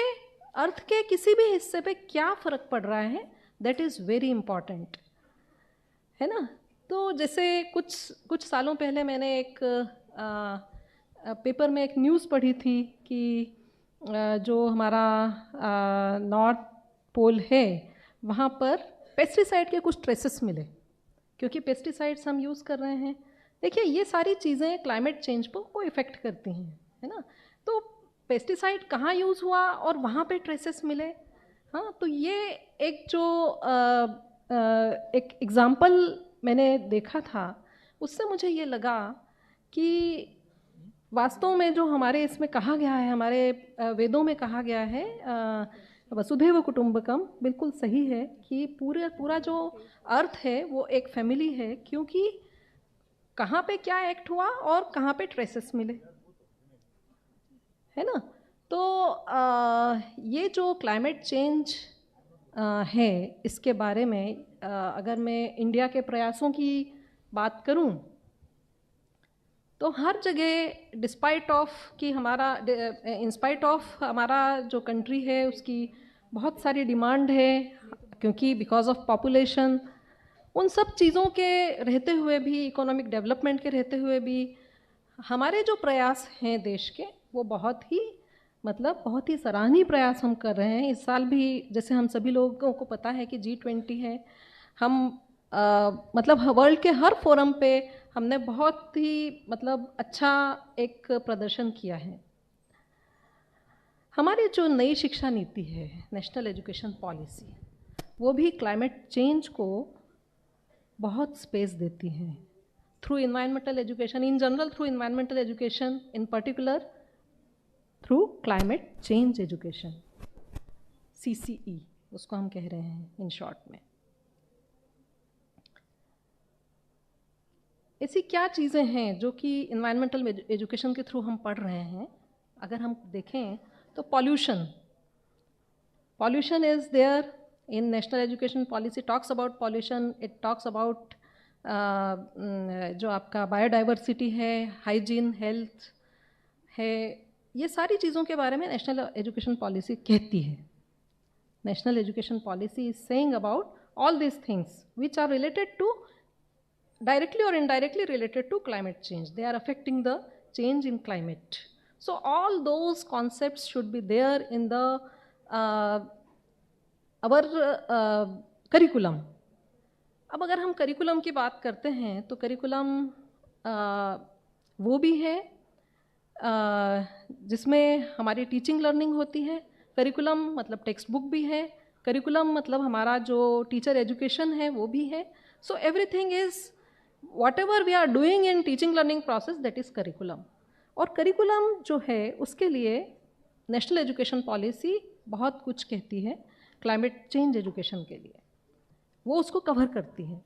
अर्थ के किसी भी हिस्से पे क्या फ़र्क पड़ रहा है, दैट इज़ वेरी इम्पॉर्टेंट, है ना। तो जैसे कुछ सालों पहले मैंने एक पेपर में एक न्यूज़ पढ़ी थी कि जो हमारा नॉर्थ पोल है वहाँ पर पेस्टिसाइड के कुछ ट्रेसेस मिले, क्योंकि पेस्टिसाइड्स हम यूज़ कर रहे हैं। देखिए ये सारी चीज़ें क्लाइमेट चेंज को इफ़ेक्ट करती हैं, है ना। तो पेस्टिसाइड कहाँ यूज़ हुआ और वहाँ पे ट्रेसेस मिले, हाँ, तो ये एक जो एक एग्ज़ाम्पल मैंने देखा था, उससे मुझे ये लगा कि वास्तव में जो हमारे इसमें कहा गया है, हमारे वेदों में कहा गया है वसुधैव कुटुंबकम, बिल्कुल सही है कि पूरा जो अर्थ है वो एक फैमिली है, क्योंकि कहाँ पे क्या एक्ट हुआ और कहाँ पे ट्रेसेस मिले, है ना। तो ये जो क्लाइमेट चेंज है, इसके बारे में अगर मैं इंडिया के प्रयासों की बात करूं तो हर जगह डिस्पाइट ऑफ कि हमारा इंस्पाइट ऑफ हमारा जो कंट्री है उसकी बहुत सारी डिमांड है, क्योंकि बिकॉज ऑफ पॉपुलेशन, उन सब चीज़ों के रहते हुए भी, इकोनॉमिक डेवलपमेंट के रहते हुए भी हमारे जो प्रयास हैं देश के, वो बहुत ही सराहनीय प्रयास हम कर रहे हैं। इस साल भी जैसे हम सभी लोगों को पता है कि G20 है, हम वर्ल्ड के हर फोरम पे हमने बहुत ही अच्छा एक प्रदर्शन किया है। हमारी जो नई शिक्षा नीति है, नेशनल एजुकेशन पॉलिसी, वो भी क्लाइमेट चेंज को बहुत स्पेस देती है through environmental education in general, through environmental education in particular, through climate change education, CCE उसको हम कह रहे हैं इन शॉर्ट में। ऐसी क्या चीज़ें हैं जो कि इन्वायरमेंटल एजुकेशन के थ्रू हम पढ़ रहे हैं? अगर हम देखें तो pollution is there in national education policy, talks about pollution, it talks about जो आपका बायोडाइवर्सिटी है, हाइजीन, हेल्थ है, ये सारी चीज़ों के बारे में नेशनल एजुकेशन पॉलिसी कहती है। National education policy is saying about all this things which are related to, directly or indirectly related to climate change. They are affecting the change in climate. So all those concepts should be there in the our curriculum. अब अगर हम curriculum की बात करते हैं तो curriculum वो भी है जिसमें हमारी टीचिंग लर्निंग होती है। करिकुलम मतलब टेक्स्ट बुक भी है, करिकुलम मतलब हमारा जो टीचर एजुकेशन है वो भी है। So everything is whatever we are doing in teaching learning process, that is curriculum. और करिकुलम जो है उसके लिए नेशनल एजुकेशन पॉलिसी बहुत कुछ कहती है क्लाइमेट चेंज एजुकेशन के लिए, वो उसको कवर करती है।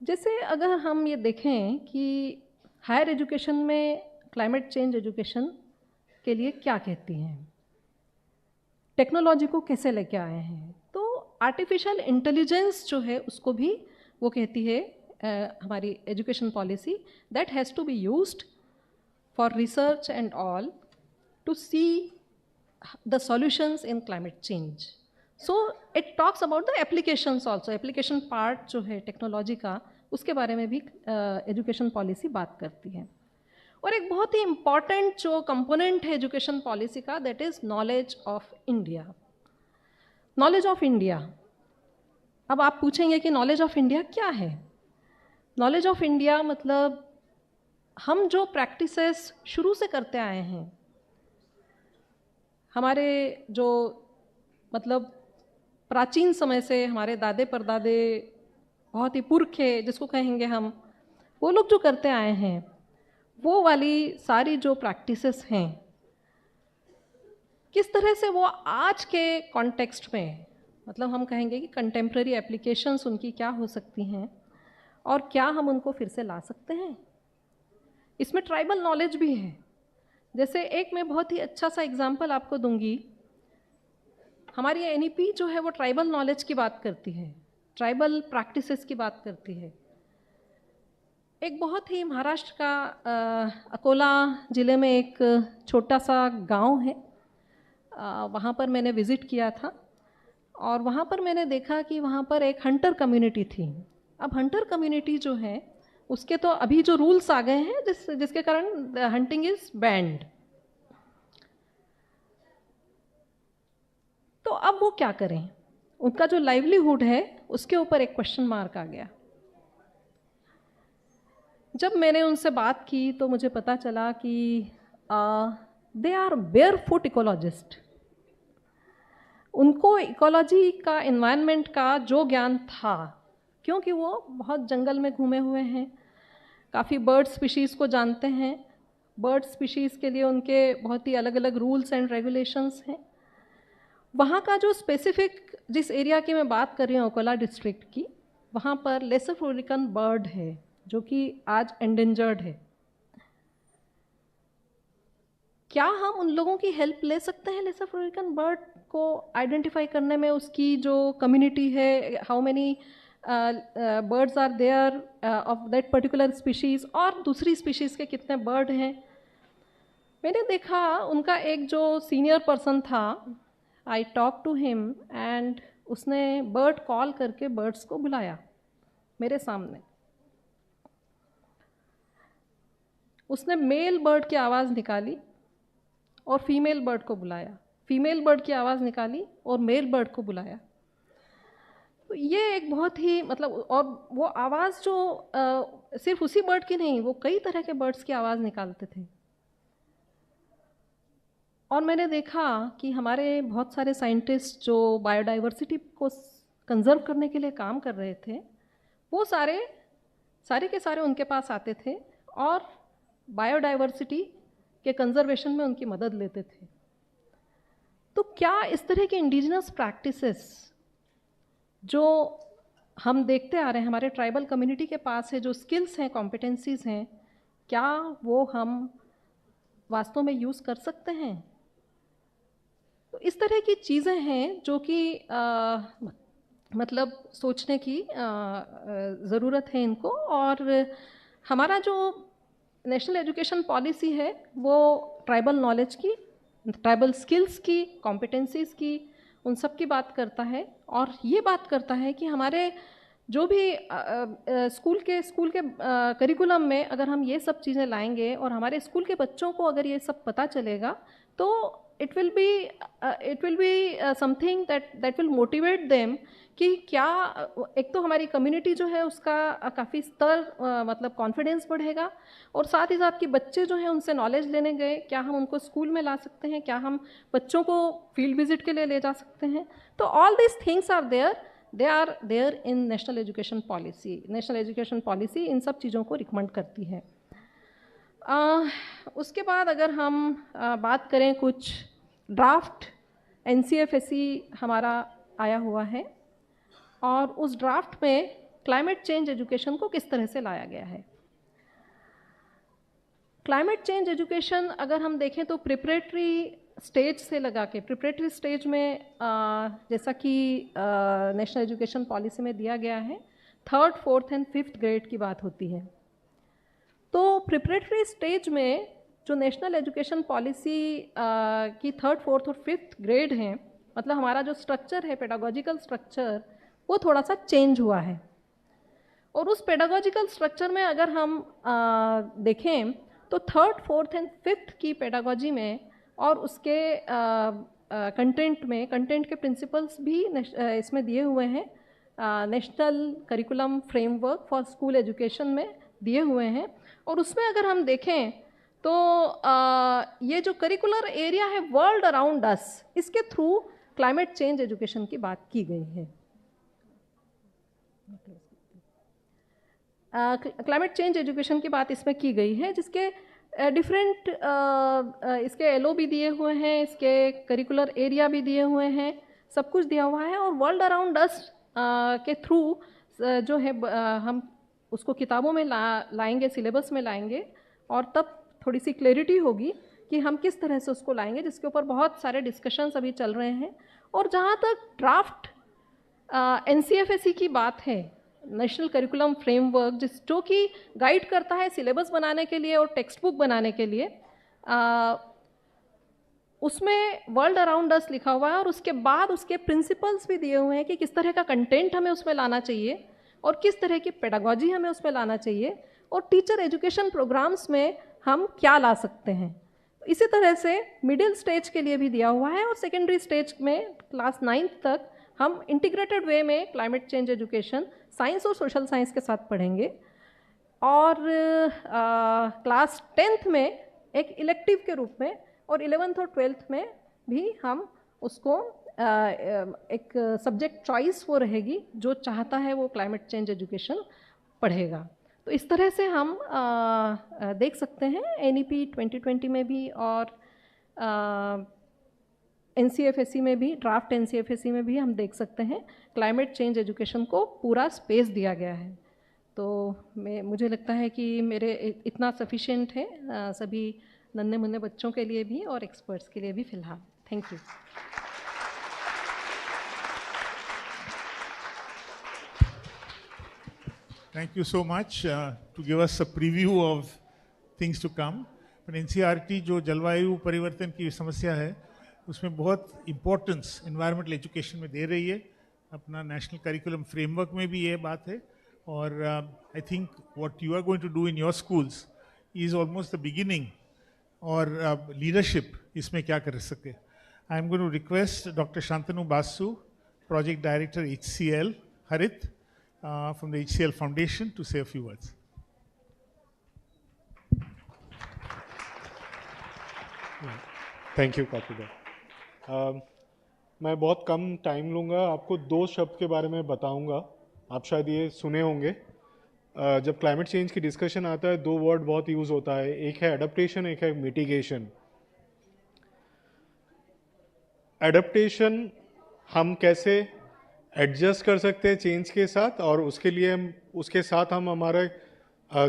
जैसे अगर हम ये देखें कि हायर एजुकेशन में क्लाइमेट चेंज एजुकेशन के लिए क्या कहती हैं, टेक्नोलॉजी को कैसे लेके आए हैं, तो आर्टिफिशियल इंटेलिजेंस जो है उसको भी वो कहती है हमारी education policy, that has to be used for research and all to see the solutions in climate change. So it talks about the applications also, application part जो है टेक्नोलॉजी का, उसके बारे में भी एजुकेशन पॉलिसी बात करती है। और एक बहुत ही इम्पॉर्टेंट जो कंपोनेंट है एजुकेशन पॉलिसी का, that is knowledge of India. Knowledge of India, अब आप पूछेंगे कि नॉलेज ऑफ इंडिया क्या है? नॉलेज ऑफ इंडिया मतलब हम जो प्रैक्टिसेस शुरू से करते आए हैं, हमारे जो प्राचीन समय से हमारे दादे परदादे, बहुत ही पुरखे जिसको कहेंगे हम, वो लोग जो करते आए हैं, वो वाली सारी जो प्रैक्टिसेस हैं, किस तरह से वो आज के कॉन्टेक्स्ट में, हम कहेंगे कि कंटेम्प्रेरी एप्लीकेशंस उनकी क्या हो सकती हैं और क्या हम उनको फिर से ला सकते हैं। इसमें ट्राइबल नॉलेज भी है। जैसे एक मैं बहुत ही अच्छा सा एग्जांपल आपको दूंगी, हमारी NEP जो है वो ट्राइबल नॉलेज की बात करती है, ट्राइबल प्रैक्टिसेस की बात करती है। एक बहुत ही महाराष्ट्र का अकोला ज़िले में एक छोटा सा गांव है, वहाँ पर मैंने विज़िट किया था और वहाँ पर मैंने देखा कि वहाँ पर एक हंटर कम्युनिटी थी। अब हंटर कम्युनिटी जो है उसके तो अभी जो रूल्स आ गए हैं जिसके कारण हंटिंग इज़ बैंड। तो अब वो क्या करें, उनका जो लाइवलीहुड है उसके ऊपर एक क्वेश्चन मार्क आ गया। जब मैंने उनसे बात की तो मुझे पता चला कि दे आर बेयरफुट इकोलॉजिस्ट। उनको इकोलॉजी का, एनवायरनमेंट का जो ज्ञान था, क्योंकि वो बहुत जंगल में घूमे हुए हैं, काफ़ी बर्ड स्पीशीज़ को जानते हैं, बर्ड स्पीशीज़ के लिए उनके बहुत ही अलग अलग रूल्स एंड रेगुलेशंस हैं। वहाँ का जो स्पेसिफिक, जिस एरिया की मैं बात कर रही हूँ अकोला डिस्ट्रिक्ट की, वहाँ पर लेसर फ्लोरिकन बर्ड है जो कि आज एंडेंजर्ड है। क्या हम उन लोगों की हेल्प ले सकते हैं लेसर फ्लोरिकन बर्ड को आइडेंटिफाई करने में? उसकी जो कम्युनिटी है, how many birds are there of that particular species, और दूसरी स्पीशीज़ के कितने बर्ड हैं। मैंने देखा उनका एक जो सीनियर पर्सन था, I talk to him and उसने बर्ड कॉल करके बर्ड्स को बुलाया मेरे सामने। उसने मेल बर्ड की आवाज़ निकाली और फीमेल बर्ड को बुलाया, फीमेल बर्ड की आवाज़ निकाली और मेल बर्ड को बुलाया। तो ये एक बहुत ही मतलब, और वो आवाज़ जो सिर्फ उसी बर्ड की नहीं, वो कई तरह के बर्ड्स की आवाज़ निकालते थे। और मैंने देखा कि हमारे बहुत सारे साइंटिस्ट जो बायोडाइवर्सिटी को कंजर्व करने के लिए काम कर रहे थे, वो सारे के सारे उनके पास आते थे और बायोडाइवर्सिटी के कंजर्वेशन में उनकी मदद लेते थे। तो क्या इस तरह के इंडिजिनस प्रैक्टिसेस जो हम देखते आ रहे हैं हमारे ट्राइबल कम्युनिटी के पास है, जो स्किल्स हैं, कॉम्पिटेंसीज हैं, क्या वो हम वास्तव में यूज़ कर सकते हैं? तो इस तरह की चीज़ें हैं जो कि मतलब सोचने की ज़रूरत है इनको। और हमारा जो नेशनल एजुकेशन पॉलिसी है वो ट्राइबल नॉलेज की, ट्राइबल स्किल्स की, कॉम्पिटेंसीज़ की, उन सब की बात करता है। और ये बात करता है कि हमारे जो भी स्कूल के करिकुलम में अगर हम ये सब चीज़ें लाएंगे और हमारे स्कूल के बच्चों को अगर ये सब पता चलेगा, तो it will be something that will motivate them कि क्या, एक तो हमारी कम्युनिटी जो है उसका काफ़ी स्तर मतलब कॉन्फिडेंस बढ़ेगा, और साथ ही साथ कि बच्चे जो हैं उनसे नॉलेज लेने गए, क्या हम उनको स्कूल में ला सकते हैं, क्या हम बच्चों को फील्ड विजिट के लिए ले जा सकते हैं। तो all this things are there, they are there in national education policy. National education policy इन सब चीज़ों को रिकमेंड करती है। उसके बाद अगर हम बात करें, कुछ ड्राफ्ट NCFSE हमारा आया हुआ है और उस ड्राफ्ट में क्लाइमेट चेंज एजुकेशन को किस तरह से लाया गया है। क्लाइमेट चेंज एजुकेशन अगर हम देखें तो प्रिपरेटरी स्टेज से लगा के, प्रिपरेटरी स्टेज में जैसा कि नेशनल एजुकेशन पॉलिसी में दिया गया है, 3rd, 4th and 5th grade की बात होती है। तो प्रिपरेटरी स्टेज में जो नेशनल एजुकेशन पॉलिसी की 3rd, 4th और 5th ग्रेड हैं, मतलब हमारा जो स्ट्रक्चर है, पेडागोजिकल स्ट्रक्चर, वो थोड़ा सा चेंज हुआ है। और उस पेडागोजिकल स्ट्रक्चर में अगर हम देखें तो 3rd, 4th एंड 5th की पेडागोजी में और उसके कंटेंट में, कंटेंट के प्रिंसिपल्स भी इसमें दिए हुए हैं, national curriculum framework for school education में दिए हुए हैं। और उसमें अगर हम देखें तो ये जो करिकुलर एरिया है वर्ल्ड अराउंड अस, इसके थ्रू क्लाइमेट चेंज एजुकेशन की बात की गई है। क्लाइमेट चेंज एजुकेशन की बात इसमें की गई है, जिसके डिफरेंट इसके LO भी दिए हुए हैं, इसके करिकुलर एरिया भी दिए हुए हैं, सब कुछ दिया हुआ है। और वर्ल्ड अराउंड अस के थ्रू जो है हम उसको किताबों में लाएंगे, सिलेबस में लाएंगे, और तब थोड़ी सी क्लैरिटी होगी कि हम किस तरह से उसको लाएंगे, जिसके ऊपर बहुत सारे डिस्कशंस अभी चल रहे हैं। और जहाँ तक ड्राफ्ट NCFSE की बात है, नेशनल करिकुलम फ्रेमवर्क जो कि गाइड करता है सिलेबस बनाने के लिए और टेक्स्ट बुक बनाने के लिए, उसमें वर्ल्ड अराउंड अस लिखा हुआ है और उसके बाद उसके प्रिंसिपल्स भी दिए हुए हैं कि किस तरह का कंटेंट हमें उसमें लाना चाहिए और किस तरह की पेडागॉजी हमें उसमें लाना चाहिए और टीचर एजुकेशन प्रोग्राम्स में हम क्या ला सकते हैं। इसी तरह से मिडिल स्टेज के लिए भी दिया हुआ है और सेकेंडरी स्टेज में क्लास 9th तक हम इंटीग्रेटेड वे में क्लाइमेट चेंज एजुकेशन साइंस और सोशल साइंस के साथ पढ़ेंगे। और क्लास 10th में एक इलेक्टिव के रूप में और 11th और 12th में भी हम उसको एक सब्जेक्ट चॉइस वो रहेगी, जो चाहता है वो क्लाइमेट चेंज एजुकेशन पढ़ेगा। तो इस तरह से हम देख सकते हैं NEP 2020 में भी और NCFSE में भी, ड्राफ्ट NCFSE में भी हम देख सकते हैं क्लाइमेट चेंज एजुकेशन को पूरा स्पेस दिया गया है। तो मुझे लगता है कि मेरे इतना सफिशिएंट है सभी नन्हे मुन्ने बच्चों के लिए भी और एक्सपर्ट्स के लिए भी फ़िलहाल। Thank you. Thank you so much to give us a preview of things to come. NCERT जो जलवायु परिवर्तन की समस्या है उसमें बहुत इम्पोर्टेंस इन्वायरमेंटल एजुकेशन में दे रही है। अपना नेशनल करिकुलम फ्रेमवर्क में भी ये बात है और I think what you are going to do in your schools is almost the beginning और लीडरशिप इसमें क्या कर सके। I am going to request doctor Shantanu Basu, project director HCL Harit from the HCL Foundation, to say a few words. Thank you Kartik. मैं बहुत कम time लूँगा, आपको 2 शब्द के बारे में बताऊँगा। आप शायद ये सुने होंगे, जब क्लाइमेट चेंज की डिस्कशन आता है 2 वर्ड बहुत यूज़ होता है, एक है एडप्टेशन, एक है मिटिगेशन। एडप्टेशन हम कैसे एडजस्ट कर सकते हैं चेंज के साथ और उसके लिए हम उसके साथ हम हमारे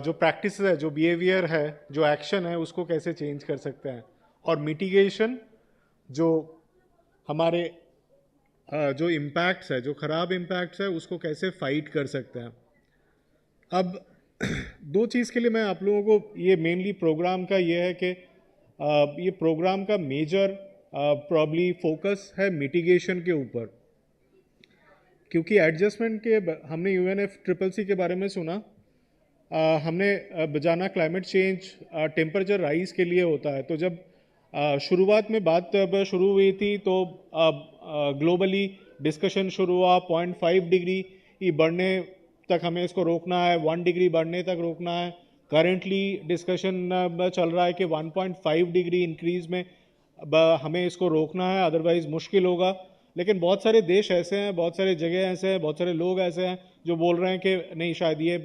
जो प्रैक्टिस है, जो बिहेवियर है, जो एक्शन है, उसको कैसे चेंज कर सकते हैं। और मिटिगेशन जो हमारे जो इम्पैक्ट्स है, जो ख़राब इम्पैक्ट्स है, उसको कैसे फाइट कर सकते हैं। अब 2 चीज़ के लिए मैं आप लोगों को, ये मेनली प्रोग्राम का ये है कि ये प्रोग्राम का मेजर प्रॉब्ली फोकस है मिटिगेशन के ऊपर, क्योंकि एडजस्टमेंट के हमने UNFCCC के बारे में सुना, हमने जाना क्लाइमेट चेंज टेम्परेचर राइज के लिए होता है। तो जब शुरुआत में बात शुरू हुई थी तो ग्लोबली डिस्कशन शुरू हुआ 0.5 डिग्री बढ़ने तक हमें इसको रोकना है, 1 डिग्री बढ़ने तक रोकना है। करेंटली डिस्कशन चल रहा है कि 1.5 डिग्री इंक्रीज में हमें इसको रोकना है, अदरवाइज मुश्किल होगा। लेकिन बहुत सारे देश ऐसे हैं, बहुत सारे जगह ऐसे हैं, बहुत सारे लोग ऐसे हैं जो बोल रहे हैं कि नहीं, शायद ये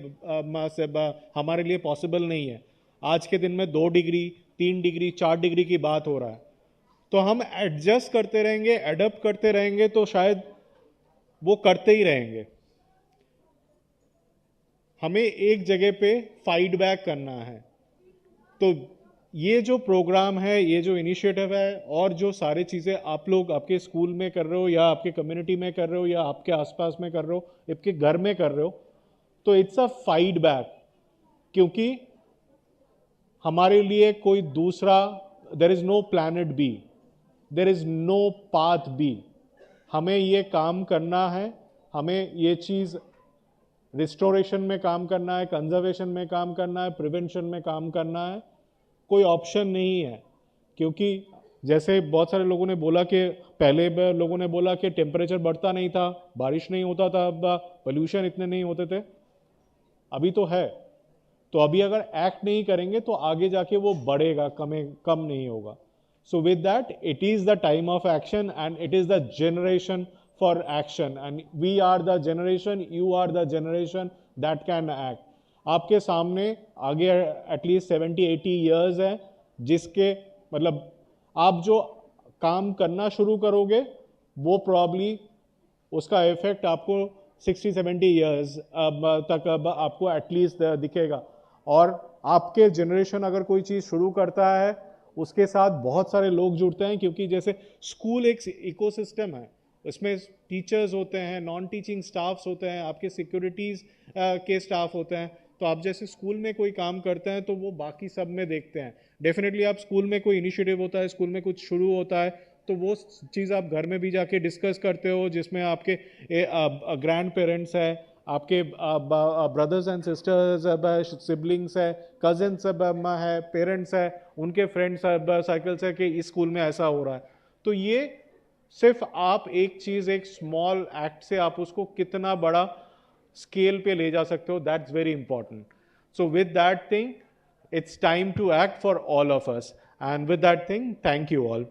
हमारे लिए पॉसिबल नहीं है। आज के दिन में 2 डिग्री, 3 डिग्री, 4 डिग्री की बात हो रहा है। तो हम एडजस्ट करते रहेंगे, एडप्ट करते रहेंगे, तो शायद वो करते ही रहेंगे। हमें एक जगह पे फाइट बैक करना है। तो ये जो प्रोग्राम है, ये जो इनिशिएटिव है और जो सारी चीज़ें आप लोग आपके स्कूल में कर रहे हो या आपके कम्युनिटी में कर रहे हो या आपके आसपास में कर रहे हो, आपके घर में कर रहे हो, तो इट्स अ फाइट बैक। क्योंकि हमारे लिए कोई दूसरा, there is no planet B, there is no path B. हमें ये काम करना है, हमें ये चीज़ रिस्टोरेशन में काम करना है, कंजर्वेशन में काम करना है, प्रिवेंशन में काम करना है। कोई ऑप्शन नहीं है। क्योंकि जैसे बहुत सारे लोगों ने बोला कि पहले लोगों ने बोला कि टेम्परेचर बढ़ता नहीं था, बारिश नहीं होता था, पोल्यूशन इतने नहीं होते थे, अभी तो है। तो अभी अगर एक्ट नहीं करेंगे तो आगे जाके वो बढ़ेगा, कम नहीं होगा। So with that it is the time of action and it is the generation for action and we are the generation, you are the generation that can act. आपके सामने आगे एटलीस्ट 70-80 ईयर्स है, जिसके मतलब आप जो काम करना शुरू करोगे वो प्रॉब्ली उसका इफेक्ट आपको 60-70 ईयर्स तक आपको एटलीस्ट दिखेगा। और आपके जनरेशन अगर कोई चीज़ शुरू करता है उसके साथ बहुत सारे लोग जुड़ते हैं, क्योंकि जैसे स्कूल एक इकोसिस्टम है। उसमें टीचर्स होते हैं, नॉन टीचिंग स्टाफ्स होते हैं, आपके सिक्योरिटीज़ के स्टाफ होते हैं. तो आप जैसे स्कूल में कोई काम करते हैं तो वो बाकी सब में देखते हैं. डेफिनेटली आप स्कूल में कोई इनिशिएटिव होता है, स्कूल में कुछ शुरू होता है, तो वो चीज़ आप घर में भी जाके डिस्कस करते हो, जिसमें आपके ग्रैंड पेरेंट्स है, आपके ब्रदर्स एंड सिस्टर्स, सिबलिंग्स है, कजिन्स है, पेरेंट्स है, उनके फ्रेंड्स सर्कल्स है कि इस स्कूल में ऐसा हो रहा है. तो ये सिर्फ आप एक चीज़, एक स्मॉल एक्ट से आप उसको कितना बड़ा स्केल पे ले जा सकते हो, that's very important. So with that thing, it's time to act for all of us. And with that thing, thank you all.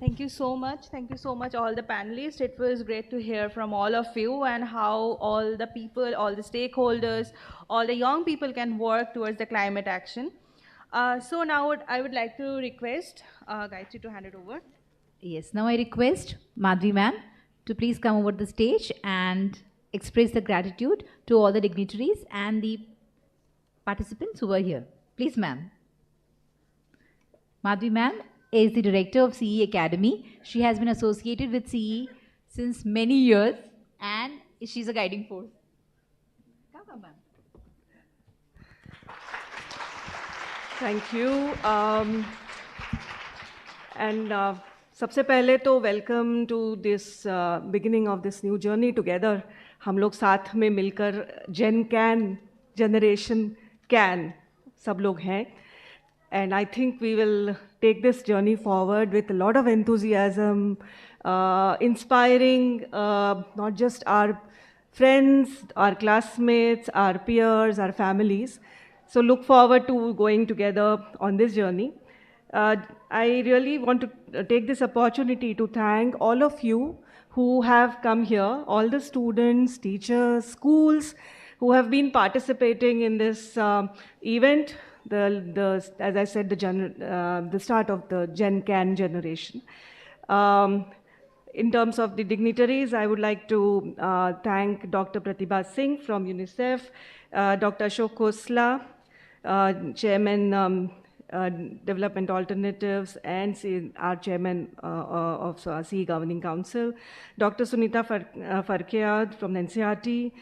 Thank you so much. Thank you so much, all the panelists. It was great to hear from all of you and how all the people, all the stakeholders, all the young people can work towards the climate action. So now I would like to request Gayatri to hand it over. Yes, now I request Madhvi ma'am to please come over the stage and express the gratitude to all the dignitaries and the participants who were here. Please, ma'am. Madhvi ma'am is the director of CEE Academy. She has been associated with CEE since many years and she's a guiding force. Come on, ma'am. Thank you. सबसे पहले तो welcome to this beginning of this new journey together. हम लोग साथ में मिलकर generation can सब लोग हैं. And I think we will take this journey forward with lot of enthusiasm, inspiring not just our friends, our classmates, our peers, our families. So look forward to going together on this journey. I really want to take this opportunity to thank all of you who have come here, all the students, teachers, schools who have been participating in this event, as I said, the start of the Gen Can generation. In terms of the dignitaries, I would like to thank Dr. Pratibha Singh from UNICEF, Dr. Ashok Khosla, Chairman Development Alternatives, and our Chairman of CEE Governing Council, Dr. Sunita Farkeyad from NCRT,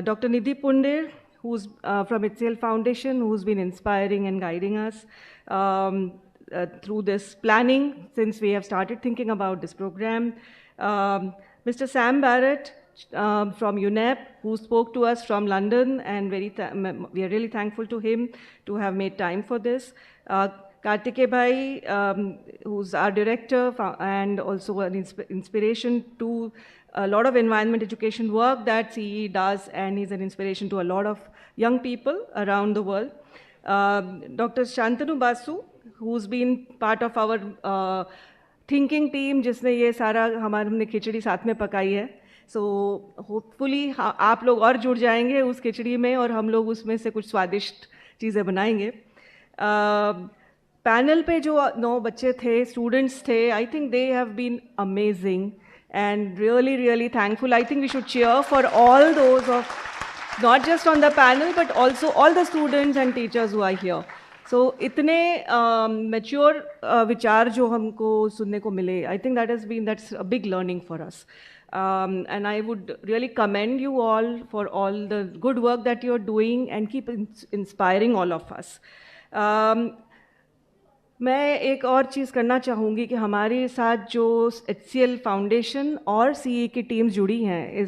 Dr. Nidhi Pundir, who's from HCL Foundation, who's been inspiring and guiding us through this planning since we have started thinking about this program. Mr. Sam Barrett from UNEP, who spoke to us from London, and we are really thankful to him to have made time for this. Kartike Bhai, who's our director and also an inspiration to a lot of environment education work that CEE does, and he's an inspiration to a lot of young people around the world. Dr. Shantanu Basu, who's been part of our thinking team, जिसने ये सारा हमने खिचड़ी साथ में पकाई है. So hopefully आप लोग और जुड़ जाएंगे उस खिचड़ी में और हम लोग उसमें से कुछ स्वादिष्ट चीज़ें बनाएंगे. पैनल पे जो 9 बच्चे थे, स्टूडेंट्स थे, I think they have been amazing and really thankful. I think we should cheer for all those of, not just on the panel, but also all the students and teachers who are here. So इतने mature विचार जो हमको सुनने को मिले, I think that's a big learning for us. And I would really commend you all for all the good work that you're doing and keep inspiring all of us. मैं एक और चीज़ करना चाहूँगी कि हमारे साथ जो HCL फाउंडेशन और CEE की टीम्स जुड़ी हैं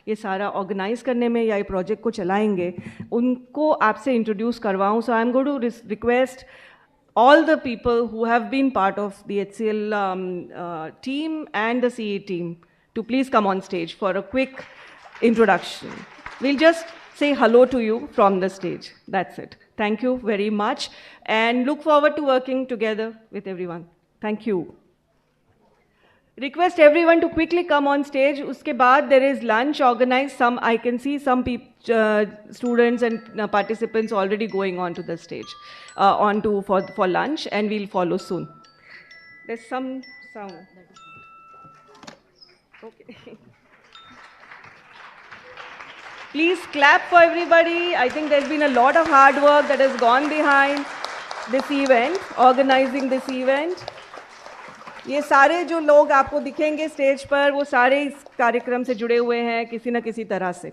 ये सारा ऑर्गेनाइज करने में या ये प्रोजेक्ट को चलाएंगे, उनको आपसे इंट्रोड्यूस करवाऊँ. So I am going to request all the people who have been part of the HCL team and the CEE team to please come on stage for a quick introduction. We'll just say hello to you from the stage. That's it. Thank you very much and look forward to working together with everyone. Thank you. Request everyone to quickly come on stage. Uske baad there is lunch organized. I can see some students and participants already going on to the stage for lunch, and we'll follow soon. There's some sound. Okay. Please clap for everybody. I think there's been a lot of hard work that has gone behind this event, organizing this event. ये सारे जो लोग आपको दिखेंगे stage पर, वो सारे इस कार्यक्रम से जुड़े हुए हैं किसी न किसी तरह से.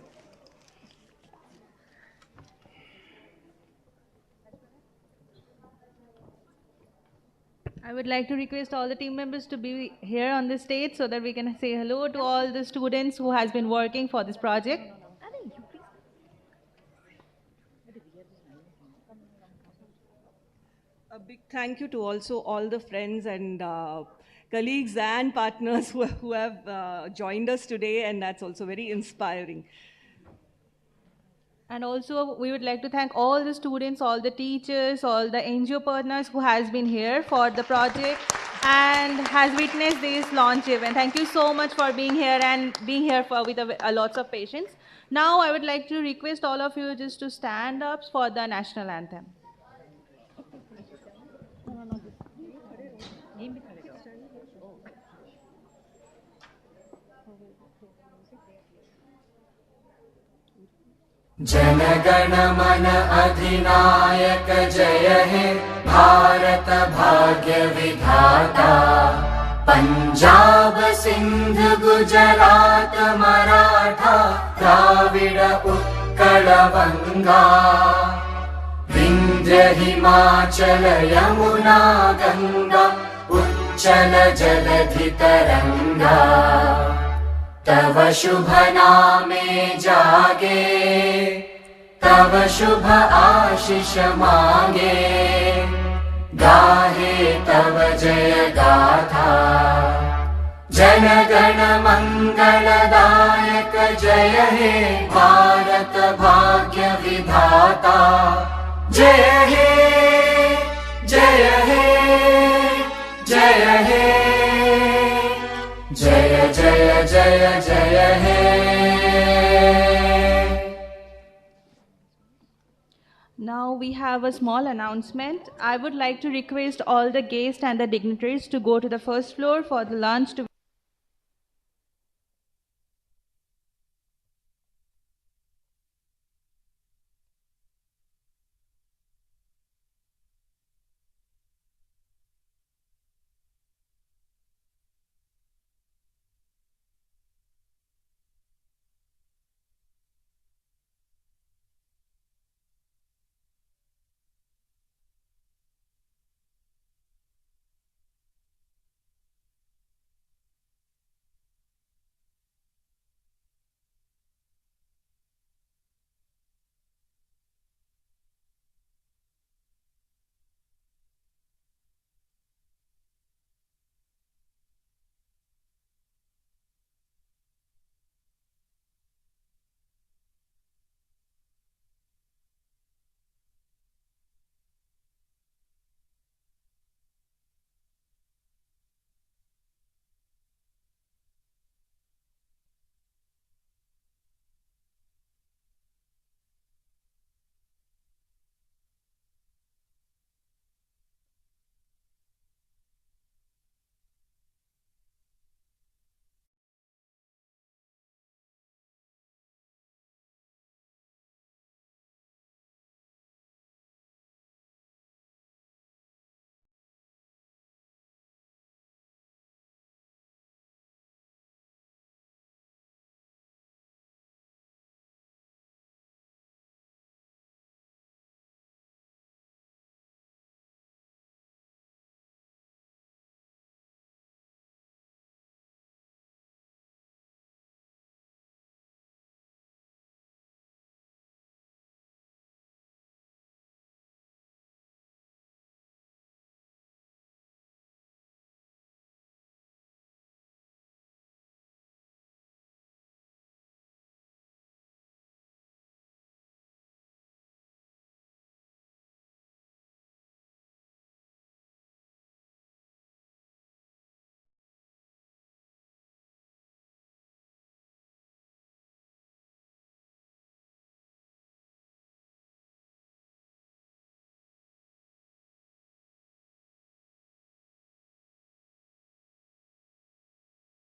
I would like to request all the team members to be here on the stage so that we can say hello to all the students who has been working for this project. A big thank you to also all the friends and colleagues and partners who have joined us today, and that's also very inspiring. And also, we would like to thank all the students, all the teachers, all the NGO partners who has been here for the project and has witnessed this launch event. Thank you so much for being here and being here with lots of patience. Now, I would like to request all of you just to stand up for the national anthem. जनगण मन अधिनायक जय हे भारत भाग्य विधाता पंजाब सिंध गुजरात मराठा द्राविड उत्कल बंगा विंध्य हिमाचल यमुना गंगा उच्चल जलधि तरंगा तव शुभ नामे जागे तव शुभ आशीष मांगे गाहे तव जय गाथा जन गण मंगलदायक जय हे भारत भाग्य विधाता जय हे जय हे जय हे जय जय जय जय हे. Now we have a small announcement. I would like to request all the guests and the dignitaries to go to the first floor for the lunch to